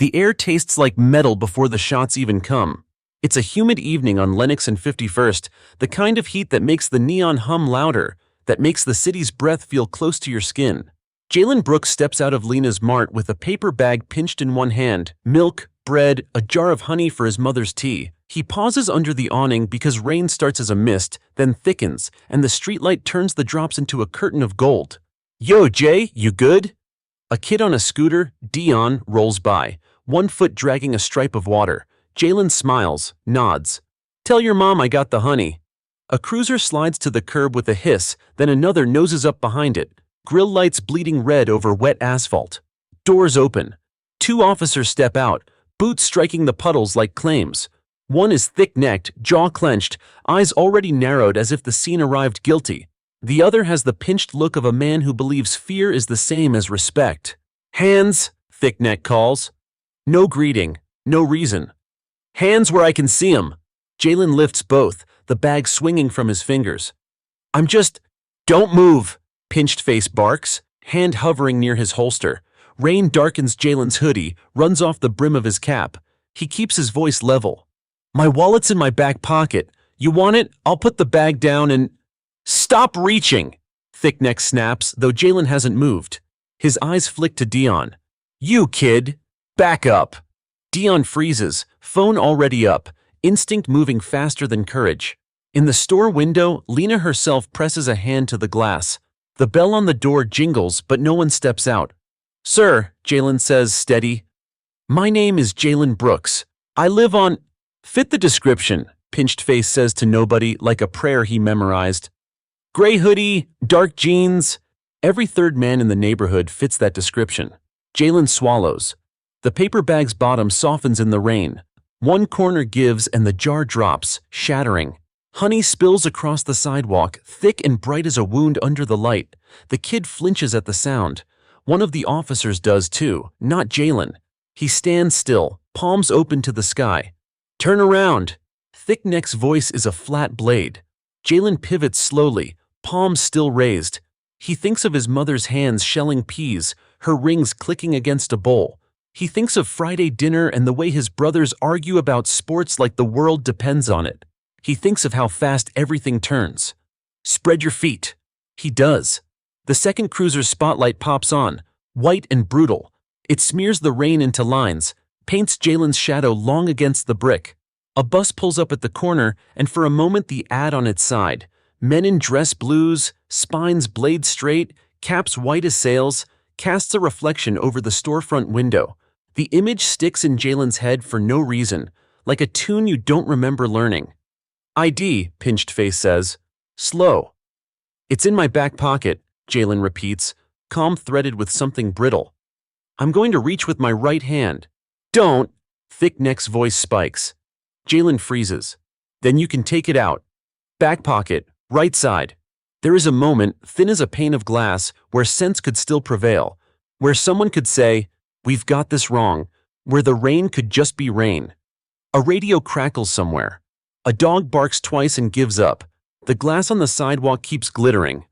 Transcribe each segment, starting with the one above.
The air tastes like metal before the shots even come. It's a humid evening on Lenox and 51st, the kind of heat that makes the neon hum louder, that makes the city's breath feel close to your skin. Jalen Brooks steps out of Lena's mart with a paper bag pinched in one hand, milk, bread, a jar of honey for his mother's tea. He pauses under the awning because rain starts as a mist, then thickens, and the streetlight turns the drops into a curtain of gold. "Yo, Jay, you good?" A kid on a scooter, Dion, rolls by, one foot dragging a stripe of water. Jalen smiles, nods. "Tell your mom I got the honey." A cruiser slides to the curb with a hiss, then another noses up behind it, grill lights bleeding red over wet asphalt. Doors open. Two officers step out, boots striking the puddles like claims. One is thick-necked, jaw clenched, eyes already narrowed as if the scene arrived guilty. The other has the pinched look of a man who believes fear is the same as respect. "Hands," Thick-neck calls. No greeting, no reason. "Hands where I can see 'em." Jalen lifts both, the bag swinging from his fingers. "Don't move," Pinched Face barks, hand hovering near his holster. Rain darkens Jalen's hoodie, runs off the brim of his cap. He keeps his voice level. "My wallet's in my back pocket. You want it? I'll put the bag down and—" "Stop reaching!" Thick-neck snaps, though Jalen hasn't moved. His eyes flick to Dion. "You, kid! Back up!" Dion freezes, phone already up, instinct moving faster than courage. In the store window, Lena herself presses a hand to the glass. The bell on the door jingles, but no one steps out. "Sir," Jalen says, steady. "My name is Jalen Brooks. I live on—" "Fit the description," Pinched Face says to nobody, like a prayer he memorized. "Gray hoodie, dark jeans." Every third man in the neighborhood fits that description. Jalen swallows. The paper bag's bottom softens in the rain. One corner gives and the jar drops, shattering. Honey spills across the sidewalk, thick and bright as a wound under the light. The kid flinches at the sound. One of the officers does too, not Jalen. He stands still, palms open to the sky. "Turn around." Thick-neck's voice is a flat blade. Jalen pivots slowly, palms still raised. He thinks of his mother's hands shelling peas, her rings clicking against a bowl. He thinks of Friday dinner and the way his brothers argue about sports like the world depends on it. He thinks of how fast everything turns. "Spread your feet." He does. The second cruiser's spotlight pops on, white and brutal. It smears the rain into lines, paints Jalen's shadow long against the brick. A bus pulls up at the corner, and for a moment the ad on its side. Men in dress blues, spines blade straight, caps white as sails, casts a reflection over the storefront window. The image sticks in Jalen's head for no reason, like a tune you don't remember learning. "ID," Pinched Face says. "Slow." "It's in my back pocket," Jalen repeats, calm threaded with something brittle. "I'm going to reach with my right hand." "Don't!" Thick-neck's voice spikes. Jalen freezes. "Then you can take it out." Back pocket, right side. There is a moment, thin as a pane of glass, where sense could still prevail, where someone could say, "We've got this wrong," where the rain could just be rain. A radio crackles somewhere. A dog barks twice and gives up. The glass on the sidewalk keeps glittering.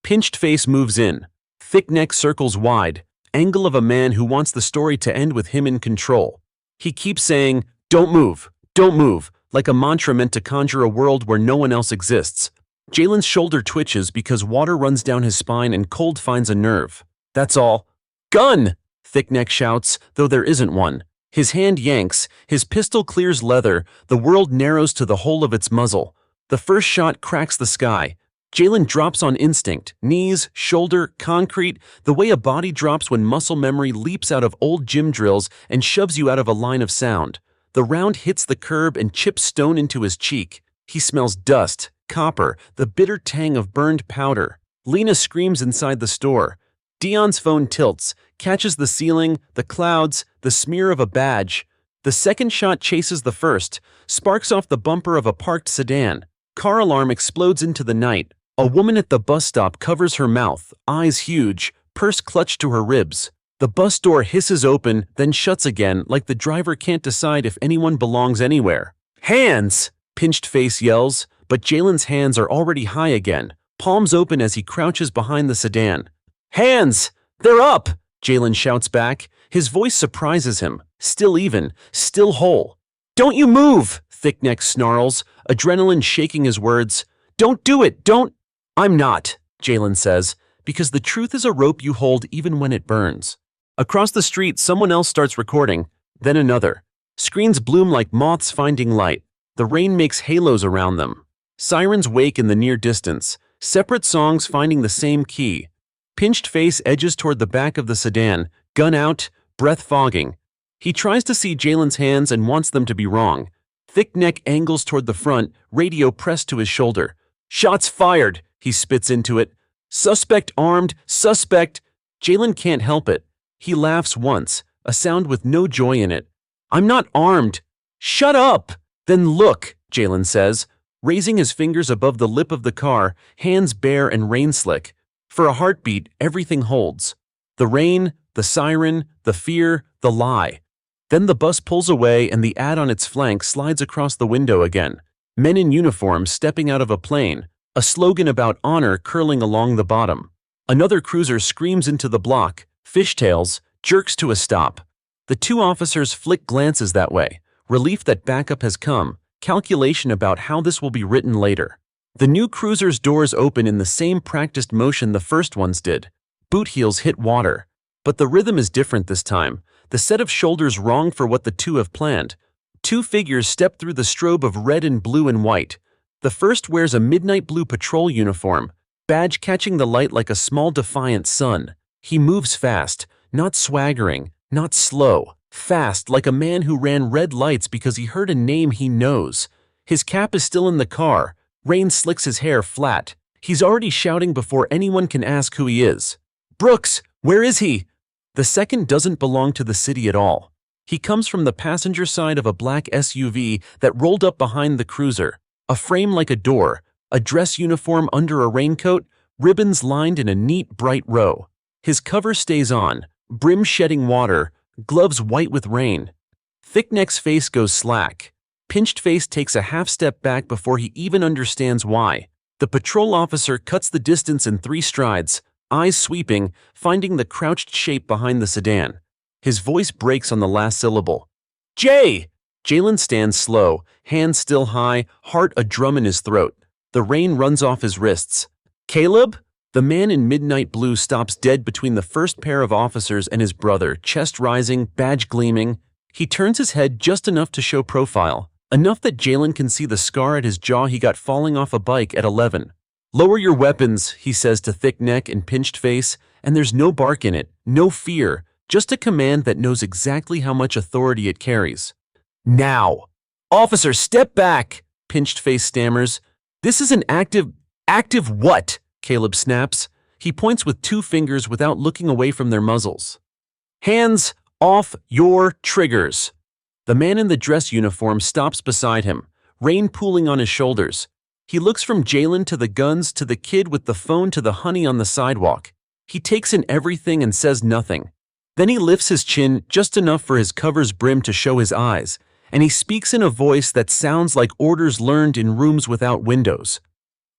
Pinched Face moves in. Thick-neck circles wide, angle of a man who wants the story to end with him in control. He keeps saying, "Don't move, like a mantra meant to conjure a world where no one else exists. Jalen's shoulder twitches because water runs down his spine and cold finds a nerve. That's all. "Gun!" Thick-neck shouts, though there isn't one. His hand yanks, his pistol clears leather, the world narrows to the hole of its muzzle. The first shot cracks the sky. Jalen drops on instinct, knees, shoulder, concrete, the way a body drops when muscle memory leaps out of old gym drills and shoves you out of a line of sound. The round hits the curb and chips stone into his cheek. He smells dust, copper, the bitter tang of burned powder. Lena screams inside the store. Dion's phone tilts, catches the ceiling, the clouds, the smear of a badge. The second shot chases the first, sparks off the bumper of a parked sedan. Car alarm explodes into the night. A woman at the bus stop covers her mouth, eyes huge, purse clutched to her ribs. The bus door hisses open, then shuts again, like the driver can't decide if anyone belongs anywhere. "Hands!" Pinched Face yells, but Jalen's hands are already high again, palms open as he crouches behind the sedan. "Hands! They're up!" Jalen shouts back, His voice surprises him, still even, still whole. "Don't you move!" Thickneck snarls, adrenaline shaking his words. "Don't do it, don't—" "I'm not," Jalen says, "because the truth is a rope you hold even when it burns." Across the street, someone else starts recording, then another. Screens bloom like moths finding light. The rain makes halos around them. Sirens wake in the near distance, separate songs finding the same key. Pinched face edges toward the back of the sedan, gun out, breath fogging. He tries to see Jalen's hands and wants them to be wrong. Thick neck angles toward the front, radio pressed to his shoulder. "Shots fired," he spits into it. "Suspect armed, suspect—" Jalen can't help it. He laughs once, a sound with no joy in it. "I'm not armed." "Shut up!" "Then look," Jalen says, raising his fingers above the lip of the car, hands bare and rain-slick. For a heartbeat, everything holds. The rain, the siren, the fear, the lie. Then the bus pulls away and the ad on its flank slides across the window again. Men in uniform stepping out of a plane, a slogan about honor curling along the bottom. Another cruiser screams into the block, fishtails, jerks to a stop. The two officers flick glances that way, relief that backup has come, calculation about how this will be written later. The new cruiser's doors open in the same practiced motion the first ones did. Boot heels hit water. But the rhythm is different this time, the set of shoulders wrong for what the two have planned. Two figures step through the strobe of red and blue and white. The first wears a midnight blue patrol uniform, badge catching the light like a small defiant sun. He moves fast, not swaggering, not slow, fast like a man who ran red lights because he heard a name he knows. His cap is still in the car, rain slicks his hair flat. He's already shouting before anyone can ask who he is. "Brooks, where is he?" The second doesn't belong to the city at all. He comes from the passenger side of a black SUV that rolled up behind the cruiser, a frame like a door, a dress uniform under a raincoat, ribbons lined in a neat, bright row. His cover stays on, brim shedding water, gloves white with rain. Thickneck's face goes slack. Pinched face takes a half step back before he even understands why. The patrol officer cuts the distance in 3 strides, eyes sweeping, finding the crouched shape behind the sedan. His voice breaks on the last syllable. "Jay!" Jalen stands slow, hands still high, heart a drum in his throat. The rain runs off his wrists. "Caleb?" The man in midnight blue stops dead between the first pair of officers and his brother, chest rising, badge gleaming. He turns his head just enough to show profile, enough that Jalen can see the scar at his jaw he got falling off a bike at 11. "Lower your weapons," he says to Thick Neck and Pinched Face, and there's no bark in it, no fear, just a command that knows exactly how much authority it carries. "Now!" "Officer, step back!" Pinched Face stammers. "This is an active—" "Active what?" Caleb snaps. He points with 2 fingers without looking away from their muzzles. "Hands off your triggers!" The man in the dress uniform stops beside him, rain pooling on his shoulders. He looks from Jalen to the guns to the kid with the phone to the honey on the sidewalk. He takes in everything and says nothing. Then he lifts his chin just enough for his cover's brim to show his eyes, and he speaks in a voice that sounds like orders learned in rooms without windows.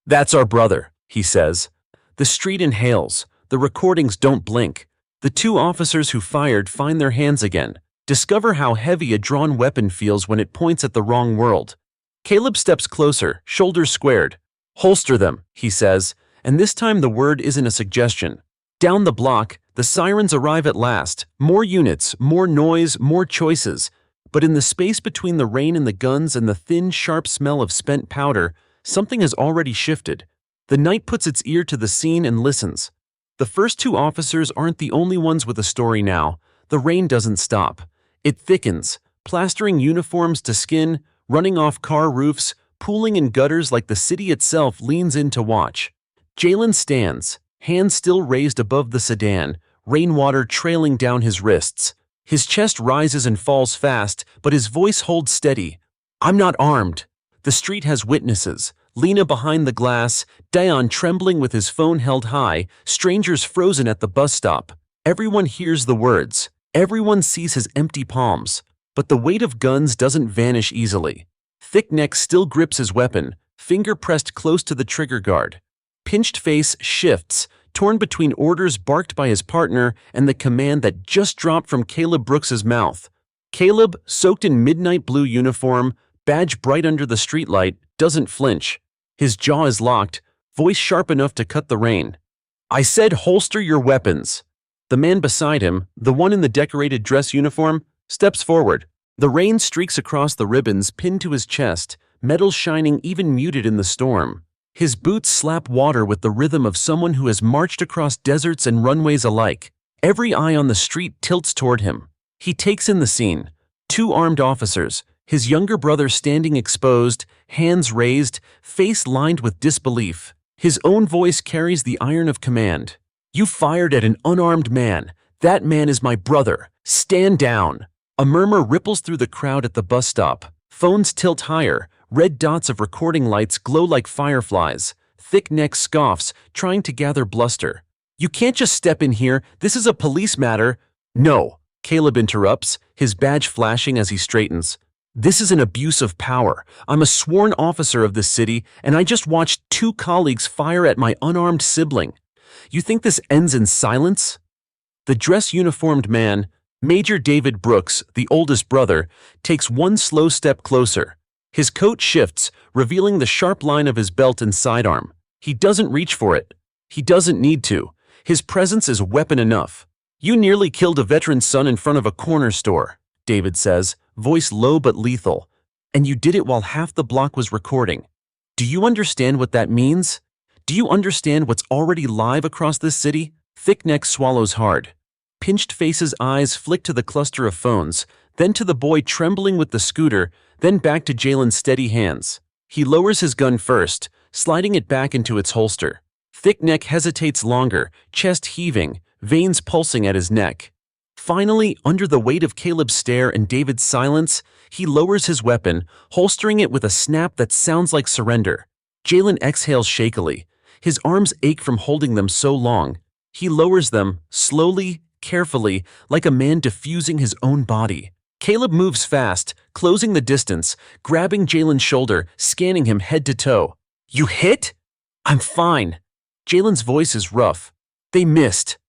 "That's our brother," he says. The street inhales. The recordings don't blink. The 2 officers who fired find their hands again, discover how heavy a drawn weapon feels when it points at the wrong world. Caleb steps closer, shoulders squared. "Holster them," he says, and this time the word isn't a suggestion. Down the block, the sirens arrive at last. More units, more noise, more choices. But in the space between the rain and the guns and the thin, sharp smell of spent powder, something has already shifted. The night puts its ear to the scene and listens. The first 2 officers aren't the only ones with a story now. The rain doesn't stop. It thickens, plastering uniforms to skin, running off car roofs, pooling in gutters like the city itself leans in to watch. Jalen stands, hands still raised above the sedan, rainwater trailing down his wrists. His chest rises and falls fast, but his voice holds steady. "I'm not armed." The street has witnesses. Lena behind the glass, Dion trembling with his phone held high, strangers frozen at the bus stop. Everyone hears the words. Everyone sees his empty palms. But the weight of guns doesn't vanish easily. Thick Neck still grips his weapon, finger pressed close to the trigger guard. Pinched Face shifts, torn between orders barked by his partner and the command that just dropped from Caleb Brooks's mouth. Caleb, soaked in midnight blue uniform, badge bright under the streetlight, doesn't flinch. His jaw is locked, voice sharp enough to cut the rain. "I said holster your weapons." The man beside him, the one in the decorated dress uniform, steps forward. The rain streaks across the ribbons pinned to his chest, metal shining even muted in the storm. His boots slap water with the rhythm of someone who has marched across deserts and runways alike. Every eye on the street tilts toward him. He takes in the scene. 2 armed officers, his younger brother standing exposed, hands raised, face lined with disbelief. His own voice carries the iron of command. "You fired at an unarmed man. That man is my brother. Stand down." A murmur ripples through the crowd at the bus stop. Phones tilt higher. Red dots of recording lights glow like fireflies. Thick neck scoffs, trying to gather bluster. "You can't just step in here. This is a police matter." "No," Caleb interrupts, his badge flashing as he straightens. "This is an abuse of power. I'm a sworn officer of this city, and I just watched 2 colleagues fire at my unarmed sibling. You think this ends in silence?" The dress-uniformed man, Major David Brooks, the oldest brother, takes one slow step closer. His coat shifts, revealing the sharp line of his belt and sidearm. He doesn't reach for it. He doesn't need to. His presence is weapon enough. "You nearly killed a veteran's son in front of a corner store," David says, voice low but lethal. "And you did it while half the block was recording. Do you understand what that means? Do you understand what's already live across this city?" Thick neck swallows hard. Pinched face's eyes flick to the cluster of phones, then to the boy trembling with the scooter, then back to Jalen's steady hands. He lowers his gun first, sliding it back into its holster. Thick neck hesitates longer, chest heaving, veins pulsing at his neck. Finally, under the weight of Caleb's stare and David's silence, he lowers his weapon, holstering it with a snap that sounds like surrender. Jalen exhales shakily. His arms ache from holding them so long. He lowers them, slowly, carefully, like a man diffusing his own body. Caleb moves fast, closing the distance, grabbing Jalen's shoulder, scanning him head to toe. "You hit?" "I'm fine." Jalen's voice is rough. "They missed."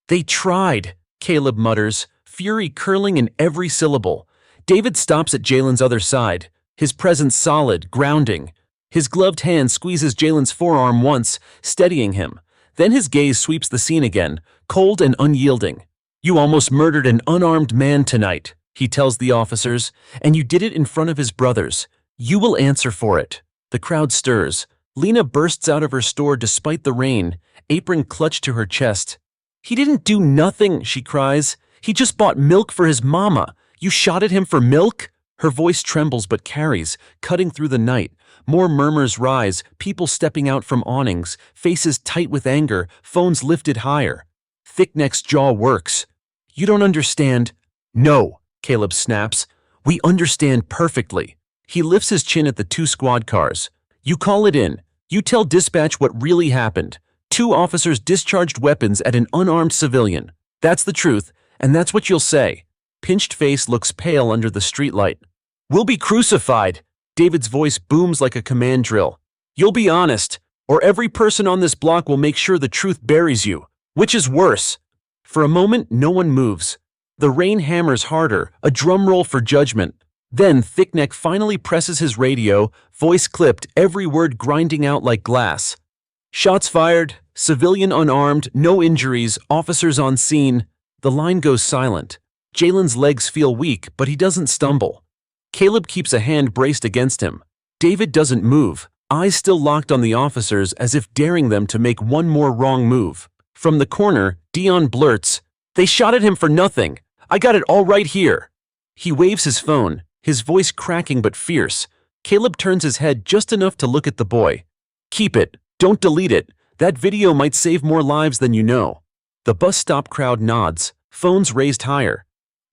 "They tried," Caleb mutters, fury curling in every syllable. David stops at Jalen's other side, his presence solid, grounding. His gloved hand squeezes Jalen's forearm once, steadying him. Then his gaze sweeps the scene again, cold and unyielding. "You almost murdered an unarmed man tonight," he tells the officers, "and you did it in front of his brothers. You will answer for it." The crowd stirs. Lena bursts out of her store despite the rain, apron clutched to her chest. "He didn't do nothing," she cries. "He just bought milk for his mama. You shot at him for milk?" Her voice trembles but carries, cutting through the night. More murmurs rise, people stepping out from awnings, faces tight with anger, phones lifted higher. Thickneck's jaw works. "You don't understand." "No," Caleb snaps. "We understand perfectly." He lifts his chin at the 2 squad cars. "You call it in. You tell dispatch what really happened. 2 officers discharged weapons at an unarmed civilian. That's the truth, and that's what you'll say." Pinched face looks pale under the streetlight. "We'll be crucified." David's voice booms like a command drill. "You'll be honest, or every person on this block will make sure the truth buries you. Which is worse?" For a moment, no one moves. The rain hammers harder, a drum roll for judgment. Then Thickneck finally presses his radio, voice clipped, every word grinding out like glass. "Shots fired, civilian unarmed, no injuries, officers on scene." The line goes silent. Jalen's legs feel weak, but he doesn't stumble. Caleb keeps a hand braced against him. David doesn't move, eyes still locked on the officers as if daring them to make one more wrong move. From the corner, Dion blurts, "They shot at him for nothing. I got it all right here." He waves his phone, his voice cracking but fierce. Caleb turns his head just enough to look at the boy. "Keep it. Don't delete it. That video might save more lives than you know." The bus stop crowd nods, phones raised higher.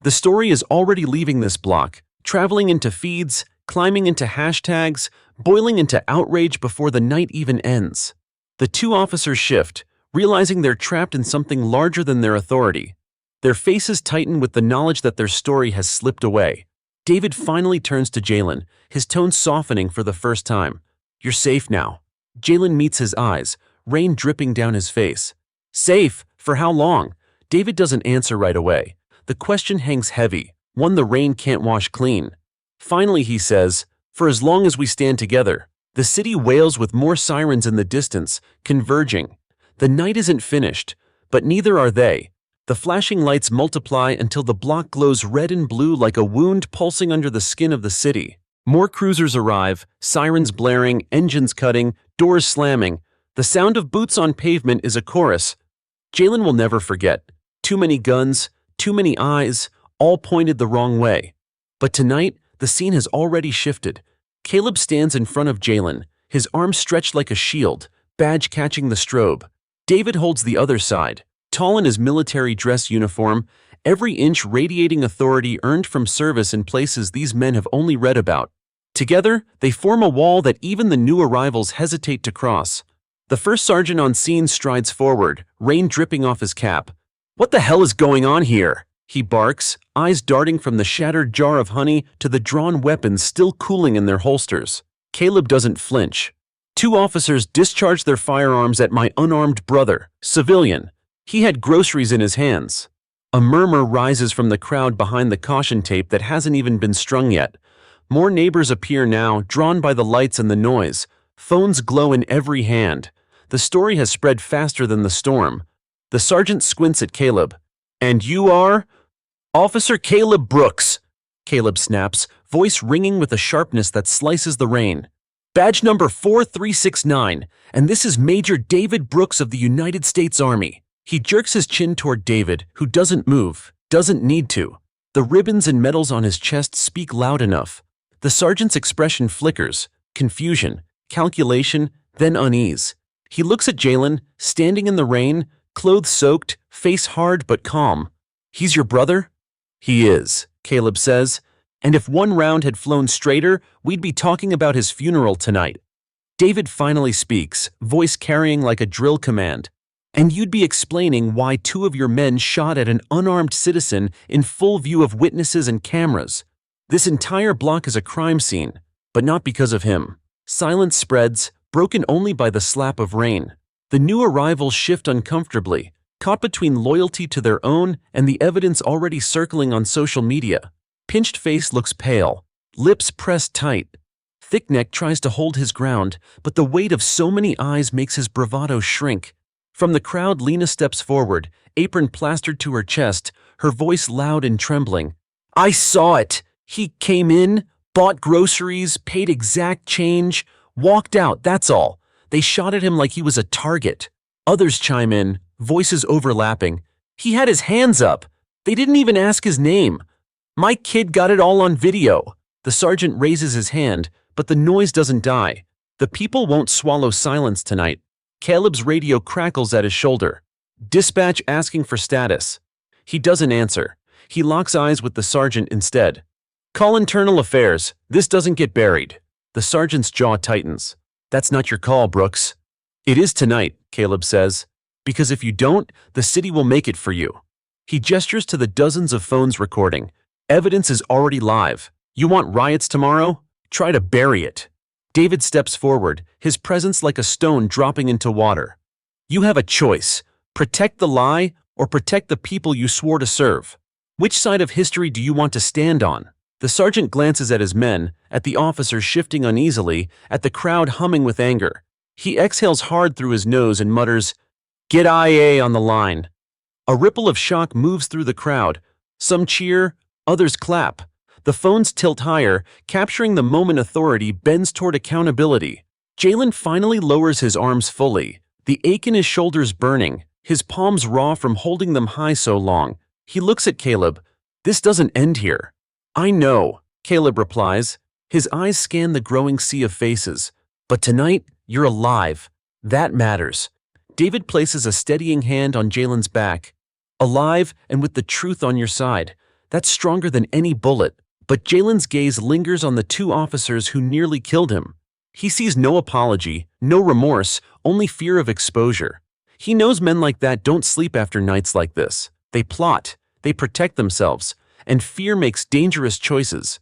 The story is already leaving this block, traveling into feeds, climbing into hashtags, boiling into outrage before the night even ends. The 2 officers shift, realizing they're trapped in something larger than their authority. Their faces tighten with the knowledge that their story has slipped away. David finally turns to Jalen, his tone softening for the first time. "You're safe now." Jalen meets his eyes, rain dripping down his face. Safe? For how long? David doesn't answer right away. The question hangs heavy, one the rain can't wash clean. Finally, he says, for as long as we stand together. The city wails with more sirens in the distance, converging. The night isn't finished, but neither are they. The flashing lights multiply until the block glows red and blue like a wound pulsing under the skin of the city. More cruisers arrive, sirens blaring, engines cutting, doors slamming. The sound of boots on pavement is a chorus. Jalen will never forget. Too many guns, too many eyes, all pointed the wrong way. But tonight, the scene has already shifted. Caleb stands in front of Jalen, his arms stretched like a shield, badge catching the strobe. David holds the other side, tall in his military dress uniform, every inch radiating authority earned from service in places these men have only read about. Together, they form a wall that even the new arrivals hesitate to cross. The first sergeant on scene strides forward, rain dripping off his cap. "What the hell is going on here?" he barks, eyes darting from the shattered jar of honey to the drawn weapons still cooling in their holsters. Caleb doesn't flinch. Two officers discharge their firearms at my unarmed brother, civilian. He had groceries in his hands. A murmur rises from the crowd behind the caution tape that hasn't even been strung yet. More neighbors appear now, drawn by the lights and the noise. Phones glow in every hand. The story has spread faster than the storm. The sergeant squints at Caleb. "And you are?" "Officer Caleb Brooks," Caleb snaps, voice ringing with a sharpness that slices the rain. "Badge number 4369, and this is Major David Brooks of the United States Army." He jerks his chin toward David, who doesn't move, doesn't need to. The ribbons and medals on his chest speak loud enough. The sergeant's expression flickers, confusion, calculation, then unease. He looks at Jalen, standing in the rain, clothes soaked, face hard but calm. "He's your brother?" "He is," Caleb says, "and if one round had flown straighter, we'd be talking about his funeral tonight." David finally speaks, voice carrying like a drill command. "And you'd be explaining why two of your men shot at an unarmed citizen in full view of witnesses and cameras. This entire block is a crime scene, but not because of him." Silence spreads, broken only by the slap of rain. The new arrivals shift uncomfortably, caught between loyalty to their own and the evidence already circling on social media. Pinched face looks pale, lips pressed tight. Thickneck tries to hold his ground, but the weight of so many eyes makes his bravado shrink. From the crowd, Lena steps forward, apron plastered to her chest, her voice loud and trembling. "I saw it. He came in, bought groceries, paid exact change, walked out, that's all. They shot at him like he was a target." Others chime in, voices overlapping. "He had his hands up. They didn't even ask his name. My kid got it all on video." The sergeant raises his hand, but the noise doesn't die. The people won't swallow silence tonight. Caleb's radio crackles at his shoulder. "Dispatch asking for status." He doesn't answer. He locks eyes with the sergeant instead. "Call internal affairs. This doesn't get buried." The sergeant's jaw tightens. "That's not your call, Brooks." "It is tonight," Caleb says, "because if you don't, the city will make it for you." He gestures to the dozens of phones recording. "Evidence is already live. You want riots tomorrow? Try to bury it." David steps forward, his presence like a stone dropping into water. "You have a choice. Protect the lie or protect the people you swore to serve. Which side of history do you want to stand on?" The sergeant glances at his men, at the officers shifting uneasily, at the crowd humming with anger. He exhales hard through his nose and mutters, "Get IA on the line." A ripple of shock moves through the crowd. Some cheer, others clap. The phones tilt higher, capturing the moment authority bends toward accountability. Jalen finally lowers his arms fully, the ache in his shoulders burning, his palms raw from holding them high so long. He looks at Caleb. "This doesn't end here." "I know," Caleb replies. His eyes scan the growing sea of faces. "But tonight, you're alive. That matters." David places a steadying hand on Jalen's back. "Alive and with the truth on your side. That's stronger than any bullet." But Jalen's gaze lingers on the two officers who nearly killed him. He sees no apology, no remorse, only fear of exposure. He knows men like that don't sleep after nights like this. They plot, they protect themselves, and fear makes dangerous choices.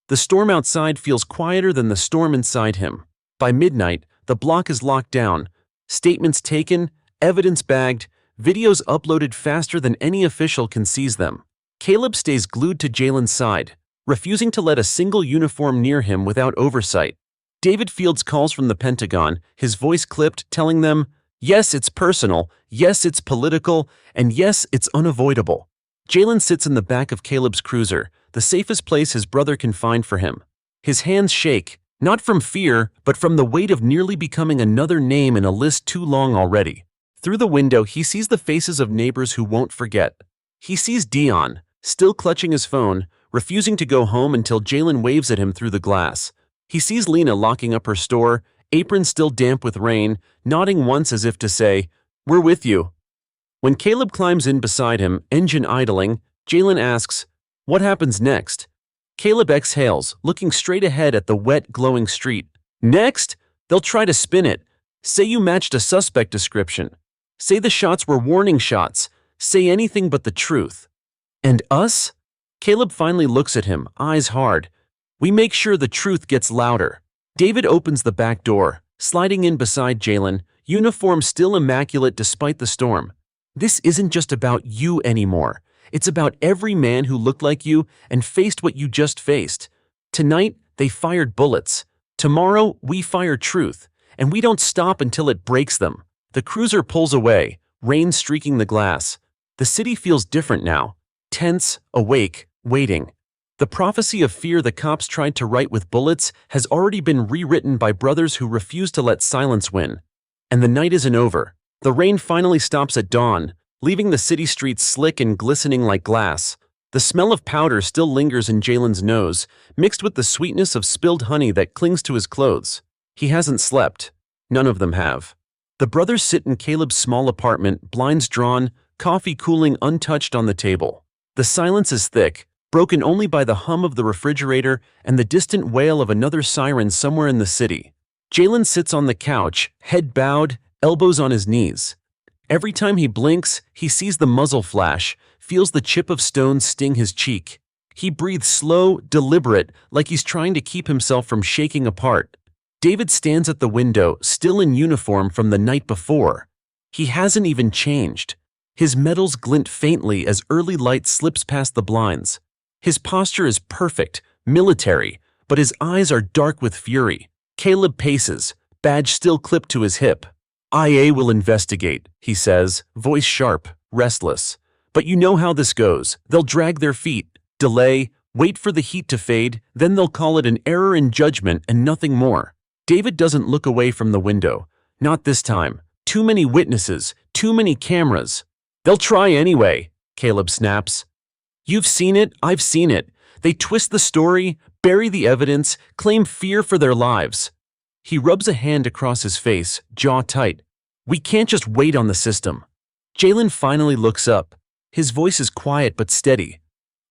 The storm outside feels quieter than the storm inside him. By midnight, the block is locked down, statements taken, evidence bagged, videos uploaded faster than any official can seize them. Caleb stays glued to Jalen's side, refusing to let a single uniform near him without oversight. David fields calls from the Pentagon, his voice clipped, telling them, yes, it's personal, yes, it's political, and yes, it's unavoidable. Jalen sits in the back of Caleb's cruiser, the safest place his brother can find for him. His hands shake, not from fear, but from the weight of nearly becoming another name in a list too long already. Through the window, he sees the faces of neighbors who won't forget. He sees Dion, still clutching his phone, refusing to go home until Jalen waves at him through the glass. He sees Lena locking up her store, apron still damp with rain, nodding once as if to say, we're with you. When Caleb climbs in beside him, engine idling, Jalen asks, what happens next? Caleb exhales, looking straight ahead at the wet, glowing street. Next, they'll try to spin it. Say you matched a suspect description. Say the shots were warning shots. Say anything but the truth. And us? Caleb finally looks at him, eyes hard. We make sure the truth gets louder. David opens the back door, sliding in beside Jalen, uniform still immaculate despite the storm. This isn't just about you anymore. It's about every man who looked like you and faced what you just faced. Tonight, they fired bullets. Tomorrow, we fire truth. And we don't stop until it breaks them. The cruiser pulls away, rain streaking the glass. The city feels different now. Tense, awake, waiting. The prophecy of fear the cops tried to write with bullets has already been rewritten by brothers who refuse to let silence win. And the night isn't over. The rain finally stops at dawn, leaving the city streets slick and glistening like glass. The smell of powder still lingers in Jalen's nose, mixed with the sweetness of spilled honey that clings to his clothes. He hasn't slept. None of them have. The brothers sit in Caleb's small apartment, blinds drawn, coffee cooling untouched on the table. The silence is thick, broken only by the hum of the refrigerator and the distant wail of another siren somewhere in the city. Jalen sits on the couch, head bowed, elbows on his knees. Every time he blinks, he sees the muzzle flash, feels the chip of stone sting his cheek. He breathes slow, deliberate, like he's trying to keep himself from shaking apart. David stands at the window, still in uniform from the night before. He hasn't even changed. His metals glint faintly as early light slips past the blinds. His posture is perfect, military, but his eyes are dark with fury. Caleb paces, badge still clipped to his hip. IA will investigate, he says, voice sharp, restless. But you know how this goes. They'll drag their feet, delay, wait for the heat to fade, then they'll call it an error in judgment and nothing more. David doesn't look away from the window. Not this time. Too many witnesses, too many cameras. They'll try anyway, Caleb snaps. You've seen it, I've seen it. They twist the story, bury the evidence, claim fear for their lives. He rubs a hand across his face, jaw tight. We can't just wait on the system. Jalen finally looks up. His voice is quiet but steady.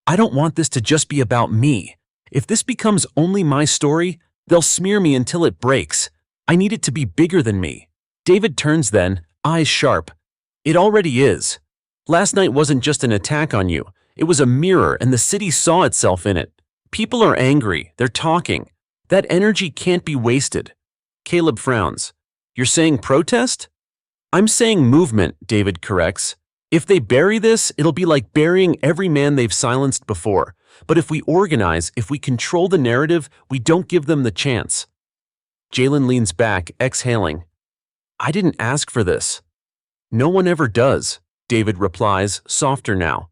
I don't want this to just be about me. If this becomes only my story, they'll smear me until it breaks. I need it to be bigger than me. David turns then, eyes sharp. It already is. Last night wasn't just an attack on you. It was a mirror and the city saw itself in it. People are angry. They're talking. That energy can't be wasted. Caleb frowns. You're saying protest? I'm saying movement, David corrects. If they bury this, it'll be like burying every man they've silenced before. But if we organize, if we control the narrative, we don't give them the chance. Jalen leans back, exhaling. I didn't ask for this. No one ever does, David replies, softer now.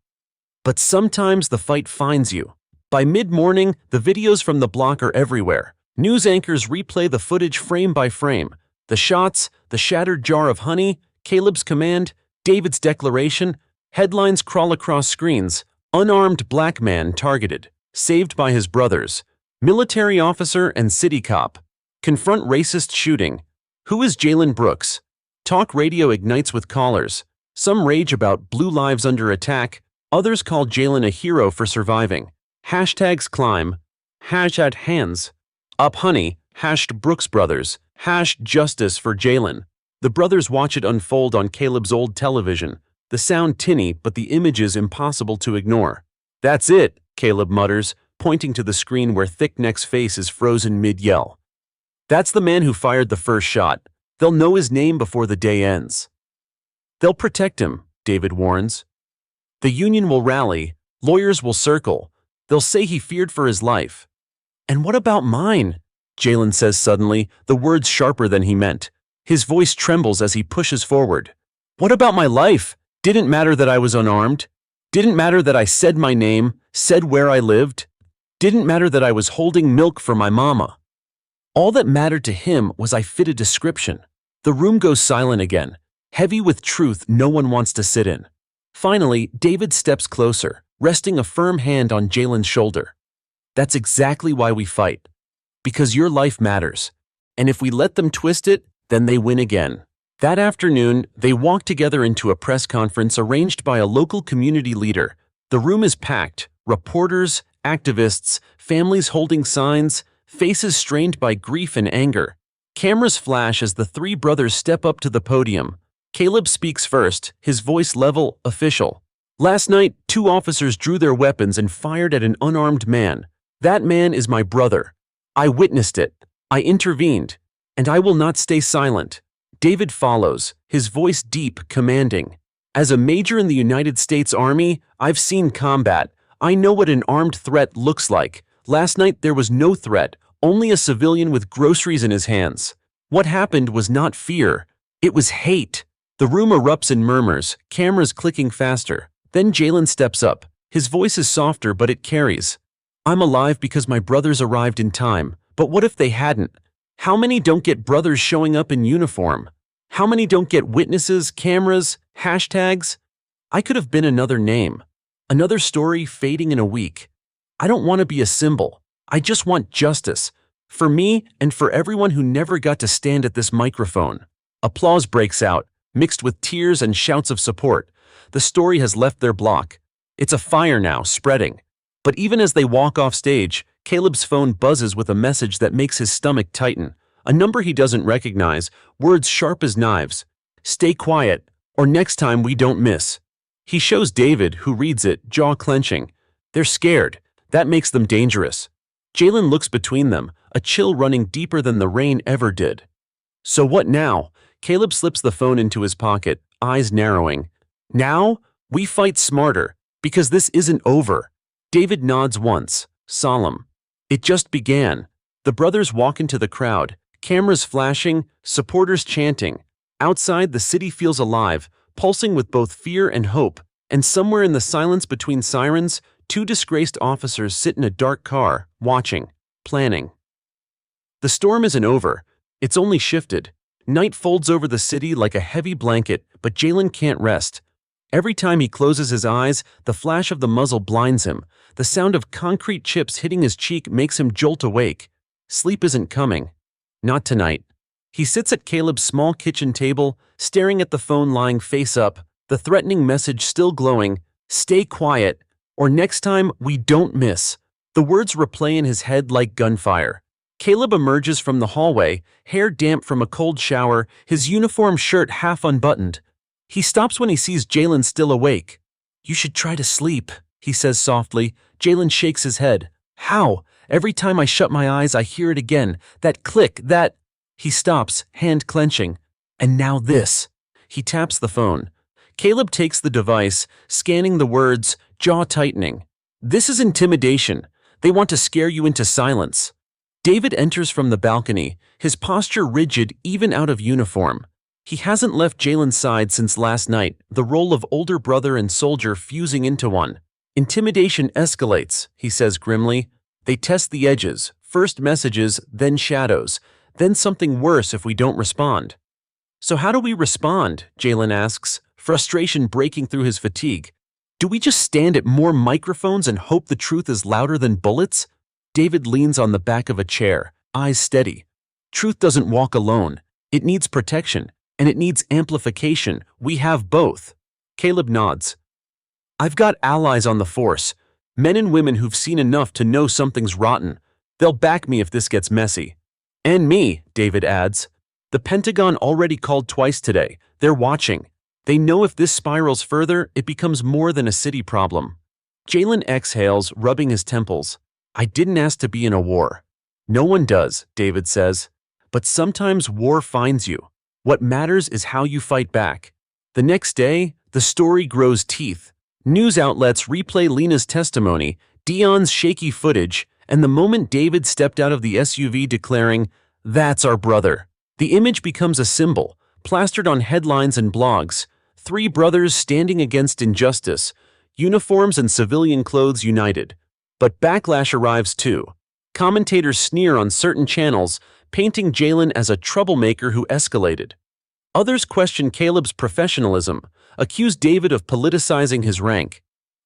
But sometimes the fight finds you. By mid-morning, the videos from the block are everywhere. News anchors replay the footage frame by frame. The shots, the shattered jar of honey, Caleb's command, David's declaration, headlines crawl across screens. Unarmed black man targeted, saved by his brothers. Military officer and city cop. Confront racist shooting. Who is Jalen Brooks? Talk radio ignites with callers. Some rage about blue lives under attack. Others call Jalen a hero for surviving. Hashtags climb. Hashtag hands. Up honey. Hashed Brooks brothers. Hash justice for Jalen. The brothers watch it unfold on Caleb's old television. The sound tinny, but the images impossible to ignore. That's it, Caleb mutters, pointing to the screen where Thickneck's face is frozen mid-yell. That's the man who fired the first shot. They'll know his name before the day ends. They'll protect him, David warns. The union will rally, lawyers will circle. They'll say he feared for his life. And what about mine? Jalen says suddenly, the words sharper than he meant. His voice trembles as he pushes forward. What about my life? Didn't matter that I was unarmed. Didn't matter that I said my name, said where I lived. Didn't matter that I was holding milk for my mama. All that mattered to him was I fit a description. The room goes silent again, heavy with truth no one wants to sit in. Finally, David steps closer, resting a firm hand on Jalen's shoulder. That's exactly why we fight. Because your life matters. And if we let them twist it, then they win again. That afternoon, they walk together into a press conference arranged by a local community leader. The room is packed. Reporters, activists, families holding signs, faces strained by grief and anger. Cameras flash as the three brothers step up to the podium. Caleb speaks first, his voice level, official. Last night, 2 officers drew their weapons and fired at an unarmed man. That man is my brother. I witnessed it. I intervened. And I will not stay silent. David follows, his voice deep, commanding. As a major in the United States Army, I've seen combat. I know what an armed threat looks like. Last night there was no threat, only a civilian with groceries in his hands. What happened was not fear. It was hate. The room erupts in murmurs, cameras clicking faster. Then Jalen steps up. His voice is softer, but it carries. I'm alive because my brothers arrived in time. But what if they hadn't? How many don't get brothers showing up in uniform? How many don't get witnesses, cameras, hashtags? I could have been another name. Another story fading in a week. I don't want to be a symbol. I just want justice. For me and for everyone who never got to stand at this microphone. Applause breaks out, mixed with tears and shouts of support. The story has left their block. It's a fire now, spreading. But even as they walk off stage, Caleb's phone buzzes with a message that makes his stomach tighten. A number he doesn't recognize, words sharp as knives. Stay quiet, or next time we don't miss. He shows David, who reads it, jaw clenching. They're scared. That makes them dangerous. Jalen looks between them, a chill running deeper than the rain ever did. So what now? Caleb slips the phone into his pocket, eyes narrowing. Now, we fight smarter, because this isn't over. David nods once, solemn. It just began. The brothers walk into the crowd, cameras flashing, supporters chanting. Outside, the city feels alive, pulsing with both fear and hope, and somewhere in the silence between sirens, 2 disgraced officers sit in a dark car, watching, planning. The storm isn't over. It's only shifted. Night folds over the city like a heavy blanket, but Jalen can't rest. Every time he closes his eyes, the flash of the muzzle blinds him. The sound of concrete chips hitting his cheek makes him jolt awake. Sleep isn't coming. Not tonight. He sits at Caleb's small kitchen table, staring at the phone lying face up, the threatening message still glowing, "Stay quiet, or next time we don't miss." The words replay in his head like gunfire. Caleb emerges from the hallway, hair damp from a cold shower, his uniform shirt half unbuttoned. He stops when he sees Jalen still awake. "You should try to sleep," he says softly. Jalen shakes his head. "How? Every time I shut my eyes, I hear it again. That click, that—" He stops, hand clenching. "And now this." He taps the phone. Caleb takes the device, scanning the words, jaw tightening. "This is intimidation. They want to scare you into silence." David enters from the balcony, his posture rigid even out of uniform. He hasn't left Jalen's side since last night, the role of older brother and soldier fusing into one. "Intimidation escalates," he says grimly. "They test the edges, first messages, then shadows, then something worse if we don't respond." "So how do we respond?" Jalen asks, frustration breaking through his fatigue. "Do we just stand at more microphones and hope the truth is louder than bullets?" David leans on the back of a chair, eyes steady. "Truth doesn't walk alone. It needs protection, and it needs amplification. We have both." Caleb nods. "I've got allies on the force, men and women who've seen enough to know something's rotten. They'll back me if this gets messy." "And me," David adds. "The Pentagon already called twice today. They're watching. They know if this spirals further, it becomes more than a city problem." Jalen exhales, rubbing his temples. "I didn't ask to be in a war." "No one does," David says. "But sometimes war finds you. What matters is how you fight back." The next day, the story grows teeth. News outlets replay Lena's testimony, Dion's shaky footage, and the moment David stepped out of the SUV declaring, "That's our brother." The image becomes a symbol, plastered on headlines and blogs. Three brothers standing against injustice, uniforms and civilian clothes united. But backlash arrives too. Commentators sneer on certain channels, painting Jalen as a troublemaker who escalated. Others question Caleb's professionalism, accuse David of politicizing his rank.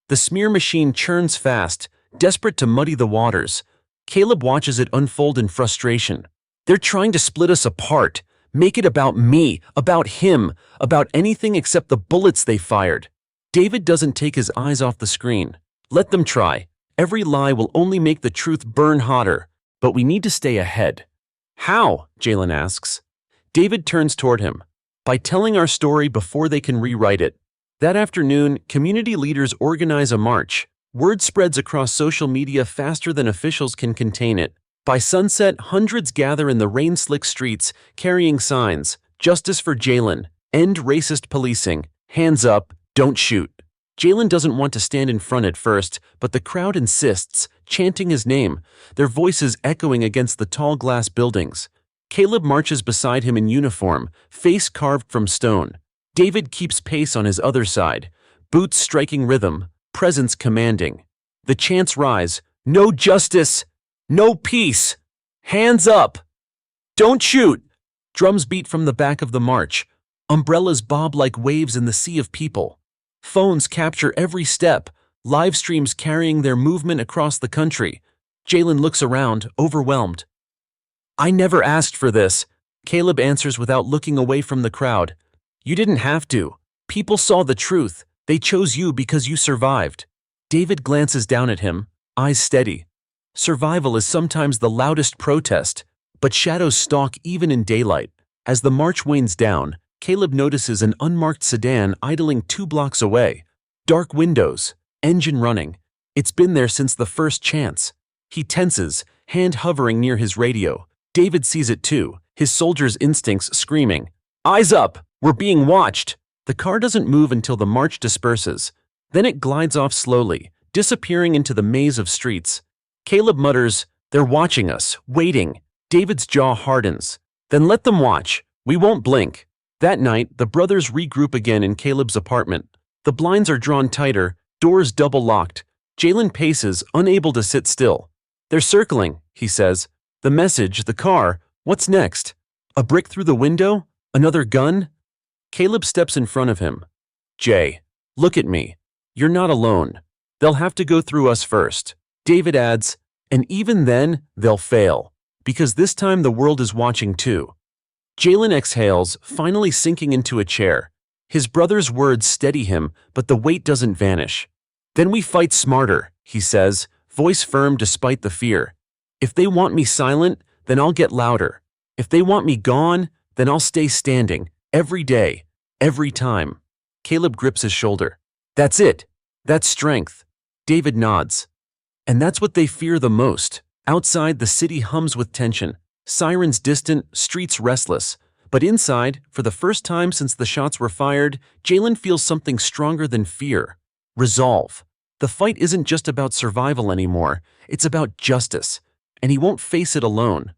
The smear machine churns fast, desperate to muddy the waters. Caleb watches it unfold in frustration. They're trying to split us apart, make it about me, about him, about anything except the bullets they fired. David doesn't take his eyes off the screen. Let them try. Every lie will only make the truth burn hotter, but we need to stay ahead. How? Jalen asks. David turns toward him. By telling our story before they can rewrite it. That afternoon, community leaders organize a march. Word spreads across social media faster than officials can contain it. By sunset, hundreds gather in the rain-slick streets, carrying signs, "Justice for Jalen," "End racist policing," "Hands up, don't shoot." Jalen doesn't want to stand in front at first, but the crowd insists, chanting his name, their voices echoing against the tall glass buildings. Caleb marches beside him in uniform, face carved from stone. David keeps pace on his other side, boots striking rhythm, presence commanding. The chants rise, "No justice! No peace! Hands up! Don't shoot!" Drums beat from the back of the march. Umbrellas bob like waves in the sea of people. Phones capture every step, live streams carrying their movement across the country. Jalen looks around, overwhelmed. "I never asked for this," Caleb answers without looking away from the crowd. "You didn't have to. People saw the truth. They chose you because you survived." David glances down at him, eyes steady. Survival is sometimes the loudest protest, but shadows stalk even in daylight. As the march wanes down, Caleb notices an unmarked sedan idling 2 blocks away. Dark windows, engine running. It's been there since the first chance. He tenses, hand hovering near his radio. David sees it too, his soldier's instincts screaming, "Eyes up! We're being watched!" The car doesn't move until the march disperses. Then it glides off slowly, disappearing into the maze of streets. Caleb mutters, "They're watching us, waiting." David's jaw hardens. "Then let them watch. We won't blink." That night, the brothers regroup again in Caleb's apartment. The blinds are drawn tighter, doors double locked. Jalen paces, unable to sit still. "They're circling," he says. "The message, the car, what's next? A brick through the window? Another gun?" Caleb steps in front of him. "Jay, look at me. You're not alone. They'll have to go through us first." David adds, "And even then, they'll fail. Because this time the world is watching too." Jalen exhales, finally sinking into a chair. His brother's words steady him, but the weight doesn't vanish. "Then we fight smarter," he says, voice firm despite the fear. "If they want me silent, then I'll get louder. If they want me gone, then I'll stay standing, every day, every time." Caleb grips his shoulder. "That's it. That's strength." David nods. "And that's what they fear the most." Outside, the city hums with tension. Sirens distant, streets restless. But inside, for the first time since the shots were fired, Jalen feels something stronger than fear. Resolve. The fight isn't just about survival anymore. It's about justice. And he won't face it alone.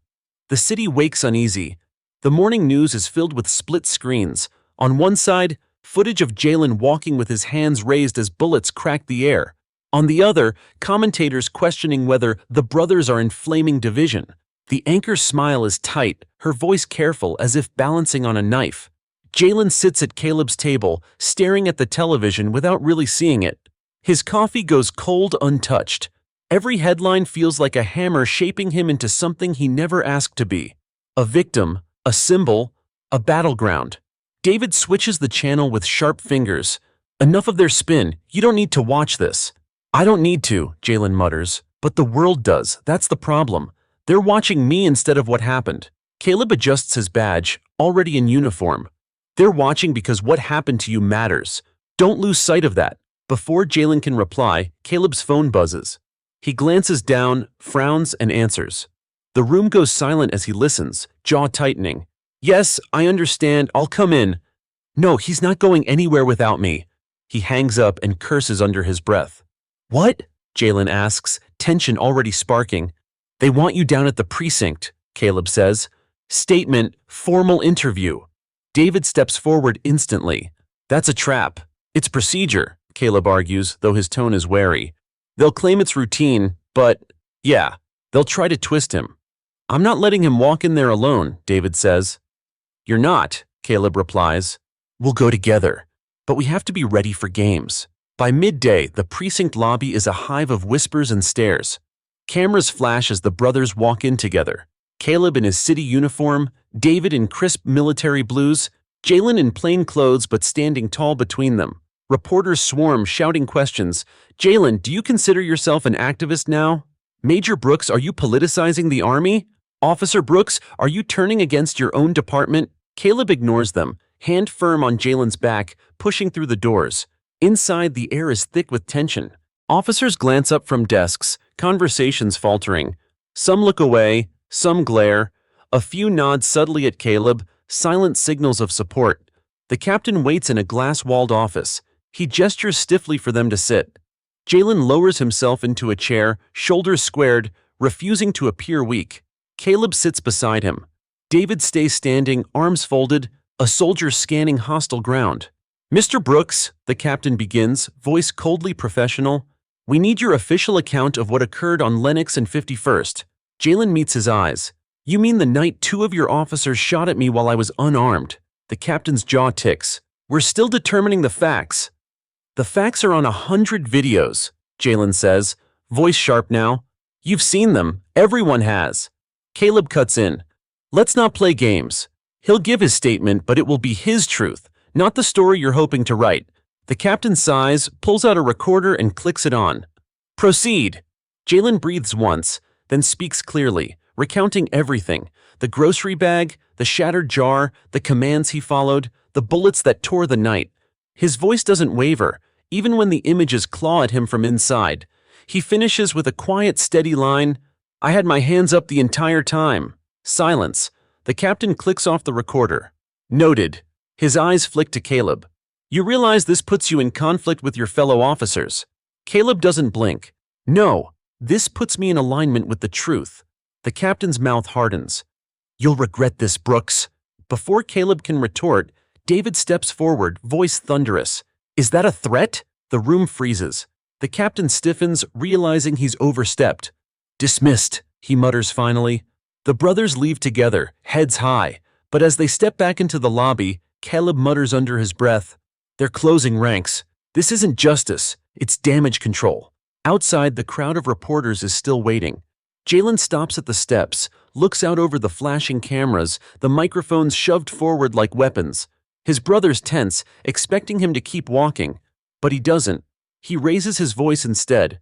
The city wakes uneasy. The morning news is filled with split screens. On one side, footage of Jalen walking with his hands raised as bullets crack the air. On the other, commentators questioning whether the brothers are in flaming division. The anchor's smile is tight, her voice careful as if balancing on a knife. Jalen sits at Caleb's table, staring at the television without really seeing it. His coffee goes cold untouched. Every headline feels like a hammer shaping him into something he never asked to be. A victim, a symbol, a battleground. David switches the channel with sharp fingers. "Enough of their spin, you don't need to watch this." "I don't need to," Jalen mutters. "But the world does, that's the problem. They're watching me instead of what happened." Caleb adjusts his badge, already in uniform. "They're watching because what happened to you matters. Don't lose sight of that." Before Jalen can reply, Caleb's phone buzzes. He glances down, frowns, and answers. The room goes silent as he listens, jaw tightening. "Yes, I understand, I'll come in." No, he's not going anywhere without me. He hangs up and curses under his breath. What? Jalen asks, tension already sparking. They want you down at the precinct, Caleb says. Statement, formal interview. David steps forward instantly. That's a trap. It's procedure, Caleb argues, though his tone is wary. They'll claim it's routine, but, yeah, they'll try to twist him. I'm not letting him walk in there alone, David says. You're not, Caleb replies. We'll go together, but we have to be ready for games. By midday, the precinct lobby is a hive of whispers and stares. Cameras flash as the brothers walk in together. Caleb in his city uniform, David in crisp military blues, Jalen in plain clothes but standing tall between them. Reporters swarm, shouting questions. Jalen, do you consider yourself an activist now? Major Brooks, are you politicizing the army? Officer Brooks, are you turning against your own department? Caleb ignores them, hand firm on Jalen's back, pushing through the doors. Inside, the air is thick with tension. Officers glance up from desks, conversations faltering. Some look away, some glare. A few nod subtly at Caleb, silent signals of support. The captain waits in a glass-walled office. He gestures stiffly for them to sit. Jalen lowers himself into a chair, shoulders squared, refusing to appear weak. Caleb sits beside him. David stays standing, arms folded, a soldier scanning hostile ground. Mr. Brooks, the captain begins, voice coldly professional. We need your official account of what occurred on Lennox and 51st. Jalen meets his eyes. You mean the night 2 of your officers shot at me while I was unarmed? The captain's jaw ticks. We're still determining the facts. The facts are on 100 videos, Jalen says, voice sharp now. You've seen them. Everyone has. Caleb cuts in. Let's not play games. He'll give his statement, but it will be his truth, not the story you're hoping to write. The captain sighs, pulls out a recorder and clicks it on. Proceed. Jalen breathes once, then speaks clearly, recounting everything. The grocery bag, the shattered jar, the commands he followed, the bullets that tore the night. His voice doesn't waver, even when the images claw at him from inside. He finishes with a quiet, steady line. I had my hands up the entire time. Silence. The captain clicks off the recorder. Noted. His eyes flick to Caleb. You realize this puts you in conflict with your fellow officers. Caleb doesn't blink. No, this puts me in alignment with the truth. The captain's mouth hardens. You'll regret this, Brooks. Before Caleb can retort, David steps forward, voice thunderous. Is that a threat? The room freezes. The captain stiffens, realizing he's overstepped. Dismissed, he mutters finally. The brothers leave together, heads high, but as they step back into the lobby, Caleb mutters under his breath. They're closing ranks. This isn't justice, it's damage control. Outside, the crowd of reporters is still waiting. Jalen stops at the steps, looks out over the flashing cameras, the microphones shoved forward like weapons. His brother's tense, expecting him to keep walking. But he doesn't. He raises his voice instead.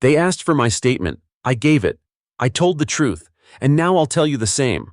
They asked for my statement. I gave it. I told the truth. And now I'll tell you the same.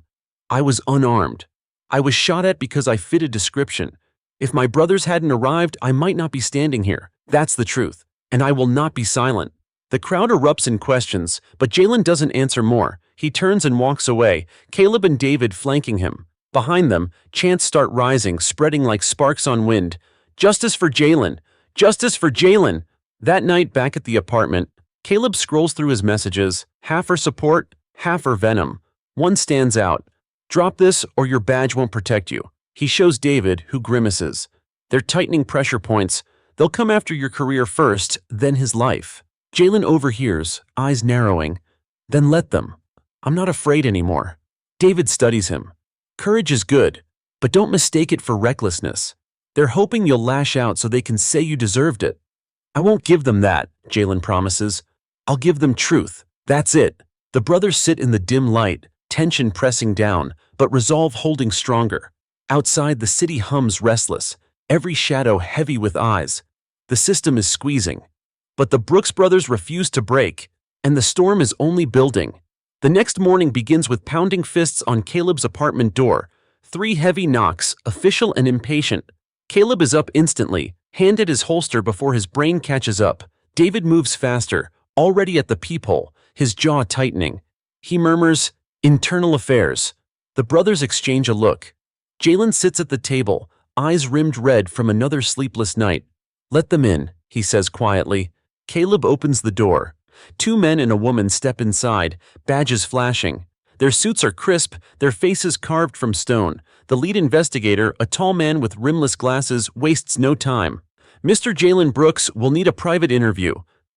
I was unarmed. I was shot at because I fit a description. If my brothers hadn't arrived, I might not be standing here. That's the truth. And I will not be silent. The crowd erupts in questions, but Jalen doesn't answer more. He turns and walks away, Caleb and David flanking him. Behind them, chants start rising, spreading like sparks on wind. Justice for Jalen! Justice for Jalen! That night back at the apartment, Caleb scrolls through his messages, half for support, half for venom. One stands out. Drop this or your badge won't protect you. He shows David, who grimaces. They're tightening pressure points. They'll come after your career first, then his life. Jalen overhears, eyes narrowing. Then let them. I'm not afraid anymore. David studies him. Courage is good, but don't mistake it for recklessness. They're hoping you'll lash out so they can say you deserved it. I won't give them that, Jalen promises. I'll give them truth. That's it. The brothers sit in the dim light, tension pressing down, but resolve holding stronger. Outside, the city hums restless, every shadow heavy with eyes. The system is squeezing. But the Brooks brothers refuse to break, and the storm is only building. The next morning begins with pounding fists on Caleb's apartment door. 3 heavy knocks, official and impatient. Caleb is up instantly, hand at his holster before his brain catches up. David moves faster, already at the peephole, his jaw tightening. He murmurs, "Internal affairs." The brothers exchange a look. Jalen sits at the table, eyes rimmed red from another sleepless night. "Let them in," he says quietly. Caleb opens the door. Two men and a woman step inside, badges flashing. Their suits are crisp, their faces carved from stone. The lead investigator, a tall man with rimless glasses, wastes no time. "Mr. Jalen Brooks will need a private interview."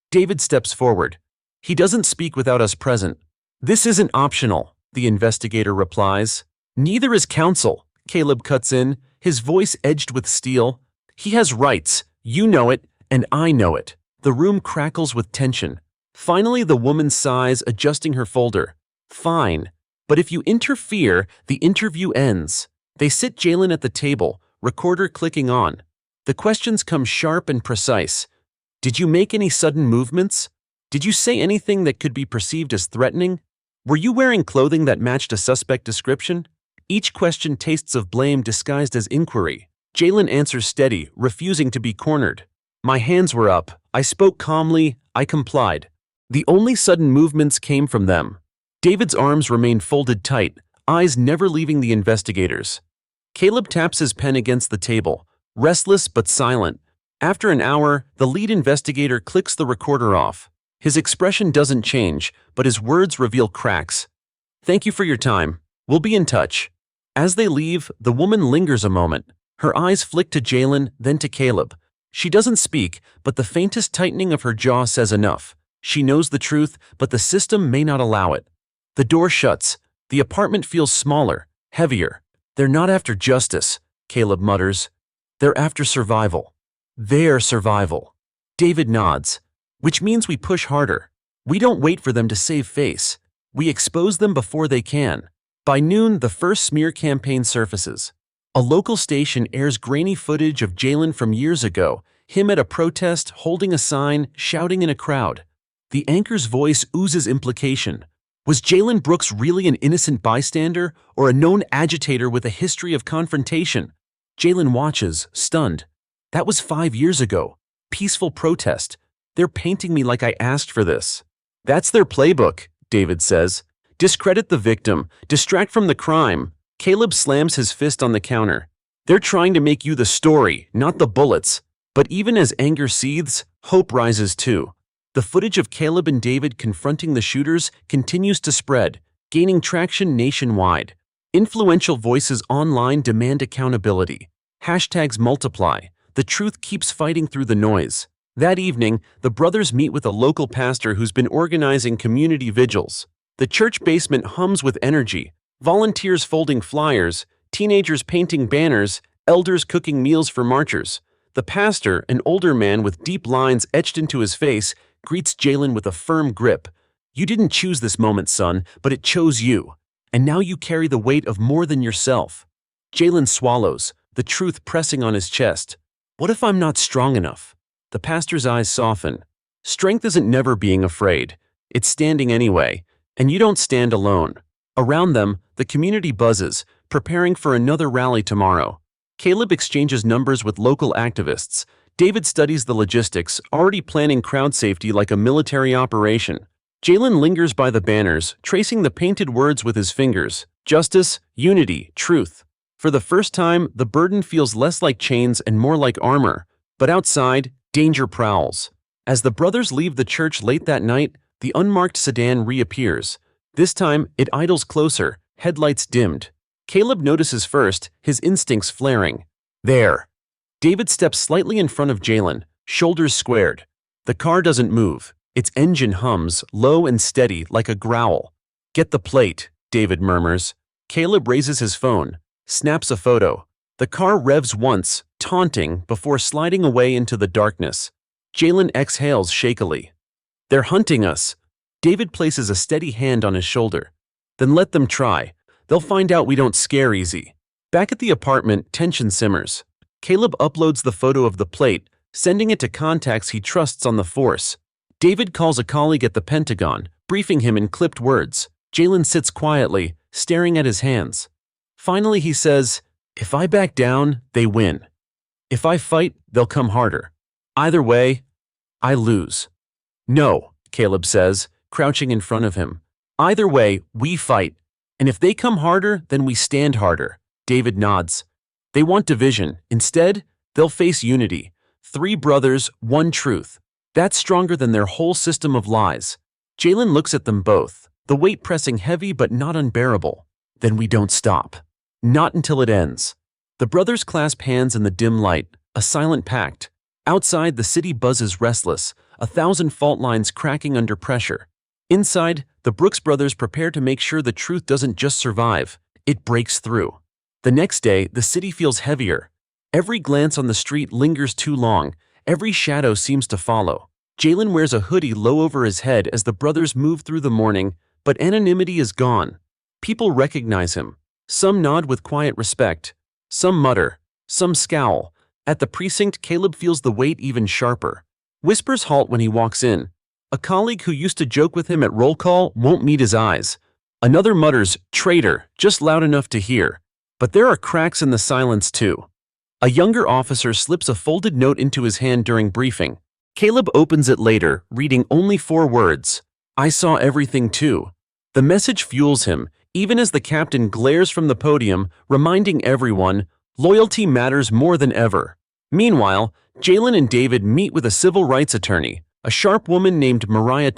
David steps forward. "He doesn't speak without us present." "This isn't optional," the investigator replies. "Neither is counsel," Caleb cuts in, his voice edged with steel. "He has rights. You know it, and I know it." The room crackles with tension. Finally, the woman sighs, adjusting her folder. "Fine. But if you interfere, the interview ends." They sit Jalen at the table, recorder clicking on. The questions come sharp and precise. "Did you make any sudden movements? Did you say anything that could be perceived as threatening? Were you wearing clothing that matched a suspect description?" Each question tastes of blame disguised as inquiry. Jalen answers steady, refusing to be cornered. "My hands were up. I spoke calmly. I complied. The only sudden movements came from them." David's arms remain folded tight, eyes never leaving the investigators. Caleb taps his pen against the table, restless but silent. After an hour, the lead investigator clicks the recorder off. His expression doesn't change, but his words reveal cracks. "Thank you for your time. We'll be in touch." As they leave, the woman lingers a moment. Her eyes flick to Jalen, then to Caleb. She doesn't speak, but the faintest tightening of her jaw says enough. She knows the truth, but the system may not allow it. The door shuts. The apartment feels smaller, heavier. "They're not after justice," Caleb mutters. "They're after survival." "Their survival." David nods. "Which means we push harder. We don't wait for them to save face. We expose them before they can." By noon, the first smear campaign surfaces. A local station airs grainy footage of Jalen from years ago, him at a protest, holding a sign, shouting in a crowd. The anchor's voice oozes implication. Was Jalen Brooks really an innocent bystander, or a known agitator with a history of confrontation? Jalen watches, stunned. "That was 5 years ago. Peaceful protest. They're painting me like I asked for this." "That's their playbook," David says. "Discredit the victim, distract from the crime." Caleb slams his fist on the counter. "They're trying to make you the story, not the bullets." But even as anger seethes, hope rises too. The footage of Caleb and David confronting the shooters continues to spread, gaining traction nationwide. Influential voices online demand accountability. Hashtags multiply. The truth keeps fighting through the noise. That evening, the brothers meet with a local pastor who's been organizing community vigils. The church basement hums with energy. Volunteers folding flyers, teenagers painting banners, elders cooking meals for marchers. The pastor, an older man with deep lines etched into his face, greets Jalen with a firm grip. "You didn't choose this moment, son, but it chose you. And now you carry the weight of more than yourself." Jalen swallows, the truth pressing on his chest. "What if I'm not strong enough?" The pastor's eyes soften. Strength isn't never being afraid. It's standing anyway. And you don't stand alone. Around them, the community buzzes, preparing for another rally tomorrow. Caleb exchanges numbers with local activists. David studies the logistics, already planning crowd safety like a military operation. Jalen lingers by the banners, tracing the painted words with his fingers. Justice, unity, truth. For the first time, the burden feels less like chains and more like armor. But outside, danger prowls. As the brothers leave the church late that night, the unmarked sedan reappears. This time, it idles closer, headlights dimmed. Caleb notices first, his instincts flaring. "There." David steps slightly in front of Jalen, shoulders squared. The car doesn't move. Its engine hums, low and steady, like a growl. "Get the plate," David murmurs. Caleb raises his phone, snaps a photo. The car revs once, taunting, before sliding away into the darkness. Jalen exhales shakily. "They're hunting us." David places a steady hand on his shoulder. "Then let them try. They'll find out we don't scare easy." Back at the apartment, tension simmers. Caleb uploads the photo of the plate, sending it to contacts he trusts on the force. David calls a colleague at the Pentagon, briefing him in clipped words. Jalen sits quietly, staring at his hands. Finally he says, "If I back down, they win. If I fight, they'll come harder. Either way, I lose." "No," Caleb says, crouching in front of him. "Either way, we fight. And if they come harder, then we stand harder." David nods. They want division. Instead, they'll face unity. 3 brothers, 1 truth. That's stronger than their whole system of lies. Jalen looks at them both, the weight pressing heavy but not unbearable. Then we don't stop. Not until it ends. The brothers clasp hands in the dim light, a silent pact. Outside, the city buzzes restless, 1,000 fault lines cracking under pressure. Inside, the Brooks brothers prepare to make sure the truth doesn't just survive, it breaks through. The next day, the city feels heavier. Every glance on the street lingers too long, every shadow seems to follow. Jalen wears a hoodie low over his head as the brothers move through the morning, but anonymity is gone. People recognize him. Some nod with quiet respect. Some mutter. Some scowl. At the precinct, Caleb feels the weight even sharper. Whispers halt when he walks in. A colleague who used to joke with him at roll call won't meet his eyes. Another mutters, "Traitor," just loud enough to hear. But there are cracks in the silence too. A younger officer slips a folded note into his hand during briefing. Caleb opens it later, reading only 4 words. "I saw everything too." The message fuels him, even as the captain glares from the podium, reminding everyone, loyalty matters more than ever. Meanwhile, Jalen and David meet with a civil rights attorney, a sharp woman named Mariah.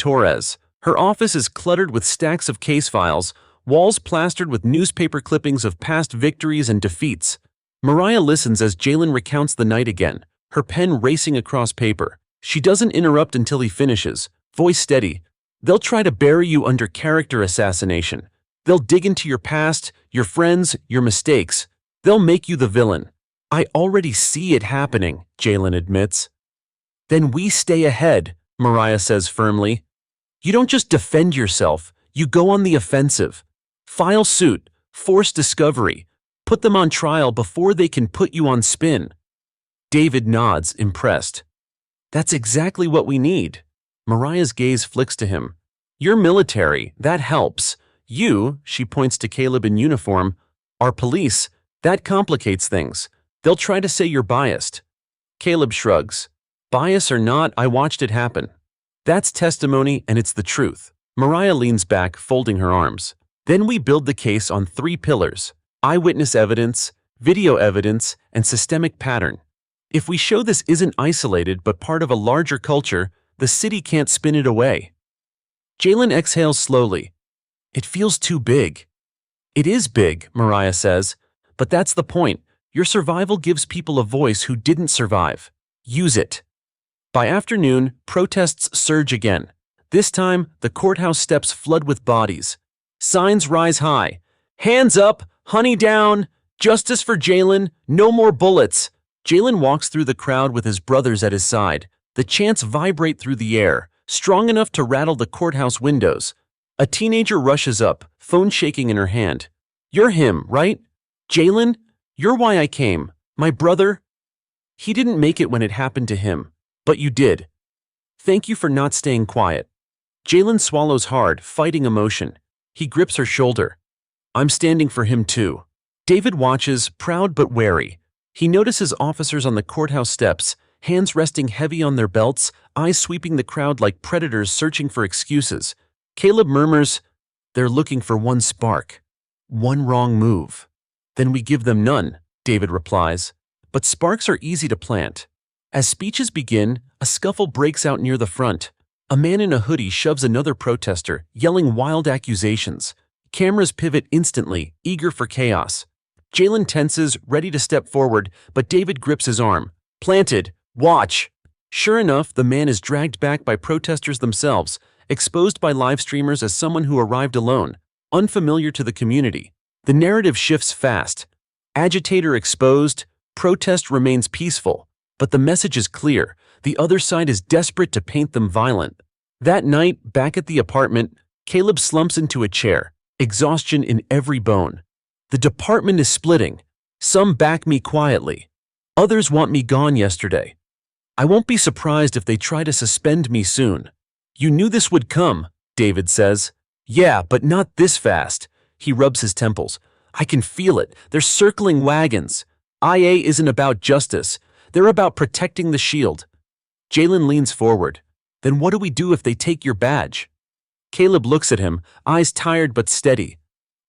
Her office is cluttered with stacks of case files, walls plastered with newspaper clippings of past victories and defeats. Mariah listens as Jalen recounts the night again, her pen racing across paper. She doesn't interrupt until he finishes, voice steady. "They'll try to bury you under character assassination. They'll dig into your past, your friends, your mistakes. They'll make you the villain." "I already see it happening," Jalen admits. "Then we stay ahead," Mariah says firmly. "You don't just defend yourself, you go on the offensive. File suit, force discovery, put them on trial before they can put you on spin." David nods, impressed. "That's exactly what we need." Mariah's gaze flicks to him. "You're military, that helps. You," she points to Caleb in uniform, "are police. That complicates things. They'll try to say you're biased." Caleb shrugs. "Bias or not, I watched it happen. That's testimony and it's the truth." Mariah leans back, folding her arms. "Then we build the case on 3 pillars: eyewitness evidence, video evidence, and systemic pattern. If we show this isn't isolated but part of a larger culture, the city can't spin it away." Jalen exhales slowly. "It feels too big." "It is big," Mariah says, "but that's the point. Your survival gives people a voice who didn't survive. Use it." By afternoon, protests surge again. This time, the courthouse steps flood with bodies. Signs rise high. "Hands up, honey down, justice for Jalen, no more bullets." Jalen walks through the crowd with his brothers at his side. The chants vibrate through the air, strong enough to rattle the courthouse windows. A teenager rushes up, phone shaking in her hand. "You're him, right? Jalen? You're why I came. My brother? He didn't make it when it happened to him, but you did. Thank you for not staying quiet." Jalen swallows hard, fighting emotion. He grips her shoulder. "I'm standing for him too." David watches, proud but wary. He notices officers on the courthouse steps, hands resting heavy on their belts, eyes sweeping the crowd like predators searching for excuses. Caleb murmurs, "They're looking for one spark. One wrong move. Then we give them none," David replies. But sparks are easy to plant. As speeches begin, a scuffle breaks out near the front. A man in a hoodie shoves another protester, yelling wild accusations. Cameras pivot instantly, eager for chaos. Jalen tenses, ready to step forward, but David grips his arm. "Planted. Watch." Sure enough, the man is dragged back by protesters themselves, exposed by live streamers as someone who arrived alone, unfamiliar to the community. The narrative shifts fast. Agitator exposed, protest remains peaceful. But the message is clear. The other side is desperate to paint them violent. That night, back at the apartment, Caleb slumps into a chair, exhaustion in every bone. The department is splitting. Some back me quietly. Others want me gone yesterday. I won't be surprised if they try to suspend me soon. "You knew this would come," David says. "Yeah, but not this fast." He rubs his temples. "I can feel it. They're circling wagons. IA isn't about justice. They're about protecting the shield." Jalen leans forward. "Then what do we do if they take your badge?" Caleb looks at him, eyes tired but steady.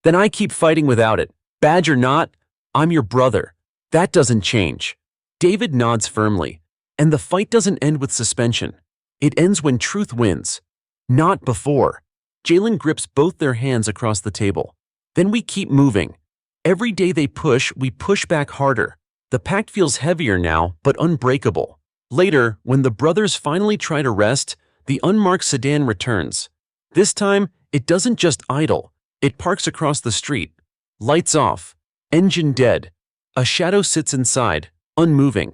"Then I keep fighting without it. Badge or not, I'm your brother. That doesn't change. David nods firmly. And the fight doesn't end with suspension. It ends when truth wins. Not before. Jalen grips both their hands across the table. Then we keep moving. Every day they push, we push back harder. The pact feels heavier now, but unbreakable. Later, when the brothers finally try to rest, the unmarked sedan returns. This time, it doesn't just idle. It parks across the street. Lights off. Engine dead. A shadow sits inside, unmoving.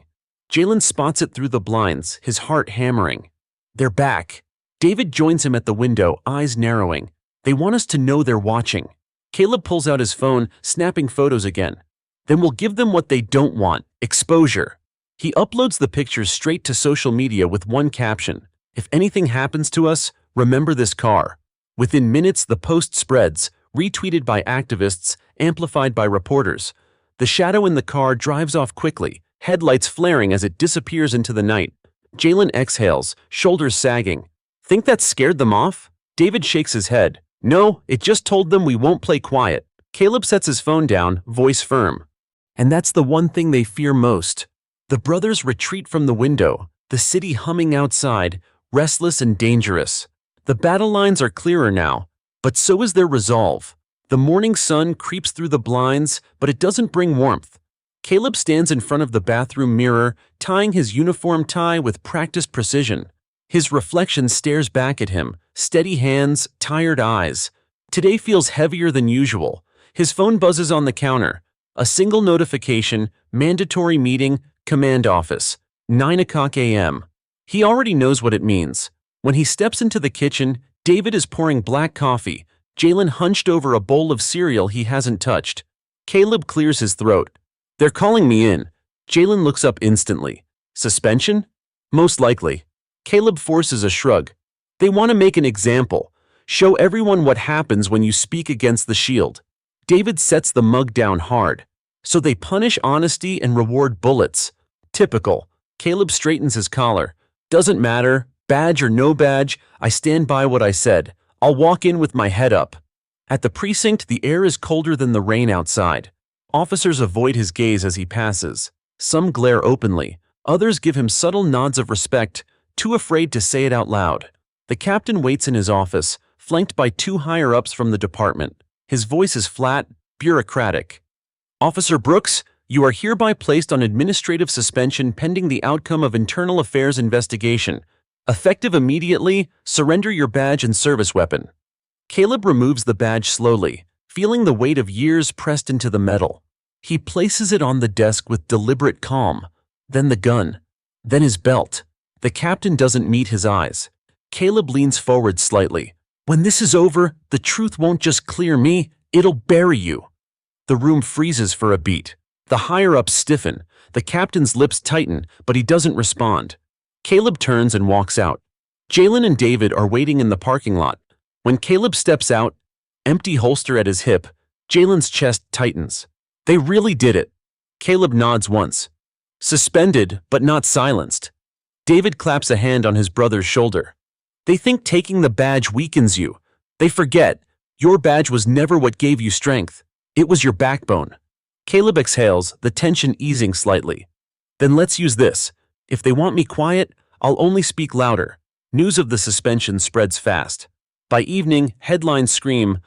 Jalen spots it through the blinds, his heart hammering. They're back. David joins him at the window, eyes narrowing. They want us to know they're watching. Caleb pulls out his phone, snapping photos again. Then we'll give them what they don't want, exposure. He uploads the pictures straight to social media with one caption. If anything happens to us, remember this car. Within minutes, the post spreads, retweeted by activists, amplified by reporters. The shadow in the car drives off quickly, headlights flaring as it disappears into the night. Jalen exhales, shoulders sagging. Think that scared them off? David shakes his head. No, it just told them we won't play quiet. Caleb sets his phone down, voice firm. And that's the one thing they fear most. The brothers retreat from the window, the city humming outside, restless and dangerous. The battle lines are clearer now, but so is their resolve. The morning sun creeps through the blinds, but it doesn't bring warmth. Caleb stands in front of the bathroom mirror, tying his uniform tie with practiced precision. His reflection stares back at him, steady hands, tired eyes. Today feels heavier than usual. His phone buzzes on the counter. A single notification, mandatory meeting, command office, 9 o'clock a.m. He already knows what it means. When he steps into the kitchen, David is pouring black coffee, Jalen hunched over a bowl of cereal he hasn't touched. Caleb clears his throat. They're calling me in. Jalen looks up instantly. Suspension? Most likely. Caleb forces a shrug. They want to make an example. Show everyone what happens when you speak against the shield. David sets the mug down hard. So they punish honesty and reward bullets. Typical. Caleb straightens his collar. Doesn't matter, badge or no badge, I stand by what I said. I'll walk in with my head up. At the precinct, the air is colder than the rain outside. Officers avoid his gaze as he passes. Some glare openly. Others give him subtle nods of respect, too afraid to say it out loud. The captain waits in his office, flanked by two higher-ups from the department. His voice is flat, bureaucratic. Officer Brooks, you are hereby placed on administrative suspension pending the outcome of internal affairs investigation. Effective immediately, surrender your badge and service weapon. Caleb removes the badge slowly, feeling the weight of years pressed into the metal. He places it on the desk with deliberate calm. Then the gun. Then his belt. The captain doesn't meet his eyes. Caleb leans forward slightly. When this is over, the truth won't just clear me, it'll bury you. The room freezes for a beat. The higher-ups stiffen. The captain's lips tighten, but he doesn't respond. Caleb turns and walks out. Jalen and David are waiting in the parking lot. When Caleb steps out, empty holster at his hip, Jalen's chest tightens. They really did it. Caleb nods once. Suspended, but not silenced. David claps a hand on his brother's shoulder. They think taking the badge weakens you. They forget, your badge was never what gave you strength. It was your backbone. Caleb exhales, the tension easing slightly. Then let's use this. If they want me quiet, I'll only speak louder. News of the suspension spreads fast. By evening, headlines scream,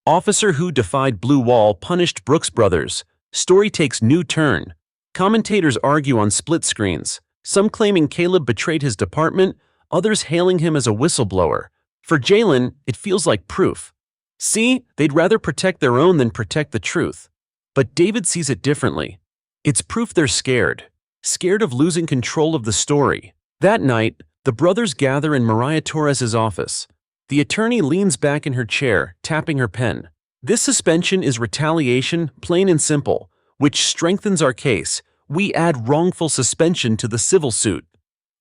Officer who defied Blue Wall punished Brooks brothers. Story takes new turn. Commentators argue on split screens, some claiming Caleb betrayed his department, others hailing him as a whistleblower. For Jalen, it feels like proof. See, they'd rather protect their own than protect the truth. But David sees it differently. It's proof they're scared. Scared of losing control of the story. That night, the brothers gather in Mariah Torres's office. The attorney leans back in her chair, tapping her pen. This suspension is retaliation, plain and simple, which strengthens our case. We add wrongful suspension to the civil suit.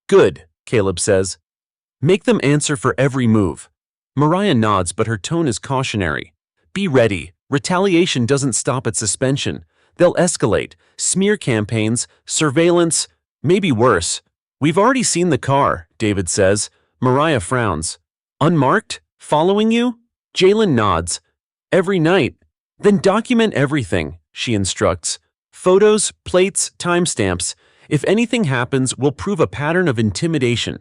Good, Caleb says. Make them answer for every move. Mariah nods, but her tone is cautionary. Be ready. Retaliation doesn't stop at suspension. They'll escalate. Smear campaigns, surveillance, maybe worse. We've already seen the car, David says. Mariah frowns. Unmarked? Following you? Jalen nods. Every night. Then document everything, she instructs. Photos, plates, timestamps. If anything happens, we'll prove a pattern of intimidation.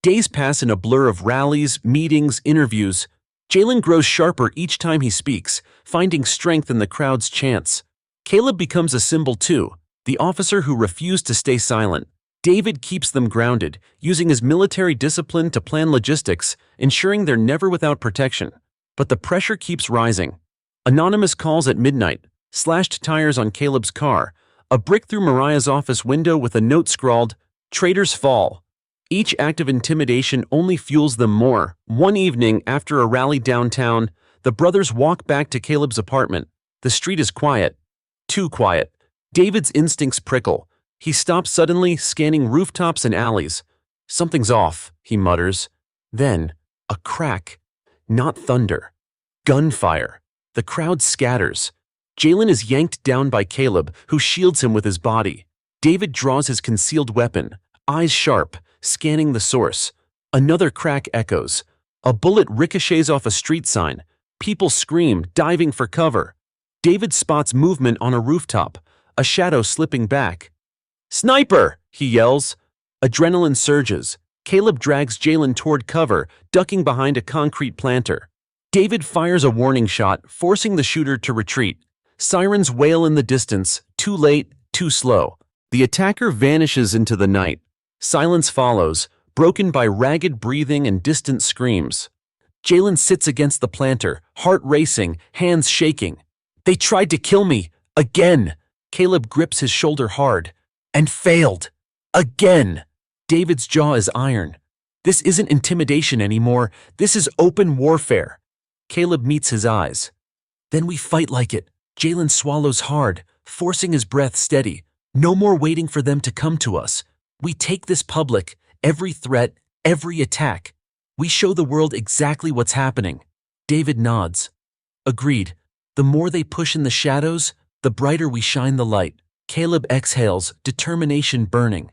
Days pass in a blur of rallies, meetings, interviews. Jalen grows sharper each time he speaks, finding strength in the crowd's chants. Caleb becomes a symbol too, the officer who refused to stay silent. David keeps them grounded, using his military discipline to plan logistics, ensuring they're never without protection. But the pressure keeps rising. Anonymous calls at midnight, slashed tires on Caleb's car, a brick through Mariah's office window with a note scrawled, "Traitors fall." Each act of intimidation only fuels them more. One evening, after a rally downtown, the brothers walk back to Caleb's apartment. The street is quiet. Too quiet. David's instincts prickle. He stops suddenly, scanning rooftops and alleys. "Something's off," he mutters. Then, a crack. Not thunder. Gunfire. The crowd scatters. Jalen is yanked down by Caleb, who shields him with his body. David draws his concealed weapon, eyes sharp, scanning the source. Another crack echoes. A bullet ricochets off a street sign. People scream, diving for cover. David spots movement on a rooftop, a shadow slipping back. "Sniper!" he yells. Adrenaline surges. Caleb drags Jalen toward cover, ducking behind a concrete planter. David fires a warning shot, forcing the shooter to retreat. Sirens wail in the distance, too late, too slow. The attacker vanishes into the night. Silence follows, broken by ragged breathing and distant screams. Jalen sits against the planter, heart racing, hands shaking. "They tried to kill me. Again." Caleb grips his shoulder hard. "And failed. Again." David's jaw is iron. "This isn't intimidation anymore. This is open warfare." Caleb meets his eyes. "Then we fight like it." Jalen swallows hard, forcing his breath steady. "No more waiting for them to come to us. We take this public, every threat, every attack. We show the world exactly what's happening." David nods. "Agreed. The more they push in the shadows, the brighter we shine the light." Caleb exhales, determination burning.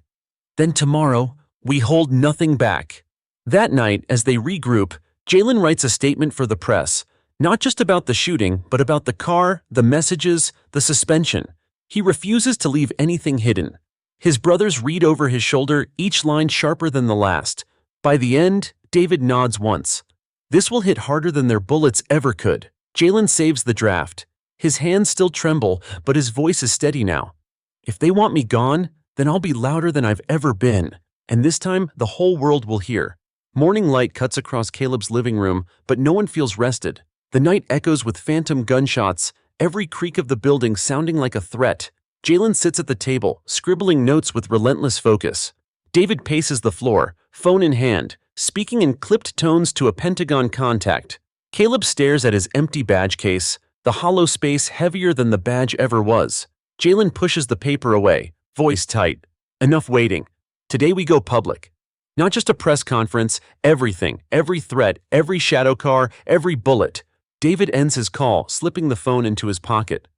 "Then tomorrow, we hold nothing back." That night, as they regroup, Jalen writes a statement for the press, not just about the shooting, but about the car, the messages, the suspension. He refuses to leave anything hidden. His brothers read over his shoulder, each line sharper than the last. By the end, David nods once. "This will hit harder than their bullets ever could." Jalen saves the draft. His hands still tremble, but his voice is steady now. "If they want me gone, then I'll be louder than I've ever been. And this time, the whole world will hear." Morning light cuts across Caleb's living room, but no one feels rested. The night echoes with phantom gunshots, every creak of the building sounding like a threat. Jalen sits at the table, scribbling notes with relentless focus. David paces the floor, phone in hand, speaking in clipped tones to a Pentagon contact. Caleb stares at his empty badge case, the hollow space heavier than the badge ever was. Jalen pushes the paper away, voice tight. "Enough waiting. Today we go public. Not just a press conference, everything, every threat, every shadow car, every bullet." David ends his call, slipping the phone into his pocket.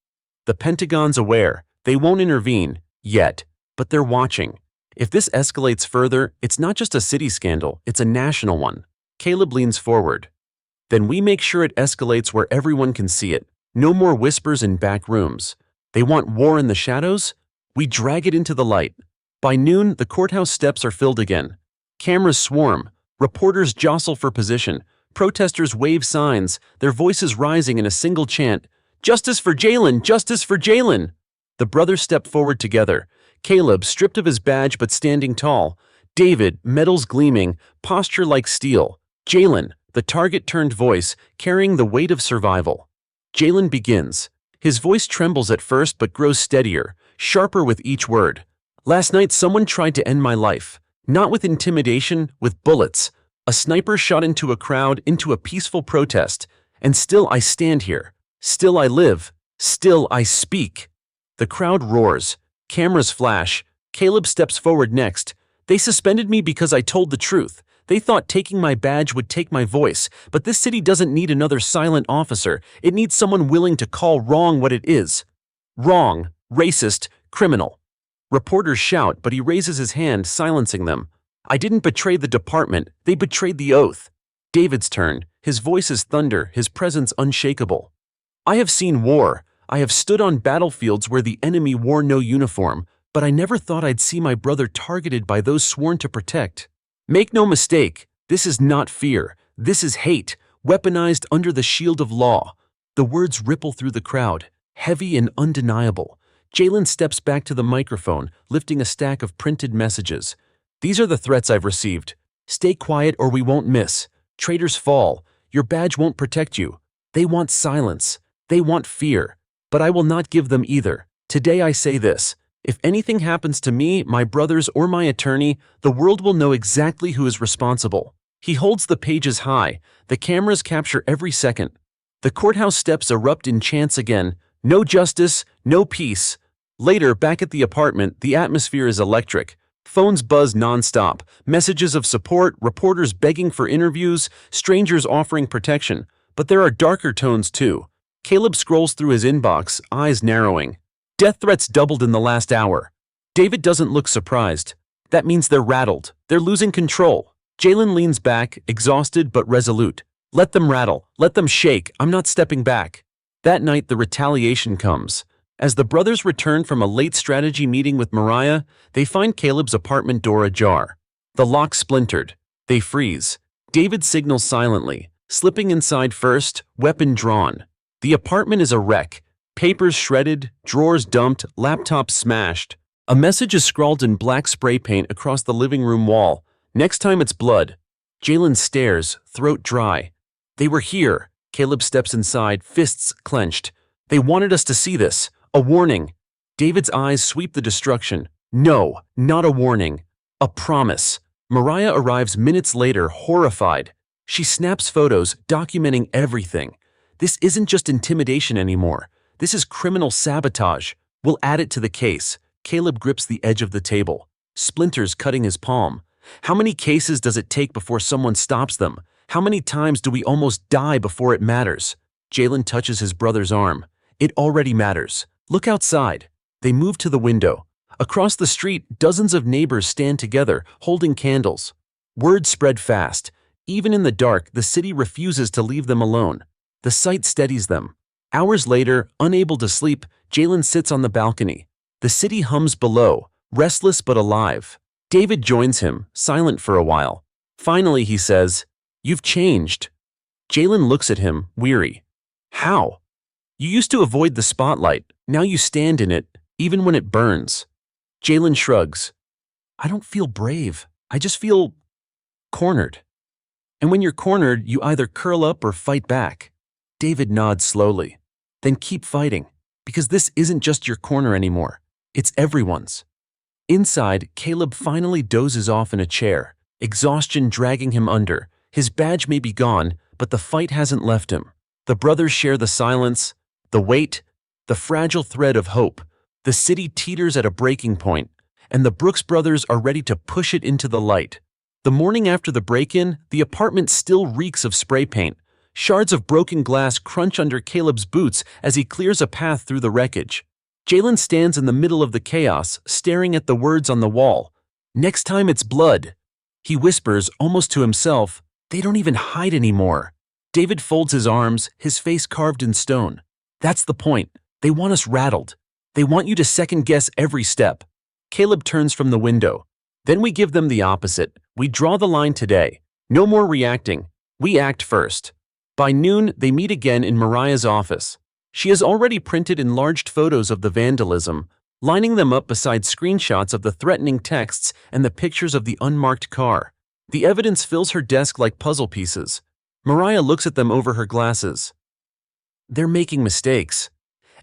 The Pentagon's aware. They won't intervene, yet, but they're watching. If this escalates further, it's not just a city scandal, it's a national one. Caleb leans forward. "Then we make sure it escalates where everyone can see it. No more whispers in back rooms. They want war in the shadows? We drag it into the light." By noon, the courthouse steps are filled again. Cameras swarm. Reporters jostle for position. Protesters wave signs, their voices rising in a single chant. "Justice for Jalen! Justice for Jalen!" The brothers step forward together. Caleb, stripped of his badge but standing tall. David, medals gleaming, posture like steel. Jalen, the target-turned voice, carrying the weight of survival. Jalen begins. His voice trembles at first but grows steadier, sharper with each word. "Last night someone tried to end my life. Not with intimidation, with bullets. A sniper shot into a crowd, into a peaceful protest. And still I stand here. Still I live. Still I speak." The crowd roars. Cameras flash. Caleb steps forward next. "They suspended me because I told the truth. They thought taking my badge would take my voice, but this city doesn't need another silent officer. It needs someone willing to call wrong what it is. Wrong, racist, criminal." Reporters shout, but he raises his hand, silencing them. "I didn't betray the department. They betrayed the oath." David's turn. His voice is thunder, his presence unshakable. "I have seen war. I have stood on battlefields where the enemy wore no uniform, but I never thought I'd see my brother targeted by those sworn to protect. Make no mistake, this is not fear. This is hate, weaponized under the shield of law. The words ripple through the crowd, heavy and undeniable. Jalen steps back to the microphone, lifting a stack of printed messages. These are the threats I've received. Stay quiet or we won't miss. Traitors fall. Your badge won't protect you. They want silence. They want fear. But I will not give them either. Today I say this. If anything happens to me, my brothers, or my attorney, the world will know exactly who is responsible. He holds the pages high. The cameras capture every second. The courthouse steps erupt in chants again. No justice, no peace. Later, back at the apartment, the atmosphere is electric. Phones buzz nonstop. Messages of support, reporters begging for interviews, strangers offering protection. But there are darker tones too. Caleb scrolls through his inbox, eyes narrowing. Death threats doubled in the last hour. David doesn't look surprised. That means they're rattled. They're losing control. Jalen leans back, exhausted but resolute. Let them rattle. Let them shake. I'm not stepping back. That night, the retaliation comes. As the brothers return from a late strategy meeting with Mariah, they find Caleb's apartment door ajar. The lock splintered. They freeze. David signals silently, slipping inside first, weapon drawn. The apartment is a wreck. Papers shredded, drawers dumped, laptops smashed. A message is scrawled in black spray paint across the living room wall. Next time it's blood. Jalen stares, throat dry. They were here. Caleb steps inside, fists clenched. They wanted us to see this. A warning. David's eyes sweep the destruction. No, not a warning. A promise. Mariah arrives minutes later, horrified. She snaps photos, documenting everything. This isn't just intimidation anymore. This is criminal sabotage. We'll add it to the case. Caleb grips the edge of the table. Splinters cutting his palm. How many cases does it take before someone stops them? How many times do we almost die before it matters? Jalen touches his brother's arm. It already matters. Look outside. They move to the window. Across the street, dozens of neighbors stand together, holding candles. Word spread fast. Even in the dark, the city refuses to leave them alone. The sight steadies them. Hours later, unable to sleep, Jalen sits on the balcony. The city hums below, restless but alive. David joins him, silent for a while. Finally, he says, "You've changed." Jalen looks at him, weary. How? You used to avoid the spotlight. Now you stand in it, even when it burns. Jalen shrugs. I don't feel brave. I just feel cornered. And when you're cornered, you either curl up or fight back. David nods slowly. Then keep fighting, because this isn't just your corner anymore. It's everyone's. Inside, Caleb finally dozes off in a chair, exhaustion dragging him under. His badge may be gone, but the fight hasn't left him. The brothers share the silence, the weight, the fragile thread of hope. The city teeters at a breaking point, and the Brooks brothers are ready to push it into the light. The morning after the break-in, the apartment still reeks of spray paint. Shards of broken glass crunch under Caleb's boots as he clears a path through the wreckage. Jalen stands in the middle of the chaos, staring at the words on the wall. Next time it's blood. He whispers, almost to himself, they don't even hide anymore. David folds his arms, his face carved in stone. That's the point. They want us rattled. They want you to second-guess every step. Caleb turns from the window. Then we give them the opposite. We draw the line today. No more reacting. We act first. By noon, they meet again in Mariah's office. She has already printed enlarged photos of the vandalism, lining them up beside screenshots of the threatening texts and the pictures of the unmarked car. The evidence fills her desk like puzzle pieces. Mariah looks at them over her glasses. They're making mistakes.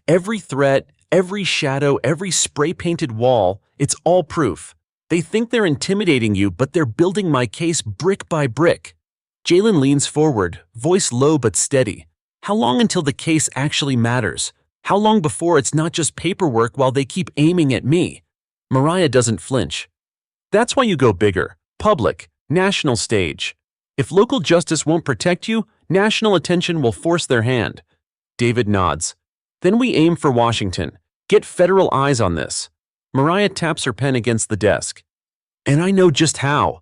Every threat, every shadow, every spray-painted wall, it's all proof. They think they're intimidating you, but they're building my case brick by brick. Jalen leans forward, voice low but steady. How long until the case actually matters? How long before it's not just paperwork while they keep aiming at me? Mariah doesn't flinch. That's why you go bigger, public, national stage. If local justice won't protect you, national attention will force their hand. David nods. Then we aim for Washington. Get federal eyes on this. Mariah taps her pen against the desk. And I know just how.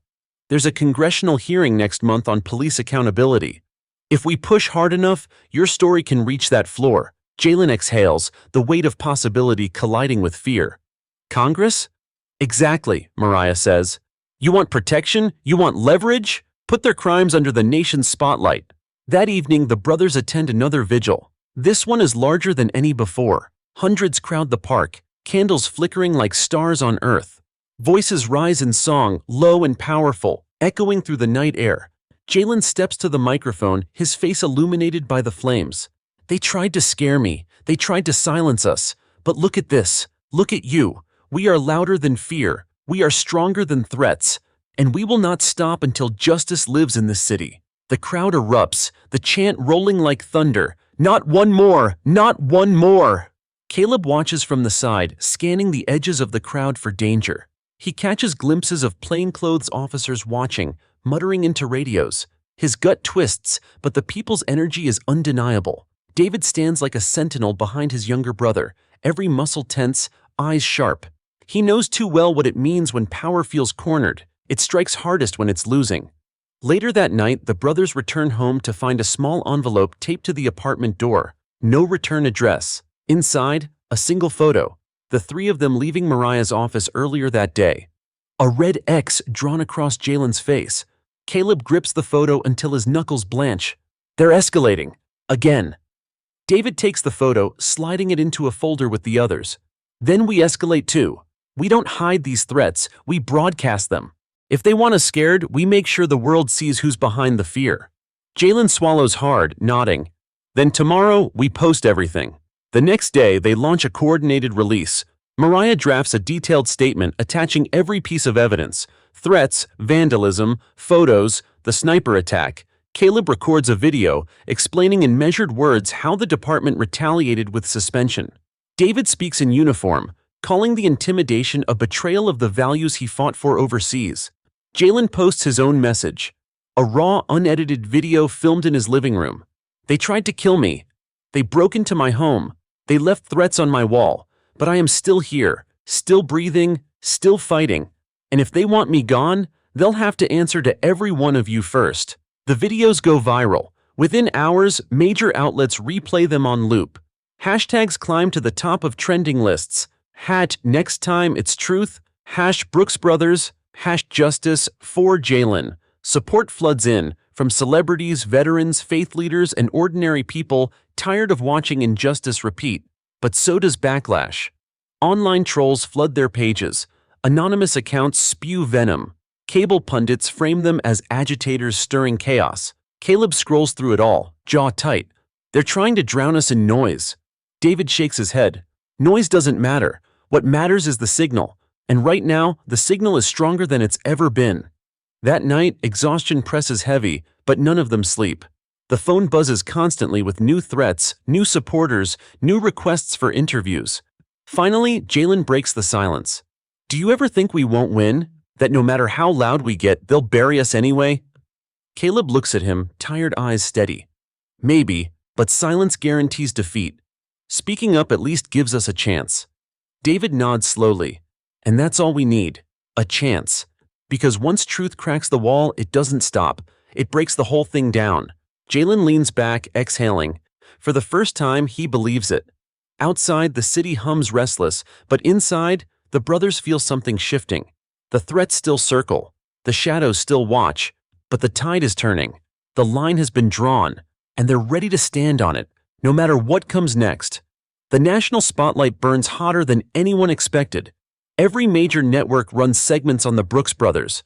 There's a congressional hearing next month on police accountability. If we push hard enough, your story can reach that floor. Jalen exhales, the weight of possibility colliding with fear. Congress? Exactly, Mariah says. You want protection? You want leverage? Put their crimes under the nation's spotlight. That evening, the brothers attend another vigil. This one is larger than any before. Hundreds crowd the park, candles flickering like stars on earth. Voices rise in song, low and powerful, echoing through the night air. Jalen steps to the microphone, his face illuminated by the flames. They tried to scare me. They tried to silence us. But look at this. Look at you. We are louder than fear. We are stronger than threats. And we will not stop until justice lives in this city. The crowd erupts, the chant rolling like thunder. Not one more! Not one more! Caleb watches from the side, scanning the edges of the crowd for danger. He catches glimpses of plainclothes officers watching, muttering into radios. His gut twists, but the people's energy is undeniable. David stands like a sentinel behind his younger brother, every muscle tense, eyes sharp. He knows too well what it means when power feels cornered. It strikes hardest when it's losing. Later that night, the brothers return home to find a small envelope taped to the apartment door. No return address. Inside, a single photo. The three of them leaving Mariah's office earlier that day. A red X drawn across Jalen's face. Caleb grips the photo until his knuckles blanch. They're escalating. Again. David takes the photo, sliding it into a folder with the others. Then we escalate too. We don't hide these threats, we broadcast them. If they want us scared, we make sure the world sees who's behind the fear. Jalen swallows hard, nodding. Then tomorrow, we post everything. The next day, they launch a coordinated release. Mariah drafts a detailed statement attaching every piece of evidence: threats, vandalism, photos, the sniper attack. Caleb records a video explaining in measured words how the department retaliated with suspension. David speaks in uniform, calling the intimidation a betrayal of the values he fought for overseas. Jalen posts his own message. A raw, unedited video filmed in his living room. They tried to kill me. They broke into my home. They left threats on my wall. But I am still here, still breathing, still fighting. And if they want me gone, they'll have to answer to every one of you first. The videos go viral. Within hours, major outlets replay them on loop. Hashtags climb to the top of trending lists. Next time it's truth. Brooks Brothers. Justice for Jalen. Support floods in, from celebrities, veterans, faith leaders, and ordinary people tired of watching injustice repeat. But so does backlash. Online trolls flood their pages. Anonymous accounts spew venom. Cable pundits frame them as agitators stirring chaos. Caleb scrolls through it all, jaw tight. They're trying to drown us in noise. David shakes his head. Noise doesn't matter. What matters is the signal. And right now, the signal is stronger than it's ever been. That night, exhaustion presses heavy, but none of them sleep. The phone buzzes constantly with new threats, new supporters, new requests for interviews. Finally, Jalen breaks the silence. Do you ever think we won't win? That no matter how loud we get, they'll bury us anyway? Caleb looks at him, tired eyes steady. Maybe, but silence guarantees defeat. Speaking up at least gives us a chance. David nods slowly. And that's all we need. A chance. Because once truth cracks the wall, it doesn't stop. It breaks the whole thing down. Jalen leans back, exhaling. For the first time, he believes it. Outside, the city hums restless, but inside, the brothers feel something shifting. The threats still circle. The shadows still watch. But the tide is turning. The line has been drawn, and they're ready to stand on it, no matter what comes next. The national spotlight burns hotter than anyone expected. Every major network runs segments on the Brooks brothers.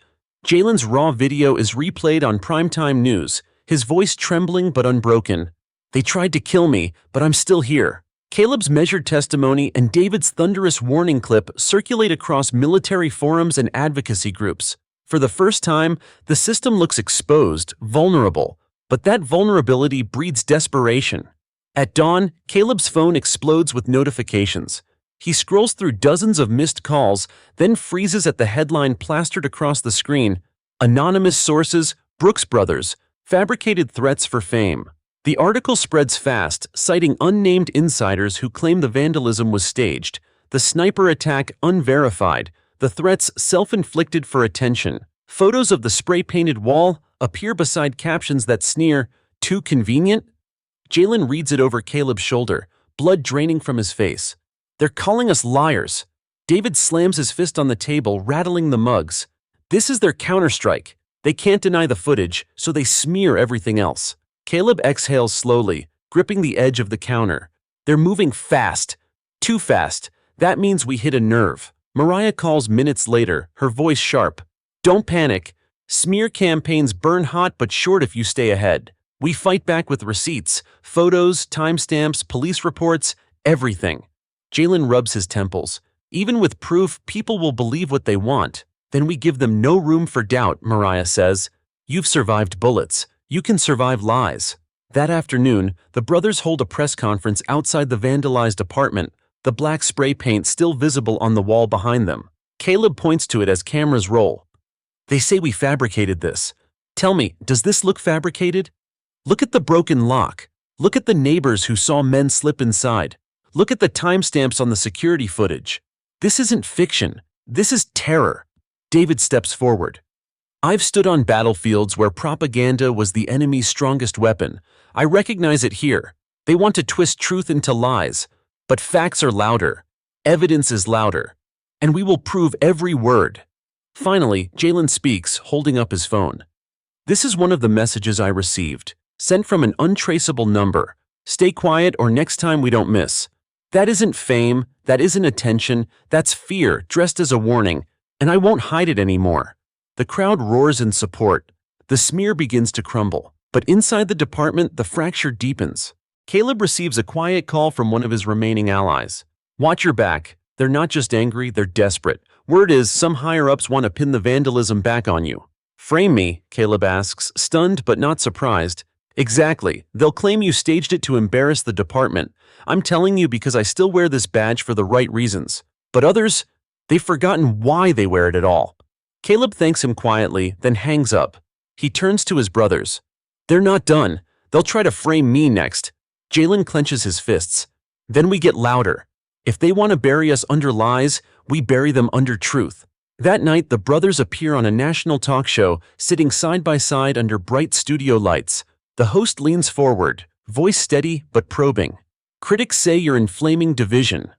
Jalen's raw video is replayed on primetime news, his voice trembling but unbroken. They tried to kill me, but I'm still here. Caleb's measured testimony and David's thunderous warning clip circulate across military forums and advocacy groups. For the first time, the system looks exposed, vulnerable, but that vulnerability breeds desperation. At dawn, Caleb's phone explodes with notifications. He scrolls through dozens of missed calls, then freezes at the headline plastered across the screen: Anonymous sources, Brooks Brothers, fabricated threats for fame. The article spreads fast, citing unnamed insiders who claim the vandalism was staged, the sniper attack unverified, the threats self-inflicted for attention. Photos of the spray-painted wall appear beside captions that sneer, "Too convenient?" Jalen reads it over Caleb's shoulder, blood draining from his face. They're calling us liars. David slams his fist on the table, rattling the mugs. This is their counterstrike. They can't deny the footage, so they smear everything else. Caleb exhales slowly, gripping the edge of the counter. They're moving fast. Too fast. That means we hit a nerve. Mariah calls minutes later, her voice sharp. Don't panic. Smear campaigns burn hot but short if you stay ahead. We fight back with receipts, photos, timestamps, police reports, everything. Jalen rubs his temples. Even with proof, people will believe what they want. Then we give them no room for doubt, Mariah says. You've survived bullets. You can survive lies. That afternoon, the brothers hold a press conference outside the vandalized apartment, the black spray paint still visible on the wall behind them. Caleb points to it as cameras roll. They say we fabricated this. Tell me, does this look fabricated? Look at the broken lock. Look at the neighbors who saw men slip inside. Look at the timestamps on the security footage. This isn't fiction. This is terror. David steps forward. I've stood on battlefields where propaganda was the enemy's strongest weapon. I recognize it here. They want to twist truth into lies. But facts are louder. Evidence is louder. And we will prove every word. Finally, Jalen speaks, holding up his phone. This is one of the messages I received, sent from an untraceable number. Stay quiet or next time we don't miss. That isn't fame, that isn't attention, that's fear dressed as a warning, and I won't hide it anymore. The crowd roars in support. The smear begins to crumble, but inside the department, the fracture deepens. Caleb receives a quiet call from one of his remaining allies. Watch your back. They're not just angry, they're desperate. Word is, some higher-ups want to pin the vandalism back on you. Frame me, Caleb asks, stunned but not surprised. Exactly. They'll claim you staged it to embarrass the department. I'm telling you because I still wear this badge for the right reasons. But others, they've forgotten why they wear it at all. Caleb thanks him quietly, then hangs up. He turns to his brothers. They're not done. They'll try to frame me next. Jalen clenches his fists. Then we get louder. If they want to bury us under lies, we bury them under truth. That night, the brothers appear on a national talk show, sitting side by side under bright studio lights. The host leans forward, voice steady but probing. Critics say you're inflaming division,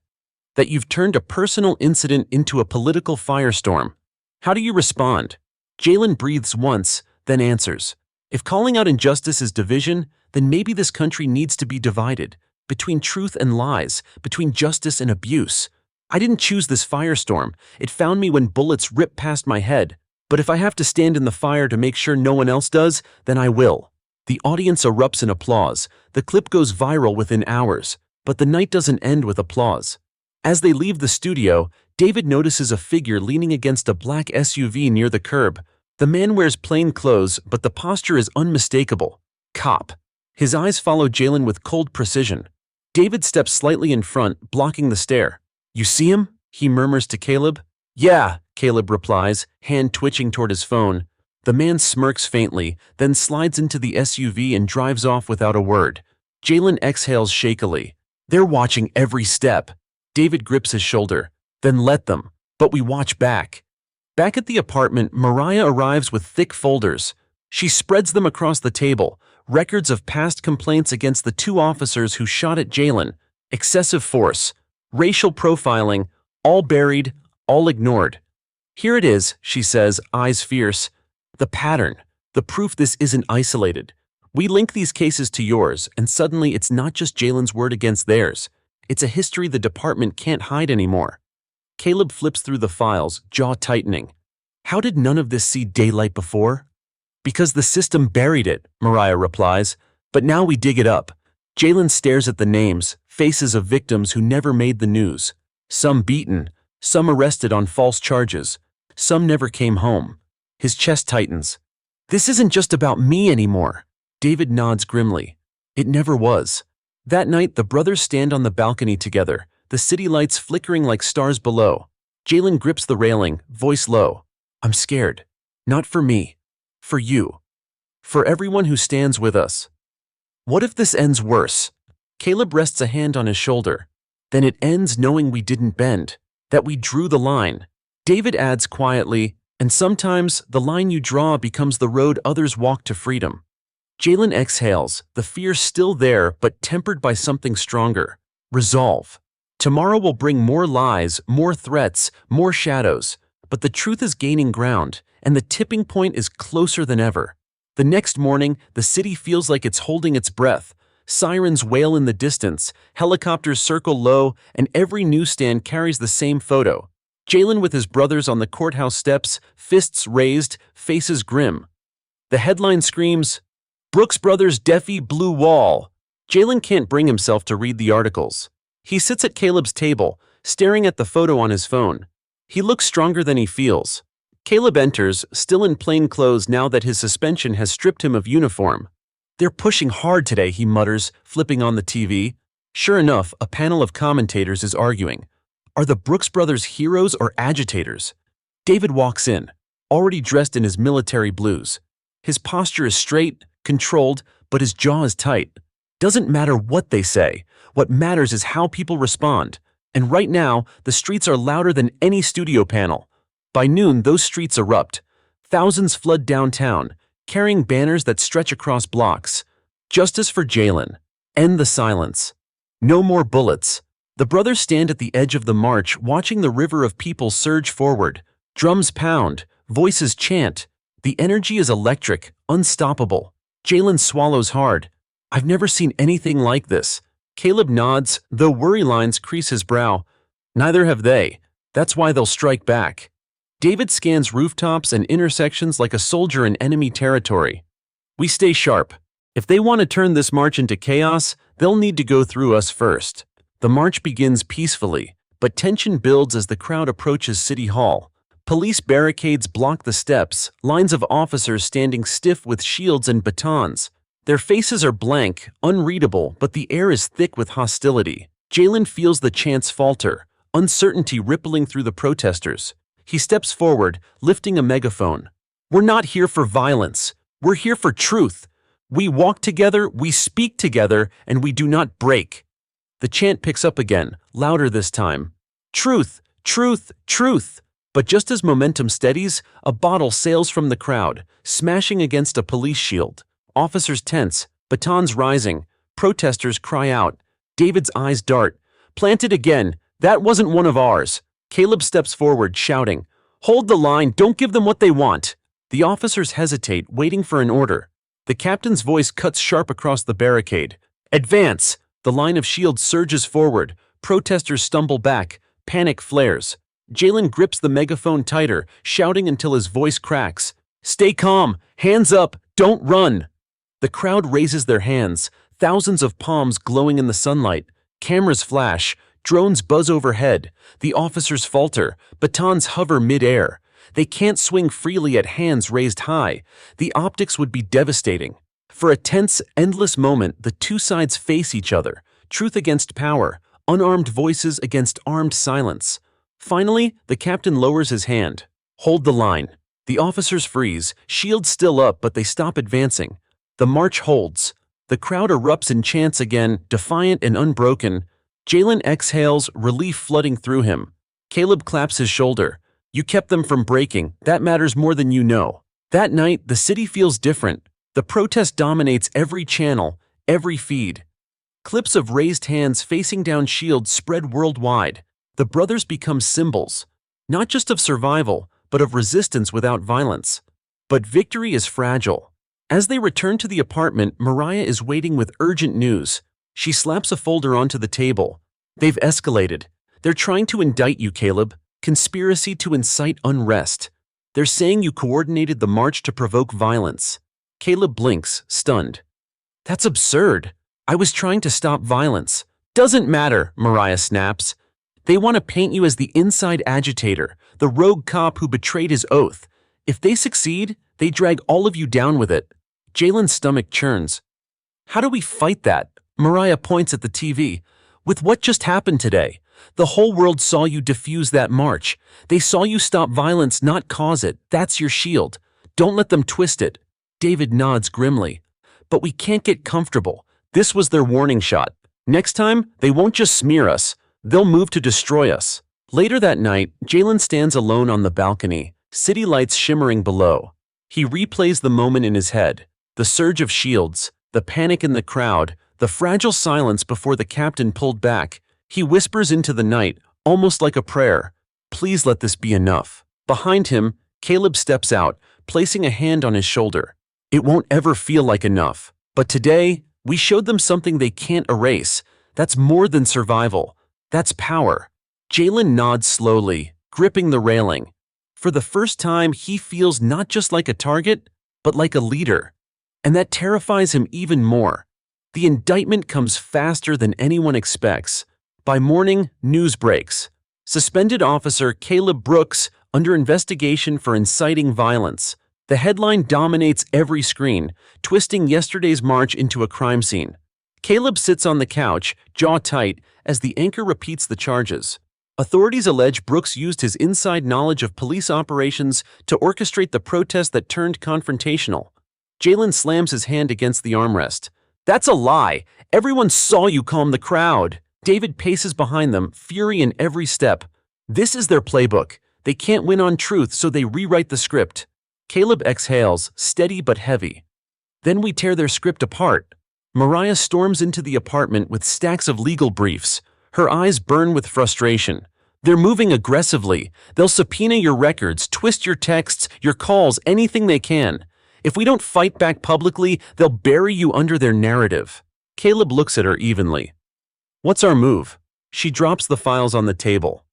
that you've turned a personal incident into a political firestorm. How do you respond? Jalen breathes once, then answers. If calling out injustice is division, then maybe this country needs to be divided, between truth and lies, between justice and abuse. I didn't choose this firestorm. It found me when bullets ripped past my head. But if I have to stand in the fire to make sure no one else does, then I will. The audience erupts in applause. The clip goes viral within hours, but the night doesn't end with applause. As they leave the studio, David notices a figure leaning against a black SUV near the curb. The man wears plain clothes, but the posture is unmistakable. Cop. His eyes follow Jalen with cold precision. David steps slightly in front, blocking the stare. You see him? He murmurs to Caleb. Yeah, Caleb replies, hand twitching toward his phone. The man smirks faintly, then slides into the SUV and drives off without a word. Jalen exhales shakily. They're watching every step. David grips his shoulder. Then let them. But we watch back. Back at the apartment, Mariah arrives with thick folders. She spreads them across the table, records of past complaints against the two officers who shot at Jalen, excessive force, racial profiling, all buried, all ignored. Here it is, she says, eyes fierce. The pattern, the proof this isn't isolated. We link these cases to yours, and suddenly it's not just Jalen's word against theirs. It's a history the department can't hide anymore. Caleb flips through the files, jaw tightening. How did none of this see daylight before? Because the system buried it, Mariah replies. But now we dig it up. Jalen stares at the names, faces of victims who never made the news. Some beaten, some arrested on false charges, some never came home. His chest tightens. This isn't just about me anymore. David nods grimly. It never was. That night, the brothers stand on the balcony together, the city lights flickering like stars below. Jalen grips the railing, voice low. I'm scared. Not for me. For you. For everyone who stands with us. What if this ends worse? Caleb rests a hand on his shoulder. Then it ends knowing we didn't bend, that we drew the line. David adds quietly, and sometimes the line you draw becomes the road others walk to freedom. Jalen exhales, the fear still there but tempered by something stronger. Resolve. Tomorrow will bring more lies, more threats, more shadows, but the truth is gaining ground, and the tipping point is closer than ever. The next morning, the city feels like it's holding its breath. Sirens wail in the distance, helicopters circle low, and every newsstand carries the same photo. Jalen with his brothers on the courthouse steps, fists raised, faces grim. The headline screams, "Brooks Brothers Deafy Blue Wall." Jalen can't bring himself to read the articles. He sits at Caleb's table, staring at the photo on his phone. He looks stronger than he feels. Caleb enters, still in plain clothes now that his suspension has stripped him of uniform. "They're pushing hard today," he mutters, flipping on the TV. Sure enough, a panel of commentators is arguing. Are the Brooks brothers heroes or agitators? David walks in, already dressed in his military blues. His posture is straight, controlled, but his jaw is tight. Doesn't matter what they say. What matters is how people respond. And right now, the streets are louder than any studio panel. By noon, those streets erupt. Thousands flood downtown, carrying banners that stretch across blocks. Justice for Jalen. End the silence. No more bullets. The brothers stand at the edge of the march, watching the river of people surge forward. Drums pound, voices chant. The energy is electric, unstoppable. Jalen swallows hard. "I've never seen anything like this." Caleb nods, though worry lines crease his brow. "Neither have they. That's why they'll strike back." David scans rooftops and intersections like a soldier in enemy territory. "We stay sharp. If they want to turn this march into chaos, they'll need to go through us first." The march begins peacefully, but tension builds as the crowd approaches City Hall. Police barricades block the steps, lines of officers standing stiff with shields and batons. Their faces are blank, unreadable, but the air is thick with hostility. Jalen feels the chants falter, uncertainty rippling through the protesters. He steps forward, lifting a megaphone. "We're not here for violence. We're here for truth. We walk together, we speak together, and we do not break." The chant picks up again, louder this time. "Truth, truth, truth." But just as momentum steadies, a bottle sails from the crowd, smashing against a police shield. Officers tense, batons rising. Protesters cry out. David's eyes dart. "Planted again. That wasn't one of ours." Caleb steps forward, shouting, "Hold the line, don't give them what they want." The officers hesitate, waiting for an order. The captain's voice cuts sharp across the barricade. "Advance!" The line of shields surges forward. Protesters stumble back. Panic flares. Jalen grips the megaphone tighter, shouting until his voice cracks. "Stay calm! Hands up! Don't run!" The crowd raises their hands, thousands of palms glowing in the sunlight. Cameras flash. Drones buzz overhead. The officers falter. Batons hover mid-air. They can't swing freely at hands raised high. The optics would be devastating. For a tense, endless moment, the two sides face each other. Truth against power. Unarmed voices against armed silence. Finally, the captain lowers his hand. "Hold the line." The officers freeze, shields still up, but they stop advancing. The march holds. The crowd erupts in chants again, defiant and unbroken. Jalen exhales, relief flooding through him. Caleb claps his shoulder. "You kept them from breaking. That matters more than you know." That night, the city feels different. The protest dominates every channel, every feed. Clips of raised hands facing down shields spread worldwide. The brothers become symbols, not just of survival, but of resistance without violence. But victory is fragile. As they return to the apartment, Mariah is waiting with urgent news. She slaps a folder onto the table. "They've escalated. They're trying to indict you, Caleb. Conspiracy to incite unrest. They're saying you coordinated the march to provoke violence." Caleb blinks, stunned. "That's absurd. I was trying to stop violence." "Doesn't matter," Mariah snaps. "They want to paint you as the inside agitator, the rogue cop who betrayed his oath. If they succeed, they drag all of you down with it." Jalen's stomach churns. "How do we fight that?" Mariah points at the TV. "With what just happened today? The whole world saw you defuse that march. They saw you stop violence, not cause it. That's your shield. Don't let them twist it." David nods grimly. "But we can't get comfortable. This was their warning shot. Next time, they won't just smear us. They'll move to destroy us." Later that night, Jalen stands alone on the balcony, city lights shimmering below. He replays the moment in his head. The surge of shields, the panic in the crowd, The fragile silence before the captain pulled back. He whispers into the night, almost like a prayer. Please let this be enough. Behind him, Caleb steps out, placing a hand on his shoulder. It won't ever feel like enough. But today, we showed them something they can't erase. That's more than survival. That's power. Jalen nods slowly, gripping the railing. For the first time, he feels not just like a target, but like a leader. And that terrifies him even more. The indictment comes faster than anyone expects. By morning, news breaks. Suspended officer Caleb Brooks under investigation for inciting violence. The headline dominates every screen, twisting yesterday's march into a crime scene. Caleb sits on the couch, jaw tight, as the anchor repeats the charges. Authorities allege Brooks used his inside knowledge of police operations to orchestrate the protest that turned confrontational. Jalen slams his hand against the armrest. That's a lie. Everyone saw you calm the crowd. David paces behind them, fury in every step. This is their playbook. They can't win on truth, so they rewrite the script. Caleb exhales, steady but heavy. Then we tear their script apart. Mariah storms into the apartment with stacks of legal briefs. Her eyes burn with frustration. They're moving aggressively. They'll subpoena your records, twist your texts, your calls, anything they can. If we don't fight back publicly, they'll bury you under their narrative. Caleb looks at her evenly. What's our move? She drops the files on the table.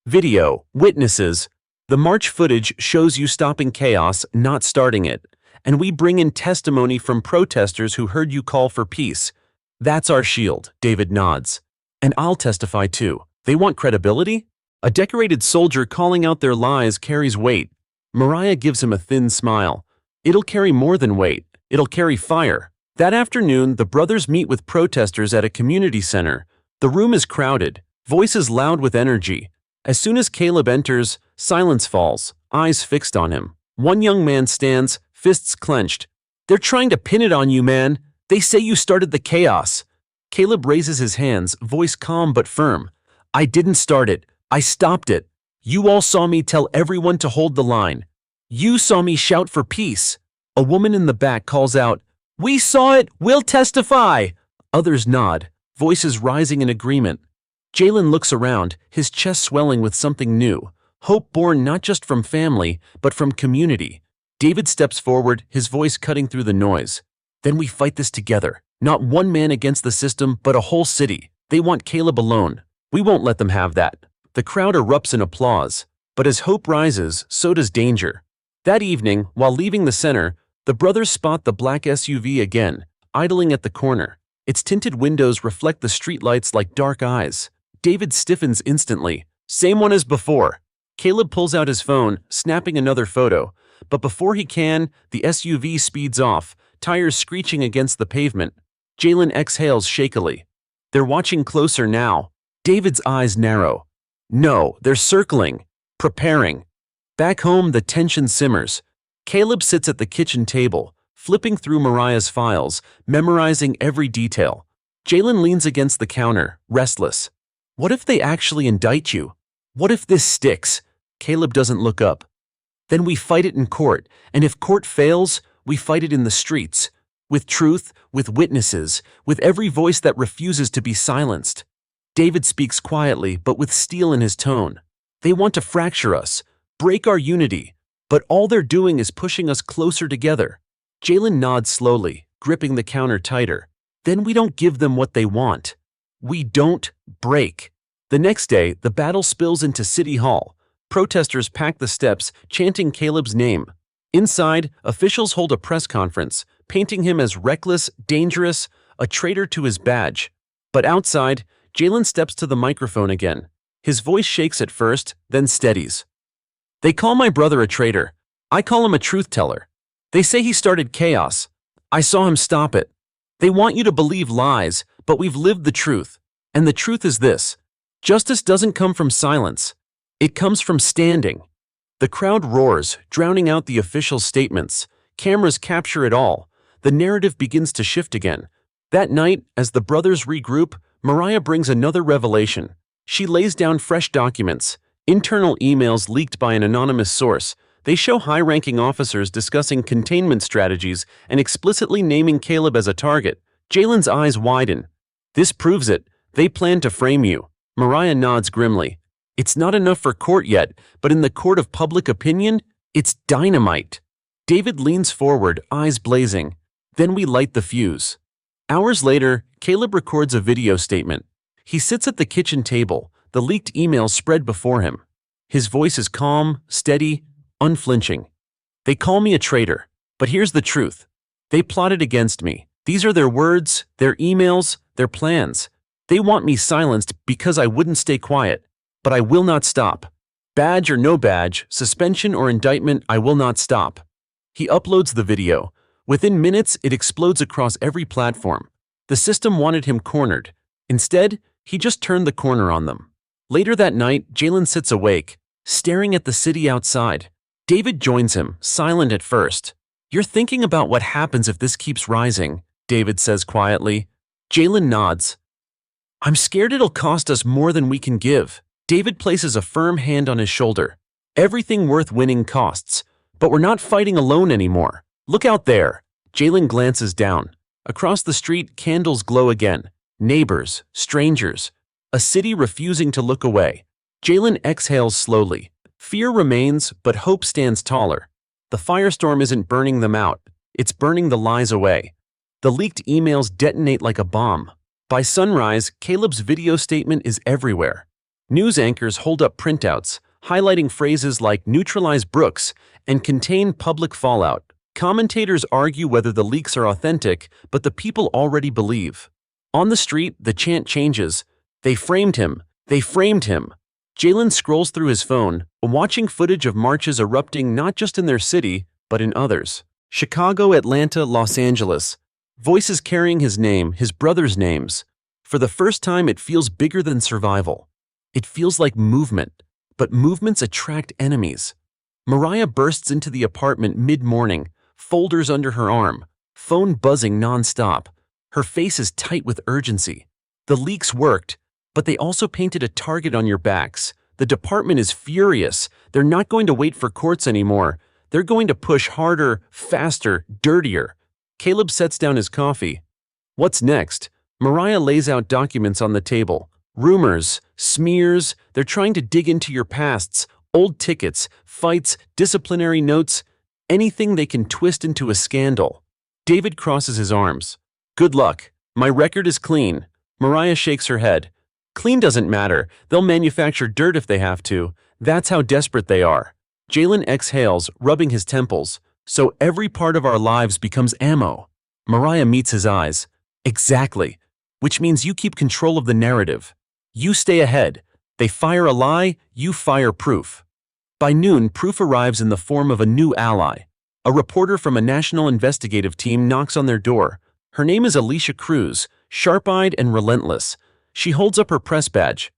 Video, witnesses. The march footage shows you stopping chaos, not starting it. And we bring in testimony from protesters who heard you call for peace. That's our shield, David nods. And I'll testify too. They want credibility? A decorated soldier calling out their lies carries weight. Mariah gives him a thin smile. It'll carry more than weight. It'll carry fire. That afternoon, the brothers meet with protesters at a community center. The room is crowded, voices loud with energy. As soon as Caleb enters, silence falls, eyes fixed on him. One young man stands, fists clenched. They're trying to pin it on you, man. They say you started the chaos. Caleb raises his hands, voice calm but firm. I didn't start it. I stopped it. You all saw me tell everyone to hold the line. You saw me shout for peace. A woman in the back calls out, "We saw it! We'll testify!" Others nod, voices rising in agreement. Jalen looks around, his chest swelling with something new. Hope born not just from family, but from community. David steps forward, his voice cutting through the noise. Then we fight this together. Not one man against the system, but a whole city. They want Caleb alone. We won't let them have that. The crowd erupts in applause. But as hope rises, so does danger. That evening, while leaving the center, the brothers spot the black SUV again, idling at the corner. Its tinted windows reflect the streetlights like dark eyes. David stiffens instantly. Same one as before. Caleb pulls out his phone, snapping another photo. But before he can, the SUV speeds off, tires screeching against the pavement. Jalen exhales shakily. They're watching closer now. David's eyes narrow. No, they're circling, preparing. Back home, the tension simmers. Caleb sits at the kitchen table, flipping through Mariah's files, memorizing every detail. Jalen leans against the counter, restless. What if they actually indict you? What if this sticks? Caleb doesn't look up. Then we fight it in court, and if court fails, we fight it in the streets. With truth, with witnesses, with every voice that refuses to be silenced. David speaks quietly, but with steel in his tone. They want to fracture us, break our unity, but all they're doing is pushing us closer together. Jalen nods slowly, gripping the counter tighter. Then we don't give them what they want. We don't break. The next day, the battle spills into City Hall. Protesters pack the steps, chanting Caleb's name. Inside, officials hold a press conference, painting him as reckless, dangerous, a traitor to his badge. But outside, Jalen steps to the microphone again. His voice shakes at first, then steadies. They call my brother a traitor. I call him a truth teller. They say he started chaos. I saw him stop it. They want you to believe lies, but we've lived the truth. And the truth is this. Justice doesn't come from silence. It comes from standing. The crowd roars, drowning out the official statements. Cameras capture it all. The narrative begins to shift again. That night, as the brothers regroup, Mariah brings another revelation. She lays down fresh documents, internal emails leaked by an anonymous source. They show high-ranking officers discussing containment strategies and explicitly naming Caleb as a target. Jalen's eyes widen. This proves it. They plan to frame you. Mariah nods grimly. It's not enough for court yet, but in the court of public opinion, it's dynamite. David leans forward, eyes blazing. Then we light the fuse. Hours later, Caleb records a video statement. He sits at the kitchen table, the leaked emails spread before him. His voice is calm, steady, unflinching. They call me a traitor, but here's the truth. They plotted against me. These are their words, their emails, their plans. They want me silenced because I wouldn't stay quiet, but I will not stop. Badge or no badge, suspension or indictment, I will not stop. He uploads the video. Within minutes, it explodes across every platform. The system wanted him cornered. Instead, he just turned the corner on them. Later that night, Jalen sits awake, staring at the city outside. David joins him, silent at first. You're thinking about what happens if this keeps rising, David says quietly. Jalen nods. I'm scared it'll cost us more than we can give. David places a firm hand on his shoulder. Everything worth winning costs, but we're not fighting alone anymore. Look out there. Jalen glances down. Across the street, candles glow again. Neighbors, strangers, a city refusing to look away. Jalen exhales slowly. Fear remains, but hope stands taller. The firestorm isn't burning them out. It's burning the lies away. The leaked emails detonate like a bomb. By sunrise, Caleb's video statement is everywhere. News anchors hold up printouts, highlighting phrases like neutralize Brooks and contain public fallout. Commentators argue whether the leaks are authentic, but the people already believe. On the street, the chant changes. They framed him. They framed him. Jalen scrolls through his phone, watching footage of marches erupting not just in their city, but in others. Chicago, Atlanta, Los Angeles. Voices carrying his name, his brothers' names. For the first time, it feels bigger than survival. It feels like movement, but movements attract enemies. Mariah bursts into the apartment mid-morning, folders under her arm, phone buzzing nonstop. Her face is tight with urgency. The leaks worked, but they also painted a target on your backs. The department is furious. They're not going to wait for courts anymore. They're going to push harder, faster, dirtier. Caleb sets down his coffee. What's next? Mariah lays out documents on the table. Rumors, smears, they're trying to dig into your pasts, old tickets, fights, disciplinary notes, anything they can twist into a scandal. David crosses his arms. Good luck. My record is clean. Mariah shakes her head. Clean doesn't matter. They'll manufacture dirt if they have to. That's how desperate they are. Jalen exhales, rubbing his temples. So every part of our lives becomes ammo. Mariah meets his eyes. Exactly. Which means you keep control of the narrative. You stay ahead. They fire a lie, you fire proof. By noon, proof arrives in the form of a new ally. A reporter from a national investigative team knocks on their door. Her name is Alicia, sharp-eyed and relentless. She holds up her press badge.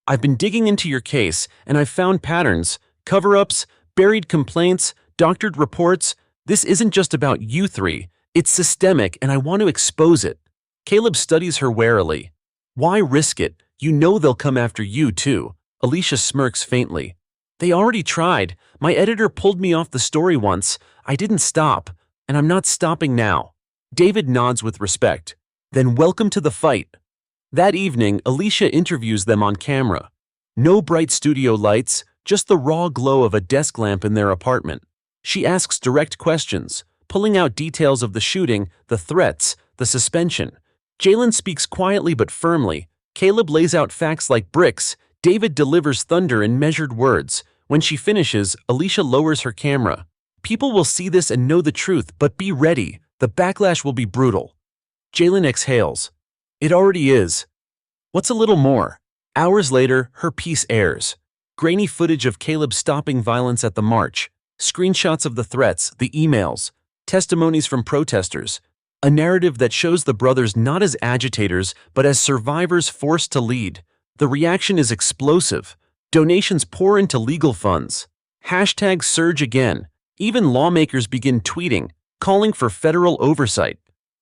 I've been digging into your case, and I've found patterns, cover-ups, buried complaints, doctored reports. This isn't just about you three. It's systemic, and I want to expose it. Caleb studies her warily. Why risk it? You know they'll come after you, too. Alicia smirks faintly. They already tried. My editor pulled me off the story once. I didn't stop, and I'm not stopping now. David nods with respect. Then welcome to the fight. That evening, Alicia interviews them on camera. No bright studio lights, just the raw glow of a desk lamp in their apartment. She asks direct questions, pulling out details of the shooting, the threats, the suspension. Jalen speaks quietly but firmly. Caleb lays out facts like bricks. David delivers thunder in measured words. When she finishes, Alicia lowers her camera. People will see this and know the truth, but be ready. The backlash will be brutal. Jalen exhales. It already is. What's a little more? Hours later, her piece airs. Grainy footage of Caleb stopping violence at the march. Screenshots of the threats, the emails. Testimonies from protesters. A narrative that shows the brothers not as agitators, but as survivors forced to lead. The reaction is explosive. Donations pour into legal funds. Hashtags surge again. Even lawmakers begin tweeting, calling for federal oversight.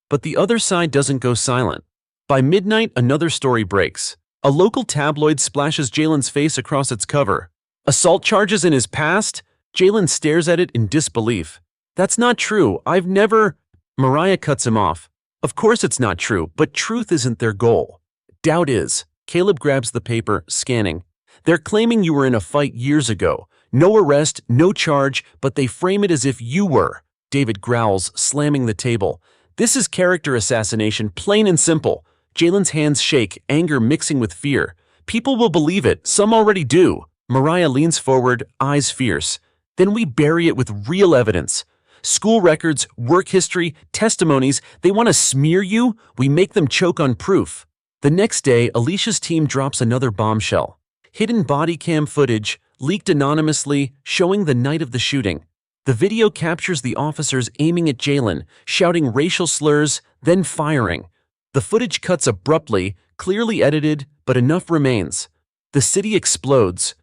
But the other side doesn't go silent. By midnight, another story breaks. A local tabloid splashes Jalen's face across its cover. Assault charges in his past? Jalen stares at it in disbelief. That's not true. I've never… Mariah cuts him off. Of course it's not true, but truth isn't their goal. Doubt is. Caleb grabs the paper, scanning. They're claiming you were in a fight years ago. No arrest, no charge, but they frame it as if you were. David growls, slamming the table. This is character assassination, plain and simple. Jalen's hands shake, anger mixing with fear. People will believe it, some already do. Mariah leans forward, eyes fierce. Then we bury it with real evidence. School records, work history, testimonies, they want to smear you, we make them choke on proof. The next day, Alicia's team drops another bombshell. Hidden body cam footage, leaked anonymously, showing the night of the shooting. The video captures the officers aiming at Jalen, shouting racial slurs, then firing. The footage cuts abruptly, clearly edited, but enough remains. The city explodes.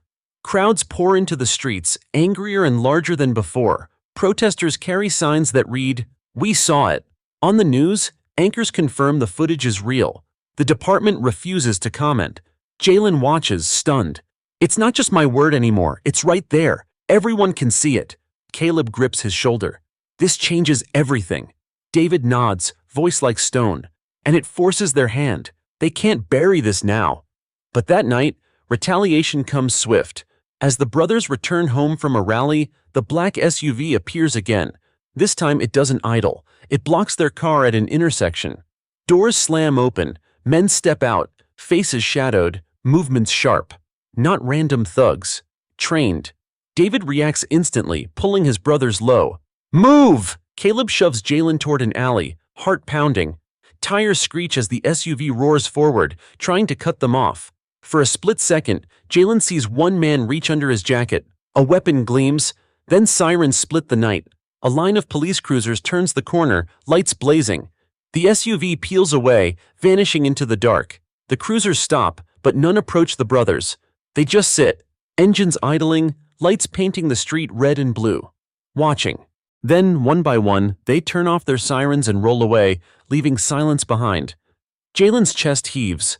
Crowds pour into the streets, angrier and larger than before. Protesters carry signs that read, "We saw it." On the news, anchors confirm the footage is real. The department refuses to comment. Jalen watches, stunned. It's not just my word anymore, it's right there. Everyone can see it. Caleb grips his shoulder. This changes everything. David nods, voice like stone. And it forces their hand. They can't bury this now. But that night, retaliation comes swift. As the brothers return home from a rally, the black SUV appears again. This time it doesn't idle. It blocks their car at an intersection. Doors slam open. Men step out, faces shadowed, movements sharp. Not random thugs. Trained. David reacts instantly, pulling his brothers low. Move! Caleb shoves Jalen toward an alley, heart pounding. Tires screech as the SUV roars forward, trying to cut them off. For a split second, Jalen sees one man reach under his jacket. A weapon gleams, then sirens split the night. A line of police cruisers turns the corner, lights blazing. The SUV peels away, vanishing into the dark. The cruisers stop, but none approach the brothers. They just sit, engines idling, lights painting the street red and blue. Watching. Then, one by one, they turn off their sirens and roll away, leaving silence behind. Jalen's chest heaves.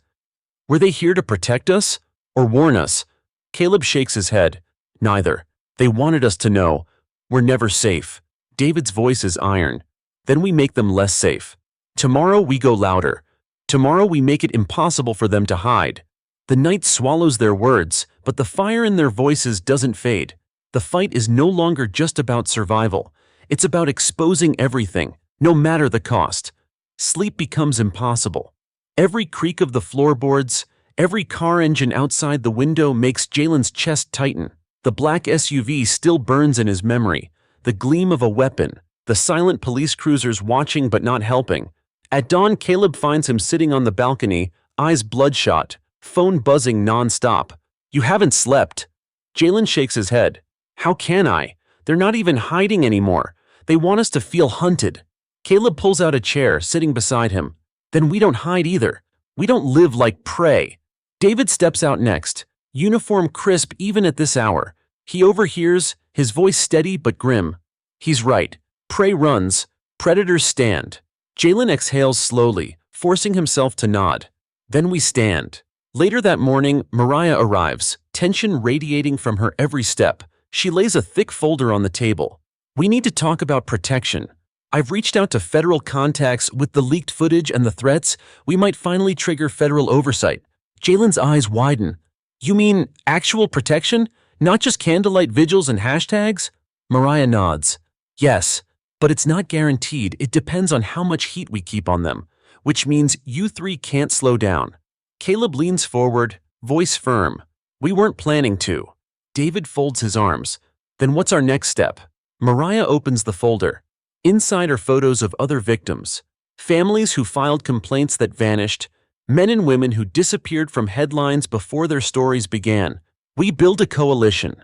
Were they here to protect us? Or warn us? Caleb shakes his head. Neither. They wanted us to know. We're never safe. David's voice is iron. Then we make them less safe. Tomorrow we go louder. Tomorrow we make it impossible for them to hide. The night swallows their words, but the fire in their voices doesn't fade. The fight is no longer just about survival. It's about exposing everything, no matter the cost. Sleep becomes impossible. Every creak of the floorboards, every car engine outside the window makes Jalen's chest tighten. The black SUV still burns in his memory. The gleam of a weapon, the silent police cruisers watching but not helping. At dawn, Caleb finds him sitting on the balcony, eyes bloodshot, phone buzzing non-stop. You haven't slept. Jalen shakes his head. How can I? They're not even hiding anymore. They want us to feel hunted. Caleb pulls out a chair, sitting beside him. Then we don't hide either. We don't live like prey. David steps out next, uniform crisp even at this hour. He overhears, his voice steady but grim. He's right. Prey runs, predators stand. Jalen exhales slowly, forcing himself to nod. Then we stand. Later that morning, Mariah arrives, tension radiating from her every step. She lays a thick folder on the table. We need to talk about protection. I've reached out to federal contacts. With the leaked footage and the threats, we might finally trigger federal oversight. Jalen's eyes widen. You mean actual protection? Not just candlelight vigils and hashtags? Mariah nods. Yes, but it's not guaranteed. It depends on how much heat we keep on them, which means you three can't slow down. Caleb leans forward, voice firm. We weren't planning to. David folds his arms. Then what's our next step? Mariah opens the folder. Inside are photos of other victims. Families who filed complaints that vanished. Men and women who disappeared from headlines before their stories began. We build a coalition.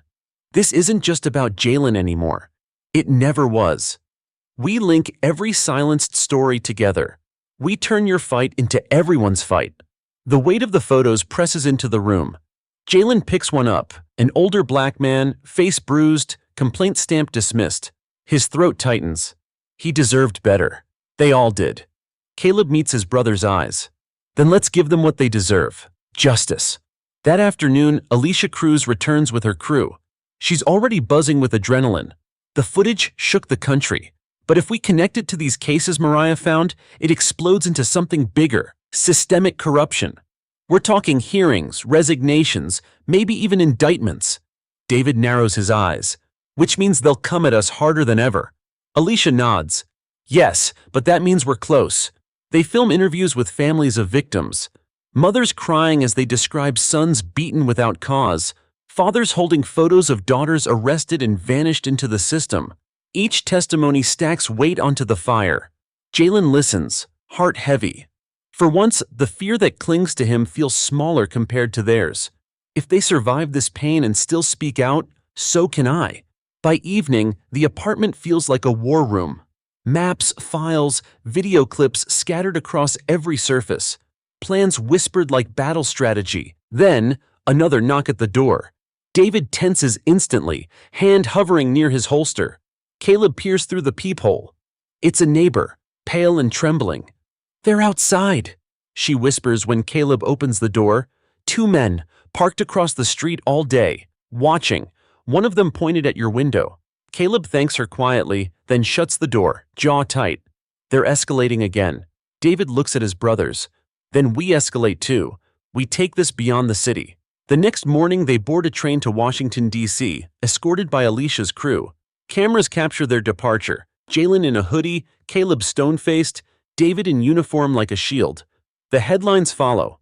This isn't just about Jalen anymore. It never was. We link every silenced story together. We turn your fight into everyone's fight. The weight of the photos presses into the room. Jalen picks one up, an older black man, face bruised, complaint stamp dismissed. His throat tightens. He deserved better. They all did. Caleb meets his brother's eyes. Then let's give them what they deserve. Justice. That afternoon, Alicia Cruz returns with her crew. She's already buzzing with adrenaline. The footage shook the country. But if we connect it to these cases Mariah found, it explodes into something bigger: systemic corruption. We're talking hearings, resignations, maybe even indictments. David narrows his eyes. Which means they'll come at us harder than ever. Alicia nods. Yes, but that means we're close. They film interviews with families of victims. Mothers crying as they describe sons beaten without cause. Fathers holding photos of daughters arrested and vanished into the system. Each testimony stacks weight onto the fire. Jalen listens, heart heavy. For once, the fear that clings to him feels smaller compared to theirs. If they survive this pain and still speak out, so can I. By evening, the apartment feels like a war room. Maps, files, video clips scattered across every surface. Plans whispered like battle strategy. Then, another knock at the door. David tenses instantly, hand hovering near his holster. Caleb peers through the peephole. It's a neighbor, pale and trembling. "They're outside," she whispers when Caleb opens the door. Two men, parked across the street all day, watching. One of them pointed at your window. Caleb thanks her quietly, then shuts the door, jaw tight. They're escalating again. David looks at his brothers. Then we escalate too. We take this beyond the city. The next morning they board a train to Washington, D.C., escorted by Alicia's crew. Cameras capture their departure. Jalen in a hoodie, Caleb stone-faced, David in uniform like a shield. The headlines follow.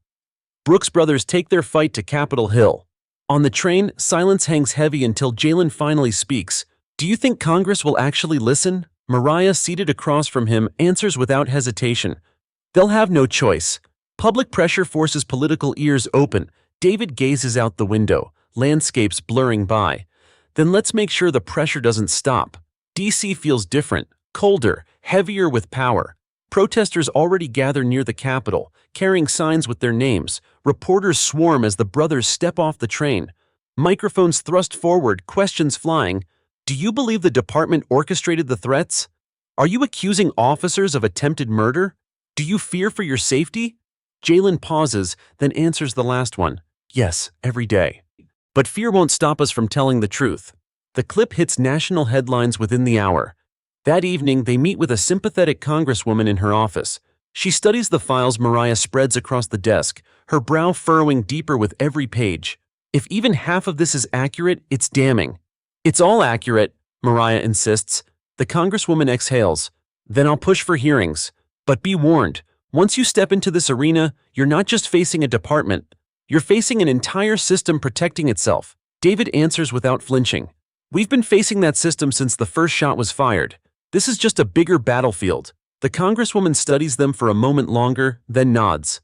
Brooks brothers take their fight to Capitol Hill. On the train, silence hangs heavy until Jalen finally speaks. "Do you think Congress will actually listen?" Mariah, seated across from him, answers without hesitation. "They'll have no choice. Public pressure forces political ears open." David gazes out the window, landscapes blurring by. "Then let's make sure the pressure doesn't stop." D.C. feels different, colder, heavier with power. Protesters already gather near the Capitol, carrying signs with their names. Reporters swarm as the brothers step off the train. Microphones thrust forward, questions flying. "Do you believe the department orchestrated the threats? Are you accusing officers of attempted murder? Do you fear for your safety?" Jalen pauses, then answers the last one. "Yes, every day. But fear won't stop us from telling the truth." The clip hits national headlines within the hour. That evening, they meet with a sympathetic congresswoman in her office. She studies the files Mariah spreads across the desk, her brow furrowing deeper with every page. "If even half of this is accurate, it's damning." "It's all accurate," Mariah insists. The congresswoman exhales. "Then I'll push for hearings. But be warned, once you step into this arena, you're not just facing a department. You're facing an entire system protecting itself." David answers without flinching. "We've been facing that system since the first shot was fired. This is just a bigger battlefield." The congresswoman studies them for a moment longer, then nods.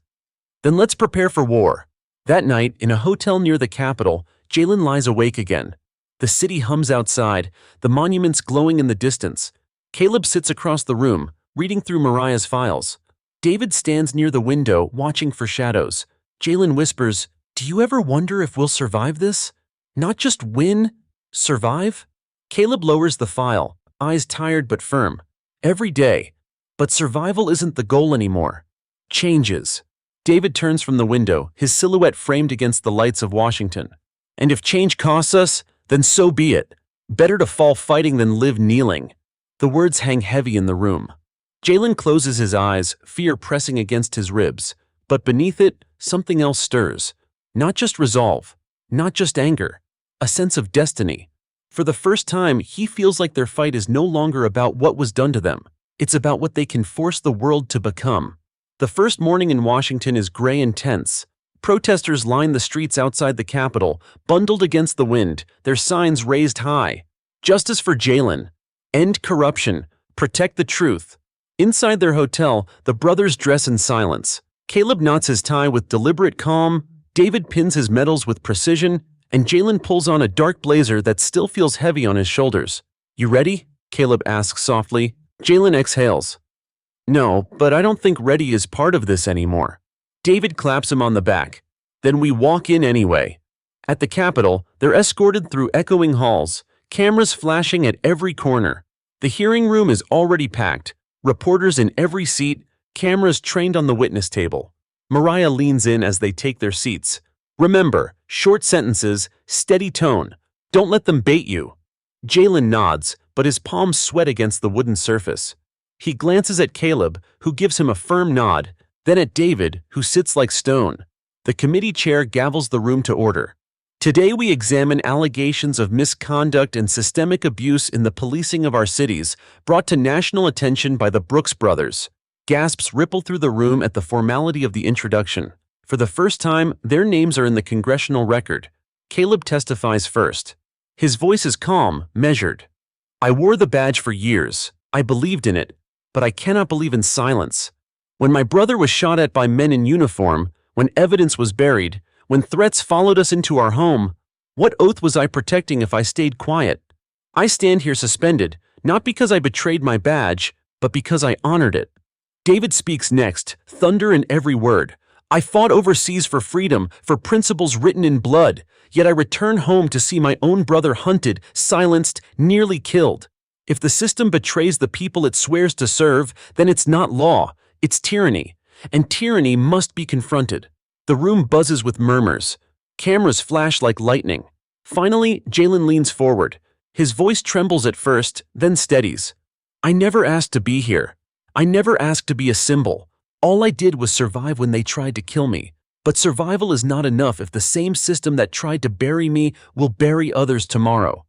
"Then let's prepare for war." That night, in a hotel near the Capitol, Jalen lies awake again. The city hums outside, the monuments glowing in the distance. Caleb sits across the room, reading through Mariah's files. David stands near the window, watching for shadows. Jalen whispers, "Do you ever wonder if we'll survive this? Not just win, survive?" Caleb lowers the file, eyes tired but firm. "Every day. But survival isn't the goal anymore. Changes." David turns from the window, his silhouette framed against the lights of Washington. "And if change costs us, then so be it. Better to fall fighting than live kneeling." The words hang heavy in the room. Jalen closes his eyes, fear pressing against his ribs. But beneath it, something else stirs. Not just resolve, not just anger, a sense of destiny. For the first time, he feels like their fight is no longer about what was done to them. It's about what they can force the world to become. The first morning in Washington is gray and tense. Protesters line the streets outside the Capitol, bundled against the wind, their signs raised high. "Justice for Jalen. End corruption. Protect the truth." Inside their hotel, the brothers dress in silence. Caleb knots his tie with deliberate calm, David pins his medals with precision, and Jalen pulls on a dark blazer that still feels heavy on his shoulders. "You ready?" Caleb asks softly. Jalen exhales. "No, but I don't think ready is part of this anymore." David claps him on the back. "Then we walk in anyway." At the Capitol, they're escorted through echoing halls, cameras flashing at every corner. The hearing room is already packed, reporters in every seat, cameras trained on the witness table. Mariah leans in as they take their seats. "Remember, short sentences, steady tone. Don't let them bait you." Jalen nods, but his palms sweat against the wooden surface. He glances at Caleb, who gives him a firm nod, then at David, who sits like stone. The committee chair gavels the room to order. Today we examine allegations of misconduct and systemic abuse in the policing of our cities, brought to national attention by the Brooks brothers. Gasps ripple through the room at the formality of the introduction. For the first time, their names are in the congressional record. Caleb testifies first. His voice is calm, measured. I wore the badge for years. I believed in it, but I cannot believe in silence. When my brother was shot at by men in uniform, when evidence was buried, when threats followed us into our home, what oath was I protecting if I stayed quiet? I stand here suspended, not because I betrayed my badge, but because I honored it. David speaks next, thunder in every word. I fought overseas for freedom, for principles written in blood, yet I return home to see my own brother hunted, silenced, nearly killed. If the system betrays the people it swears to serve, then it's not law, it's tyranny, and tyranny must be confronted. The room buzzes with murmurs. Cameras flash like lightning. Finally, Jalen leans forward. His voice trembles at first, then steadies. I never asked to be here. I never asked to be a symbol. All I did was survive when they tried to kill me. But survival is not enough if the same system that tried to bury me will bury others tomorrow.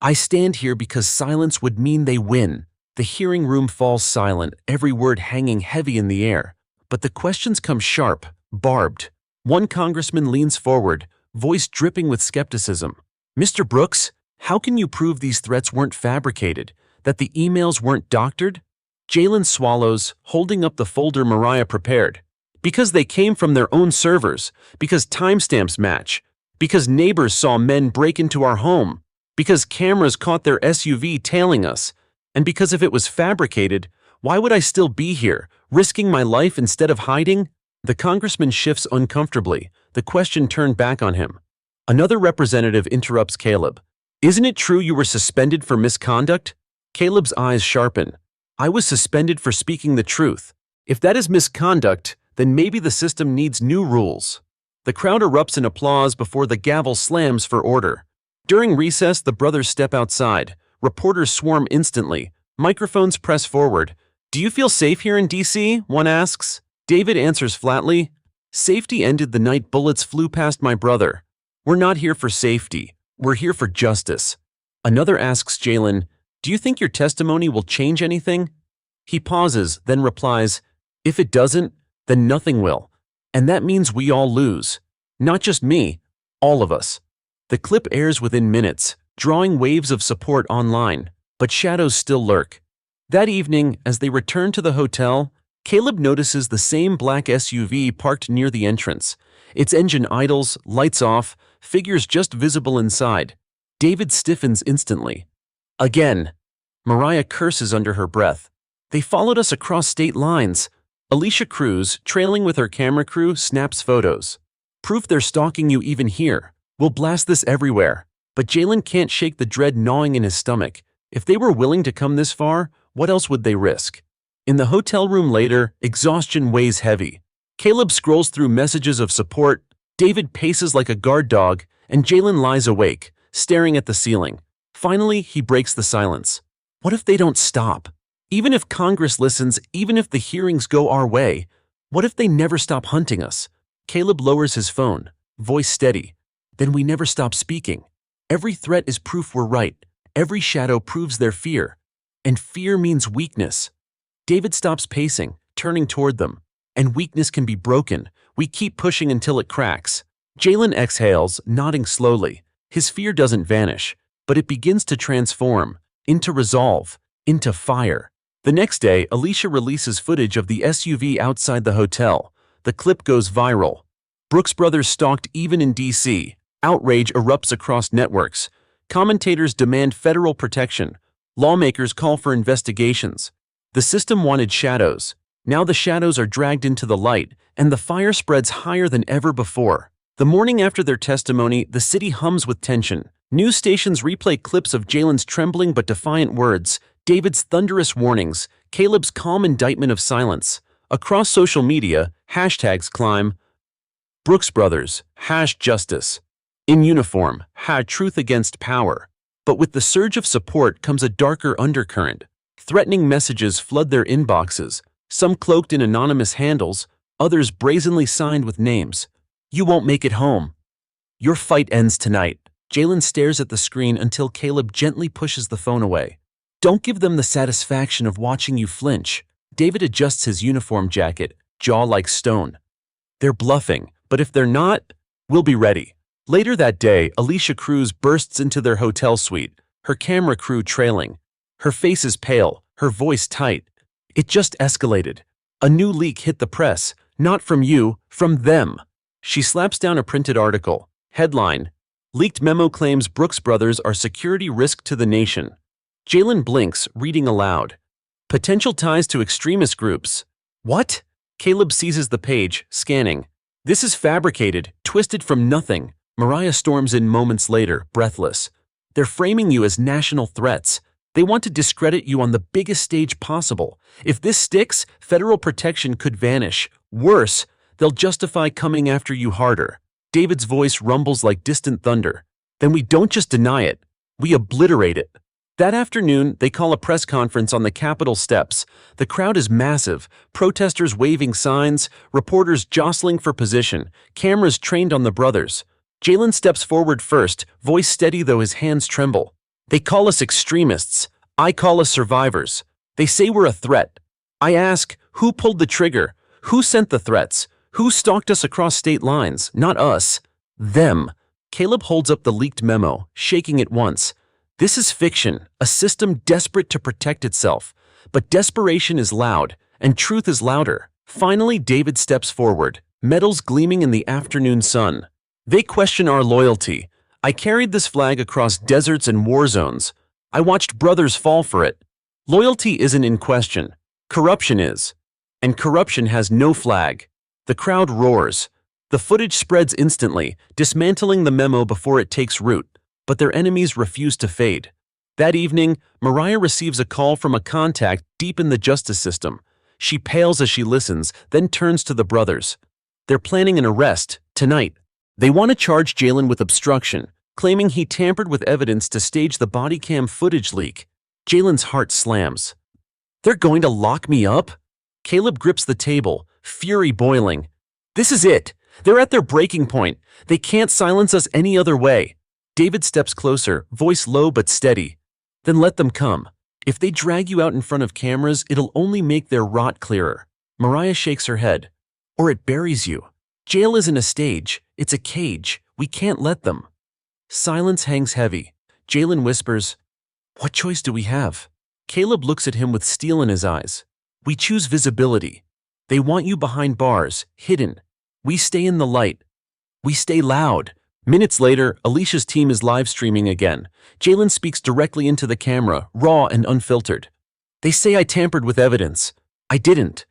I stand here because silence would mean they win. The hearing room falls silent, every word hanging heavy in the air. But the questions come sharp, barbed. One congressman leans forward, voice dripping with skepticism. Mr. Brooks, how can you prove these threats weren't fabricated, that the emails weren't doctored? Jalen swallows, holding up the folder Mariah prepared. Because they came from their own servers, because timestamps match, because neighbors saw men break into our home, because cameras caught their SUV tailing us, and because if it was fabricated, why would I still be here, risking my life instead of hiding? The congressman shifts uncomfortably, the question turned back on him. Another representative interrupts Caleb. Isn't it true you were suspended for misconduct? Caleb's eyes sharpen. I was suspended for speaking the truth. If that is misconduct, then maybe the system needs new rules. The crowd erupts in applause before the gavel slams for order. During recess, the brothers step outside. Reporters swarm instantly. Microphones press forward. Do you feel safe here in D.C.? One asks. David answers flatly, safety ended the night bullets flew past my brother. We're not here for safety. We're here for justice. Another asks Jalen, do you think your testimony will change anything? He pauses, then replies, if it doesn't, then nothing will. And that means we all lose. Not just me, all of us. The clip airs within minutes, drawing waves of support online, but shadows still lurk. That evening, as they return to the hotel, Caleb notices the same black SUV parked near the entrance. Its engine idles, lights off, figures just visible inside. David stiffens instantly. Again. Mariah curses under her breath. They followed us across state lines. Alicia Cruz, trailing with her camera crew, snaps photos. Proof they're stalking you even here. We'll blast this everywhere. But Jalen can't shake the dread gnawing in his stomach. If they were willing to come this far, what else would they risk? In the hotel room later, exhaustion weighs heavy. Caleb scrolls through messages of support, David paces like a guard dog, and Jalen lies awake, staring at the ceiling. Finally, he breaks the silence. What if they don't stop? Even if Congress listens, even if the hearings go our way, what if they never stop hunting us? Caleb lowers his phone, voice steady. Then we never stop speaking. Every threat is proof we're right. Every shadow proves their fear. And fear means weakness. David stops pacing, turning toward them. And weakness can be broken. We keep pushing until it cracks. Jalen exhales, nodding slowly. His fear doesn't vanish, but it begins to transform, into resolve, into fire. The next day, Alicia releases footage of the SUV outside the hotel. The clip goes viral. Brooks brothers stalked even in D.C. Outrage erupts across networks. Commentators demand federal protection. Lawmakers call for investigations. The system wanted shadows. Now the shadows are dragged into the light, and the fire spreads higher than ever before. The morning after their testimony, the city hums with tension. News stations replay clips of Jalen's trembling but defiant words, David's thunderous warnings, Caleb's calm indictment of silence. Across social media, hashtags climb. Brooks Brothers, #Justice. In uniform, #Truth Against Power. But with the surge of support comes a darker undercurrent. Threatening messages flood their inboxes, some cloaked in anonymous handles, others brazenly signed with names. You won't make it home. Your fight ends tonight. Jalen stares at the screen until Caleb gently pushes the phone away. Don't give them the satisfaction of watching you flinch. David adjusts his uniform jacket, jaw like stone. They're bluffing, but if they're not, we'll be ready. Later that day, Alicia Cruz bursts into their hotel suite, her camera crew trailing. Her face is pale, her voice tight. It just escalated. A new leak hit the press, not from you, from them. She slaps down a printed article. Headline: Leaked memo claims Brooks brothers are security risk to the nation. Jalen blinks, reading aloud. Potential ties to extremist groups. What? Caleb seizes the page, scanning. This is fabricated, twisted from nothing. Mariah storms in moments later, breathless. They're framing you as national threats. They want to discredit you on the biggest stage possible. If this sticks, federal protection could vanish. Worse, they'll justify coming after you harder. David's voice rumbles like distant thunder. Then we don't just deny it, we obliterate it. That afternoon, they call a press conference on the Capitol steps. The crowd is massive, protesters waving signs, reporters jostling for position, cameras trained on the brothers. Jalen steps forward first, voice steady though his hands tremble. They call us extremists. I call us survivors. They say we're a threat. I ask, who pulled the trigger? Who sent the threats? Who stalked us across state lines? Not us. Them. Caleb holds up the leaked memo, shaking it once. This is fiction, a system desperate to protect itself. But desperation is loud, and truth is louder. Finally, David steps forward, medals gleaming in the afternoon sun. They question our loyalty. I carried this flag across deserts and war zones. I watched brothers fall for it. Loyalty isn't in question. Corruption is. And corruption has no flag. The crowd roars. The footage spreads instantly, dismantling the memo before it takes root. But their enemies refuse to fade. That evening, Mariah receives a call from a contact deep in the justice system. She pales as she listens, then turns to the brothers. They're planning an arrest, tonight. They want to charge Jalen with obstruction, claiming he tampered with evidence to stage the body cam footage leak. Jalen's heart slams. They're going to lock me up? Caleb grips the table, fury boiling. This is it. They're at their breaking point. They can't silence us any other way. David steps closer, voice low but steady. Then let them come. If they drag you out in front of cameras, it'll only make their rot clearer. Mariah shakes her head. Or it buries you. Jail isn't a stage, it's a cage. We can't let them. Silence hangs heavy. Jalen whispers, What choice do we have? Caleb looks at him with steel in his eyes. We choose visibility. They want you behind bars, hidden. We stay in the light. We stay loud. Minutes later, Alicia's team is live streaming again. Jalen speaks directly into the camera, raw and unfiltered. They say I tampered with evidence. I didn't.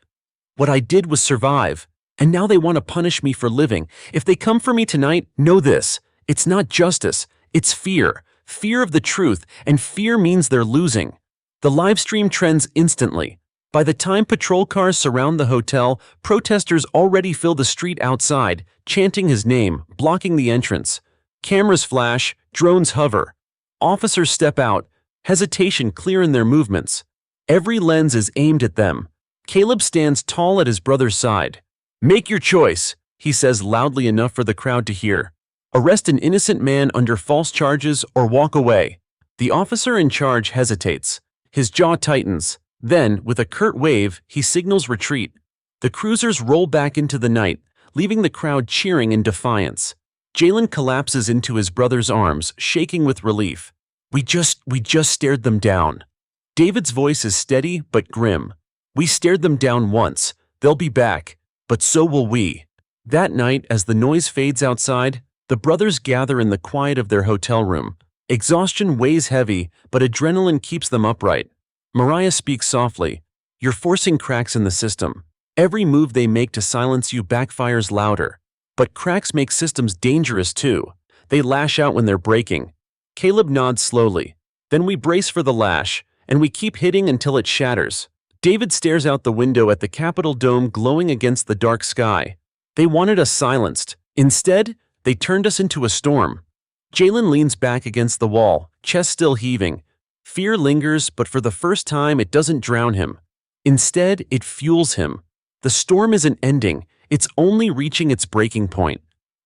What I did was survive. And now they want to punish me for living. If they come for me tonight, know this. It's not justice. It's fear. Fear of the truth. And fear means they're losing. The live stream trends instantly. By the time patrol cars surround the hotel, protesters already fill the street outside, chanting his name, blocking the entrance. Cameras flash, drones hover. Officers step out, hesitation clear in their movements. Every lens is aimed at them. Caleb stands tall at his brother's side. Make your choice, he says loudly enough for the crowd to hear. Arrest an innocent man under false charges or walk away. The officer in charge hesitates. His jaw tightens. Then, with a curt wave, he signals retreat. The cruisers roll back into the night, leaving the crowd cheering in defiance. Jalen collapses into his brother's arms, shaking with relief. We just stared them down. David's voice is steady but grim. We stared them down once. They'll be back, but so will we. That night, as the noise fades outside, the brothers gather in the quiet of their hotel room. Exhaustion weighs heavy, but adrenaline keeps them upright. Mariah speaks softly. You're forcing cracks in the system. Every move they make to silence you backfires louder. But cracks make systems dangerous too. They lash out when they're breaking. Caleb nods slowly. Then we brace for the lash, and we keep hitting until it shatters. David stares out the window at the Capitol dome glowing against the dark sky. They wanted us silenced. Instead, they turned us into a storm. Jalen leans back against the wall, chest still heaving. Fear lingers, but for the first time it doesn't drown him. Instead, it fuels him. The storm isn't ending, it's only reaching its breaking point.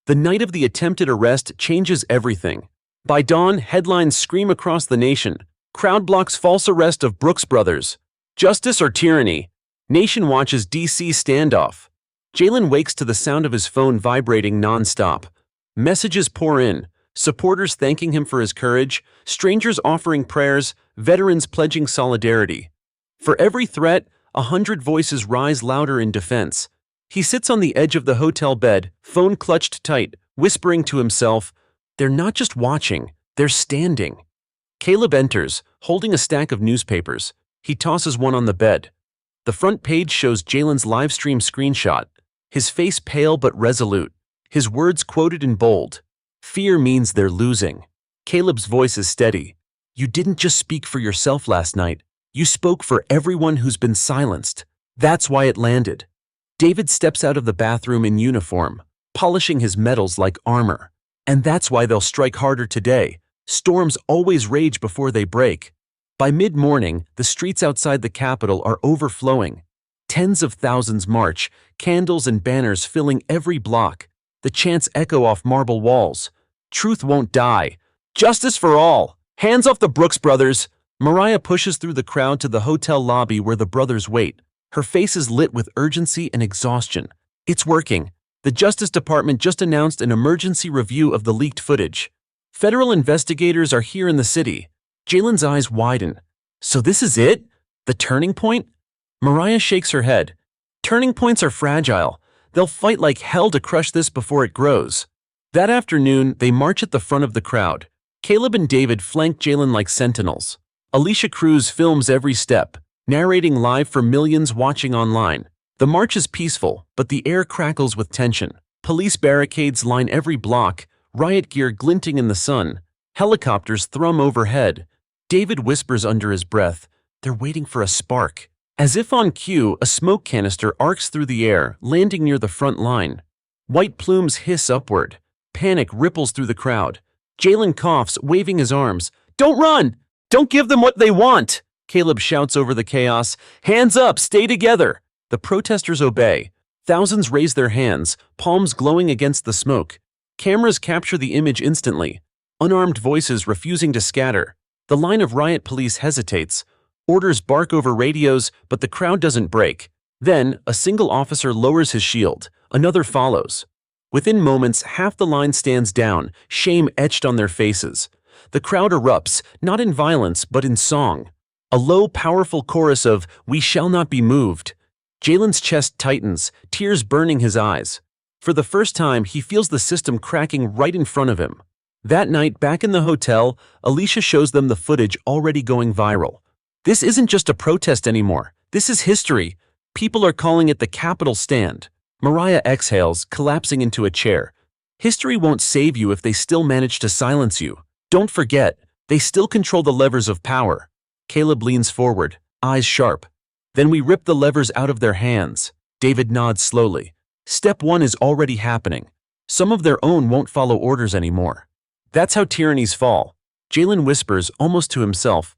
The night of the attempted arrest changes everything. By dawn, headlines scream across the nation. Crowd blocks false arrest of Brooks brothers. Justice or tyranny? Nation watches D.C. standoff. Jalen wakes to the sound of his phone vibrating non-stop. Messages pour in. Supporters thanking him for his courage, strangers offering prayers, veterans pledging solidarity. For every threat, 100 voices rise louder in defense. He sits on the edge of the hotel bed, phone clutched tight, whispering to himself, "They're not just watching, they're standing." Caleb enters, holding a stack of newspapers. He tosses one on the bed. The front page shows Jalen's livestream screenshot. His face pale but resolute. His words quoted in bold. "Fear means they're losing." Caleb's voice is steady. "You didn't just speak for yourself last night. You spoke for everyone who's been silenced. That's why it landed." David steps out of the bathroom in uniform, polishing his metals like armor. And that's why they'll strike harder today. Storms always rage before they break. By mid-morning, the streets outside the Capitol are overflowing. Tens of thousands march, candles and banners filling every block. The chants echo off marble walls. "Truth won't die. Justice for all. Hands off the Brooks brothers." Mariah pushes through the crowd to the hotel lobby where the brothers wait. Her face is lit with urgency and exhaustion. It's working. The Justice Department just announced an emergency review of the leaked footage. Federal investigators are here in the city. Jalen's eyes widen. So this is it? The turning point? Mariah shakes her head. Turning points are fragile. They'll fight like hell to crush this before it grows. That afternoon, they march at the front of the crowd. Caleb and David flank Jalen like sentinels. Alicia films every step, narrating live for millions watching online. The march is peaceful, but the air crackles with tension. Police barricades line every block, riot gear glinting in the sun. Helicopters thrum overhead. David whispers under his breath, "They're waiting for a spark." As if on cue, a smoke canister arcs through the air, landing near the front line. White plumes hiss upward. Panic ripples through the crowd. Jalen coughs, waving his arms. "Don't run! Don't give them what they want!" Caleb shouts over the chaos. "Hands up! Stay together!" The protesters obey. Thousands raise their hands, palms glowing against the smoke. Cameras capture the image instantly. Unarmed voices refusing to scatter. The line of riot police hesitates. Orders bark over radios, but the crowd doesn't break. Then, a single officer lowers his shield. Another follows. Within moments, half the line stands down, shame etched on their faces. The crowd erupts, not in violence, but in song. A low, powerful chorus of "We shall not be moved." Jalen's chest tightens, tears burning his eyes. For the first time, he feels the system cracking right in front of him. That night, back in the hotel, Alicia shows them the footage already going viral. This isn't just a protest anymore. This is history. People are calling it the Capitol stand. Mariah exhales, collapsing into a chair. History won't save you if they still manage to silence you. Don't forget, they still control the levers of power. Caleb leans forward, eyes sharp. "Then we rip the levers out of their hands." David nods slowly. Step one is already happening. Some of their own won't follow orders anymore. That's how tyrannies fall. Jalen whispers, almost to himself.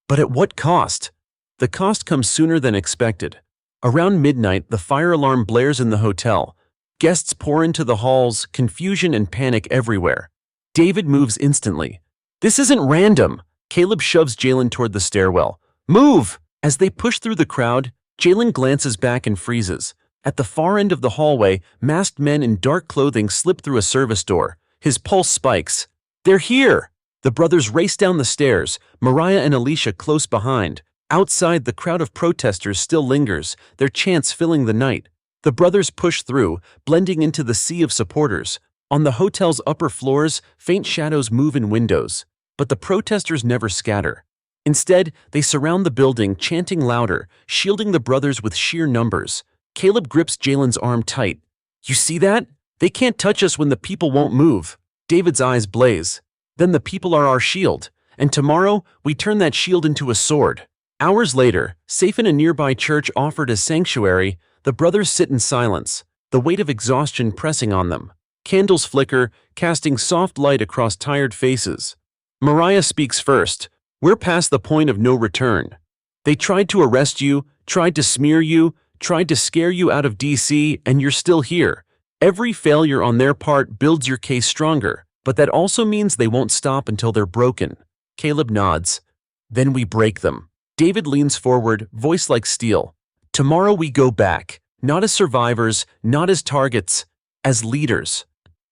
But at what cost? The cost comes sooner than expected. Around midnight, the fire alarm blares in the hotel. Guests pour into the halls, confusion and panic everywhere. David moves instantly. "This isn't random." Caleb shoves Jalen toward the stairwell. "Move!" As they push through the crowd, Jalen glances back and freezes. At the far end of the hallway, masked men in dark clothing slip through a service door. His pulse spikes. "They're here!" The brothers race down the stairs, Mariah and Alicia close behind. Outside, the crowd of protesters still lingers, their chants filling the night. The brothers push through, blending into the sea of supporters. On the hotel's upper floors, faint shadows move in windows. But the protesters never scatter. Instead, they surround the building, chanting louder, shielding the brothers with sheer numbers. Caleb grips Jalen's arm tight. "You see that? They can't touch us when the people won't move." David's eyes blaze. "Then the people are our shield, and tomorrow we turn that shield into a sword." Hours later, safe in a nearby church offered as sanctuary, the brothers sit in silence, the weight of exhaustion pressing on them. Candles flicker, casting soft light across tired faces. Mariah speaks first. We're past the point of no return. They tried to arrest you, tried to smear you, tried to scare you out of D.C., and you're still here. Every failure on their part builds your case stronger, but that also means they won't stop until they're broken. Caleb nods. Then we break them. David leans forward, voice like steel. Tomorrow we go back, not as survivors, not as targets, as leaders.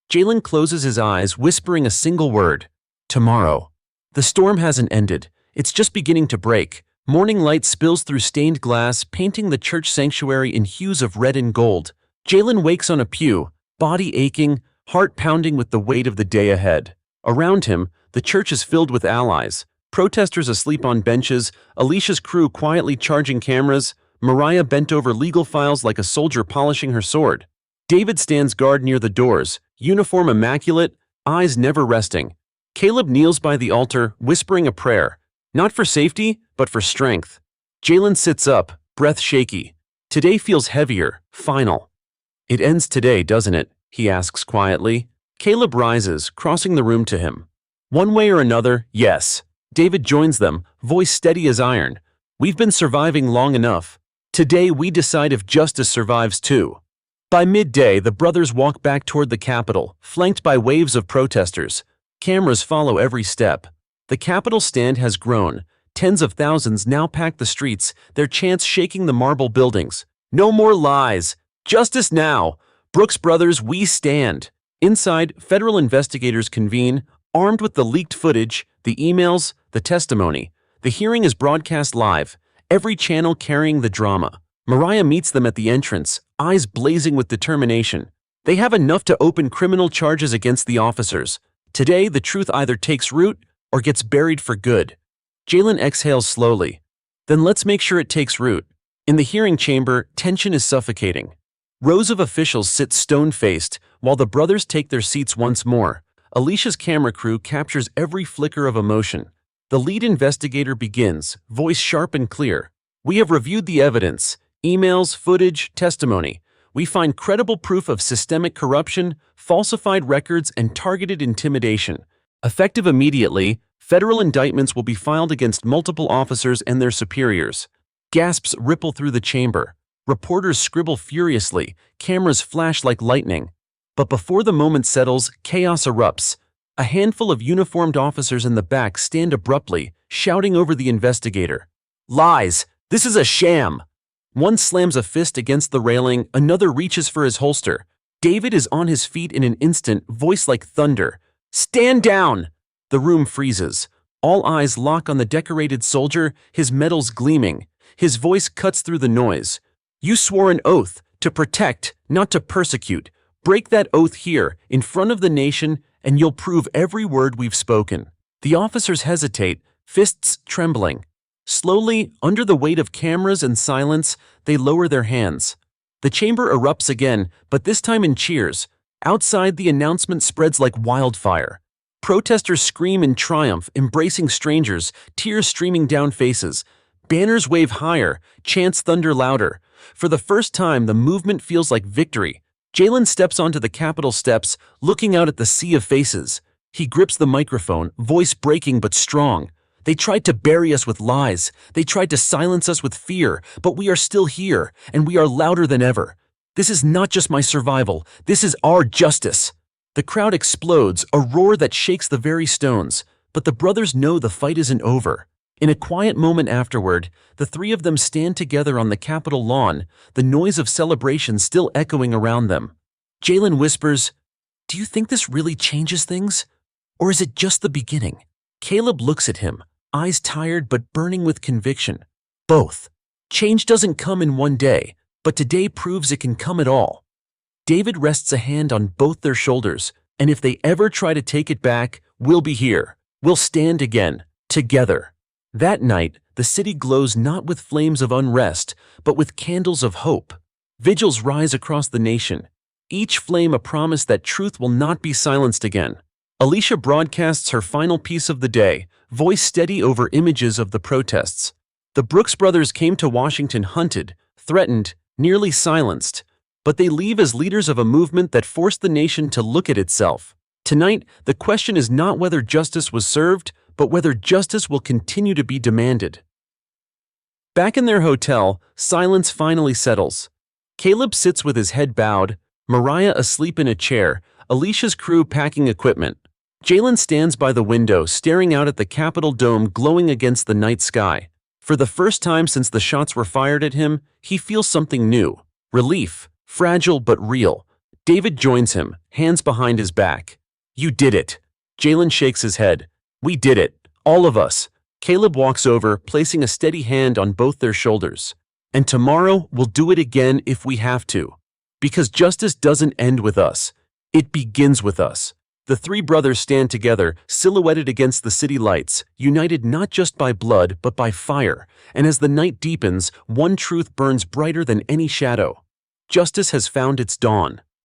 Jalen closes his eyes, whispering a single word. Tomorrow. The storm hasn't ended. It's just beginning to break. Morning light spills through stained glass, painting the church sanctuary in hues of red and gold. Jalen wakes on a pew, body aching, heart pounding with the weight of the day ahead. Around him, the church is filled with allies. Protesters asleep on benches, Alicia's crew quietly charging cameras, Mariah bent over legal files like a soldier polishing her sword. David stands guard near the doors, uniform immaculate, eyes never resting. Caleb kneels by the altar, whispering a prayer. Not for safety, but for strength. Jalen sits up, breath shaky. Today feels heavier, final. It ends today, doesn't it? He asks quietly. Caleb rises, crossing the room to him. One way or another, yes. David joins them, voice steady as iron. We've been surviving long enough. Today we decide if justice survives too. By midday, the brothers walk back toward the Capitol, flanked by waves of protesters. Cameras follow every step. The Capitol stand has grown. Tens of thousands now pack the streets, their chants shaking the marble buildings. No more lies. Justice now. Brooks Brothers, we stand. Inside, federal investigators convene, armed with the leaked footage, the emails, the testimony. The hearing is broadcast live, every channel carrying the drama. Mariah meets them at the entrance, eyes blazing with determination. They have enough to open criminal charges against the officers. Today, the truth either takes root or gets buried for good. Jalen exhales slowly. Then let's make sure it takes root. In the hearing chamber, tension is suffocating. Rows of officials sit stone-faced while the brothers take their seats once more. Alicia's camera crew captures every flicker of emotion. The lead investigator begins, voice sharp and clear. We have reviewed the evidence, emails, footage, testimony. We find credible proof of systemic corruption, falsified records, and targeted intimidation. Effective immediately, federal indictments will be filed against multiple officers and their superiors. Gasps ripple through the chamber. Reporters scribble furiously, cameras flash like lightning. But before the moment settles, chaos erupts. A handful of uniformed officers in the back stand abruptly, shouting over the investigator. Lies! This is a sham! One slams a fist against the railing, another reaches for his holster. David is on his feet in an instant, voice like thunder. Stand down! The room freezes. All eyes lock on the decorated soldier, his medals gleaming. His voice cuts through the noise. You swore an oath, to protect, not to persecute. Break that oath here, in front of the nation, and you'll prove every word we've spoken. The officers hesitate, fists trembling. Slowly, under the weight of cameras and silence, they lower their hands. The chamber erupts again, but this time in cheers. Outside, the announcement spreads like wildfire. Protesters scream in triumph, embracing strangers, tears streaming down faces. Banners wave higher, chants thunder louder. For the first time, the movement feels like victory. Jalen steps onto the Capitol steps, looking out at the sea of faces. He grips the microphone, voice breaking but strong. They tried to bury us with lies. They tried to silence us with fear, but we are still here, and we are louder than ever. This is not just my survival. This is our justice. The crowd explodes, a roar that shakes the very stones. But the brothers know the fight isn't over. In a quiet moment afterward, the three of them stand together on the Capitol lawn, the noise of celebration still echoing around them. Jalen whispers, "Do you think this really changes things? Or is it just the beginning?" Caleb looks at him, eyes tired but burning with conviction. Both. Change doesn't come in one day, but today proves it can come at all. David rests a hand on both their shoulders, and if they ever try to take it back, we'll be here. We'll stand again, together. That night, the city glows not with flames of unrest, but with candles of hope. Vigils rise across the nation, each flame a promise that truth will not be silenced again. Alicia broadcasts her final piece of the day, voice steady over images of the protests. The Brooks brothers came to Washington hunted, threatened, nearly silenced. but they leave as leaders of a movement that forced the nation to look at itself. Tonight, the question is not whether justice was served, but whether justice will continue to be demanded. Back in their hotel, silence finally settles. Caleb sits with his head bowed, Mariah asleep in a chair, Alicia's crew packing equipment. Jalen stands by the window, staring out at the Capitol dome glowing against the night sky. For the first time since the shots were fired at him, he feels something new. Relief, fragile but real. David joins him, hands behind his back. "You did it." Jalen shakes his head. "We did it. All of us." Caleb walks over, placing a steady hand on both their shoulders. "And tomorrow we'll do it again if we have to. Because justice doesn't end with us. It begins with us." The three brothers stand together, silhouetted against the city lights, united not just by blood but by fire, and as the night deepens, one truth burns brighter than any shadow. Justice has found its dawn.